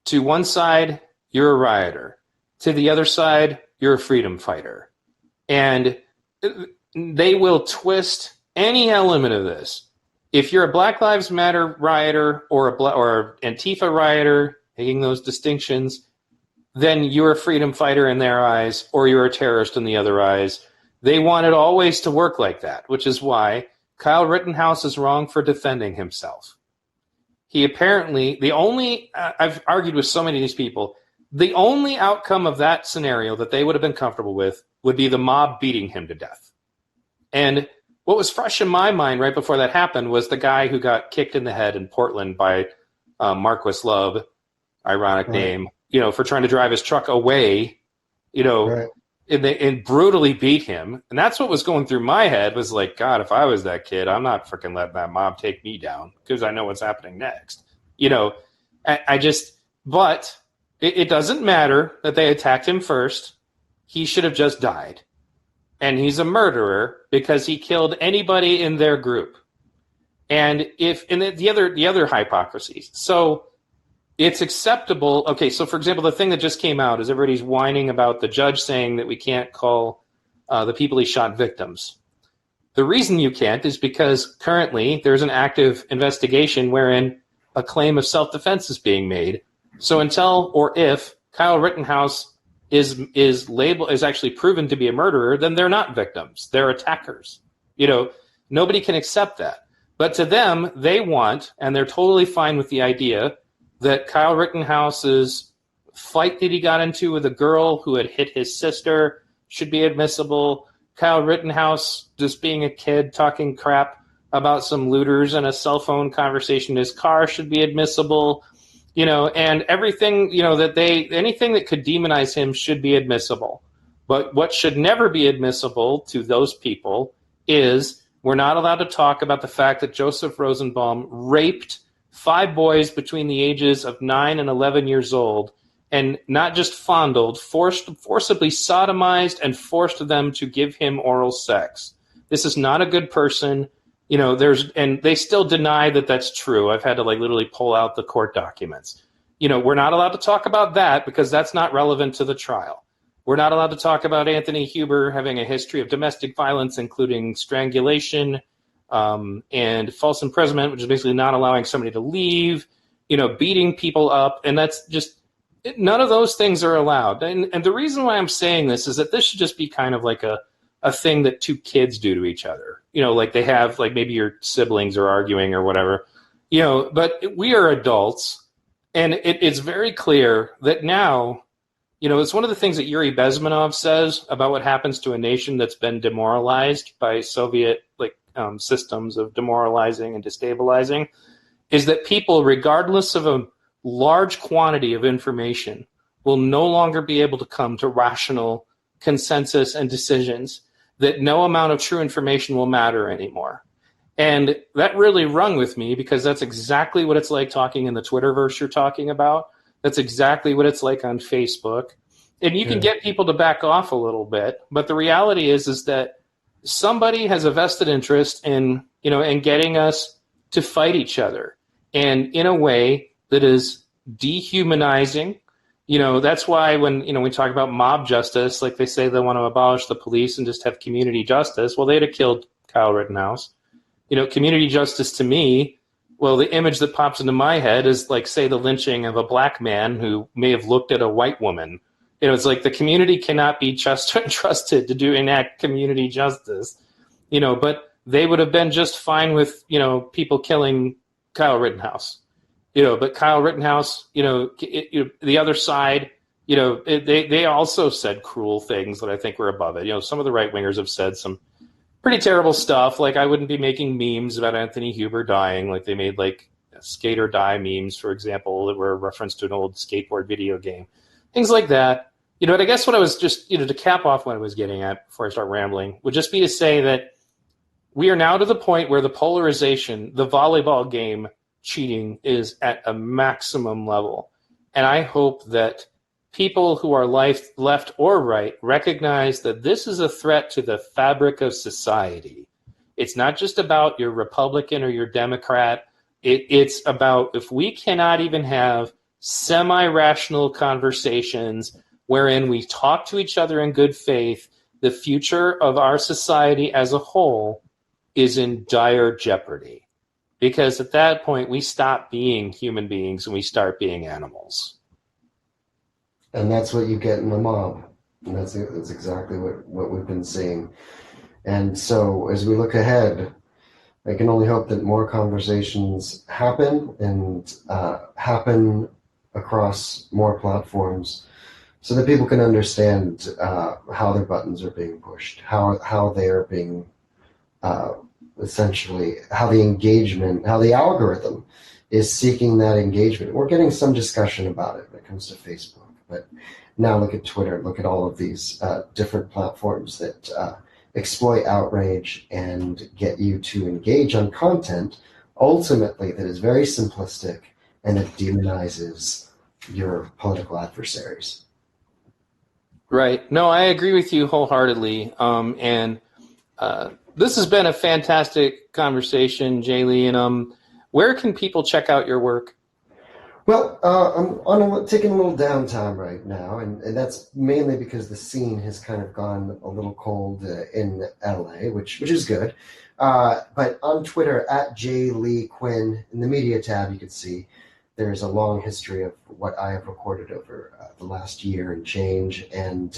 to one side, you're a rioter. To the other side, you're a freedom fighter. And they will twist any element of this if you're a Black Lives Matter rioter or or Antifa rioter, making those distinctions, then you're a freedom fighter in their eyes, or you're a terrorist in the other eyes. They want it always to work like that, which is why Kyle Rittenhouse is wrong for defending himself. He apparently, I've argued with so many of these people, the only outcome of that scenario that they would have been comfortable with would be the mob beating him to death. And what was fresh in my mind right before that happened was the guy who got kicked in the head in Portland by Marquis Love, ironic name, for trying to drive his truck away, and brutally beat him. And that's what was going through my head was like, God, if I was that kid, I'm not freaking letting that mob take me down because I know what's happening next. But it doesn't matter that they attacked him first. He should have just died. And he's a murderer because he killed anybody in their group. And the other hypocrisies. So it's acceptable. Okay, so for example, the thing that just came out is everybody's whining about the judge saying that we can't call the people he shot victims. The reason you can't is because currently there's an active investigation wherein a claim of self-defense is being made. So until or if Kyle Rittenhouse is actually proven to be a murderer, then they're not victims. They're attackers. Nobody can accept that. But to them, they want, and they're totally fine with the idea that Kyle Rittenhouse's fight that he got into with a girl who had hit his sister should be admissible. Kyle Rittenhouse just being a kid talking crap about some looters in a cell phone conversation in his car should be admissible. And everything, anything that could demonize him should be admissible. But what should never be admissible to those people is we're not allowed to talk about the fact that Joseph Rosenbaum raped 5 boys between the ages of 9 and 11 years old, and not just fondled, forcibly sodomized and forced them to give him oral sex. This is not a good person. And they still deny that that's true. I've had to literally pull out the court documents. We're not allowed to talk about that because that's not relevant to the trial. We're not allowed to talk about Anthony Huber having a history of domestic violence, including strangulation and false imprisonment, which is basically not allowing somebody to leave, beating people up. And that's just, none of those things are allowed. And the reason why I'm saying this is that this should just be kind of like a thing that 2 kids do to each other. They have, maybe your siblings are arguing or whatever, but we are adults, and it's very clear that now, it's one of the things that Yuri Bezmenov says about what happens to a nation that's been demoralized by Soviet, systems of demoralizing and destabilizing, is that people, regardless of a large quantity of information, will no longer be able to come to rational consensus and decisions, that no amount of true information will matter anymore. And that really rung with me because that's exactly what it's like talking in the Twitterverse you're talking about. That's exactly what it's like on Facebook. And you can get people to back off a little bit, but the reality is that somebody has a vested interest in getting us to fight each other, and in a way that is dehumanizing. That's why when, we talk about mob justice, they say they want to abolish the police and just have community justice. Well, they'd have killed Kyle Rittenhouse. Community justice to me, well, the image that pops into my head is say the lynching of a black man who may have looked at a white woman. It's the community cannot be trusted to enact community justice, but they would have been just fine with, people killing Kyle Rittenhouse. But Kyle Rittenhouse, the other side, they also said cruel things that I think were above it. Some of the right wingers have said some pretty terrible stuff. I wouldn't be making memes about Anthony Huber dying. They made skate or die memes, for example, that were a reference to an old skateboard video game, things like that. But I guess what I was just, to cap off what I was getting at before I start rambling would just be to say that we are now to the point where the polarization, the volleyball game, cheating is at a maximum level. And I hope that people who are left or right recognize that this is a threat to the fabric of society. It's not just about your Republican or your Democrat. It's about if we cannot even have semi-rational conversations wherein we talk to each other in good faith, the future of our society as a whole is in dire jeopardy. because at that point we stop being human beings and we start being animals. And that's what you get in the mob. And that's exactly what we've been seeing. And so as we look ahead, I can only hope that more conversations happen and happen across more platforms so that people can understand how their buttons are being pushed, how they are being essentially, how the engagement, how the algorithm is seeking that engagement. We're getting some discussion about it when it comes to Facebook, but now look at Twitter, look at all of these different platforms that exploit outrage and get you to engage on content, ultimately, that is very simplistic and that demonizes your political adversaries. Right. No, I agree with you wholeheartedly. And this has been a fantastic conversation, Jaylee. And where can people check out your work? Well, I'm taking a little downtime right now, and that's mainly because the scene has kind of gone a little cold in LA, which is good. But on Twitter, at Jaylee Quinn, in the media tab, you can see there's a long history of what I have recorded over the last year and change. And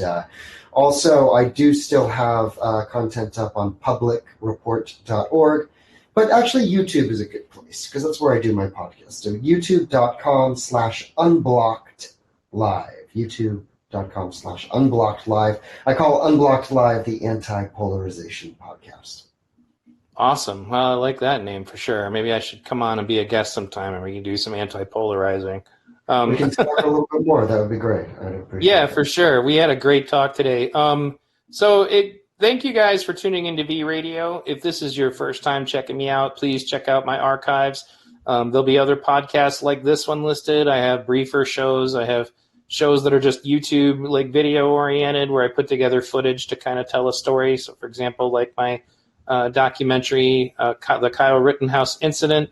also, I do still have content up on publicreport.org. But actually, YouTube is a good place because that's where I do my podcast. So youtube.com/unblockedlive. youtube.com/unblockedlive. I call Unblocked Live the anti-polarization podcast. Awesome. Well, I like that name for sure. Maybe I should come on and be a guest sometime and we can do some anti-polarizing. We can talk a little bit more. That would be great. I'd appreciate Yeah, it. for sure. We had a great talk today. Thank you guys for tuning into V Radio. If this is your first time checking me out, please check out my archives. There'll be other podcasts like this one listed. I have briefer shows. I have shows that are just YouTube, like video oriented, where I put together footage to kind of tell a story. So, for example, like my documentary, the Kyle Rittenhouse incident.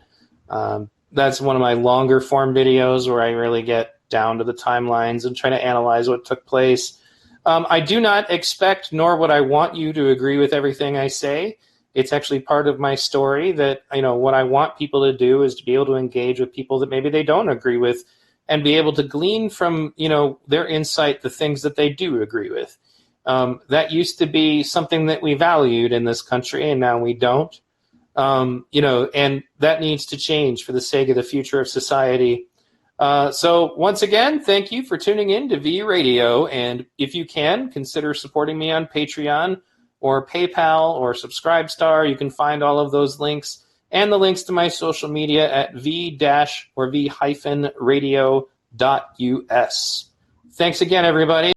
That's one of my longer form videos where I really get down to the timelines and try to analyze what took place. I do not expect, nor would I want you to agree with everything I say. It's actually part of my story that, what I want people to do is to be able to engage with people that maybe they don't agree with and be able to glean from, their insight the things that they do agree with. That used to be something that we valued in this country, and now we don't. And that needs to change for the sake of the future of society. So once again, thank you for tuning in to V Radio. And if you can, consider supporting me on Patreon or PayPal or Subscribestar. You can find all of those links and the links to my social media at v-radio.us. Thanks again, everybody.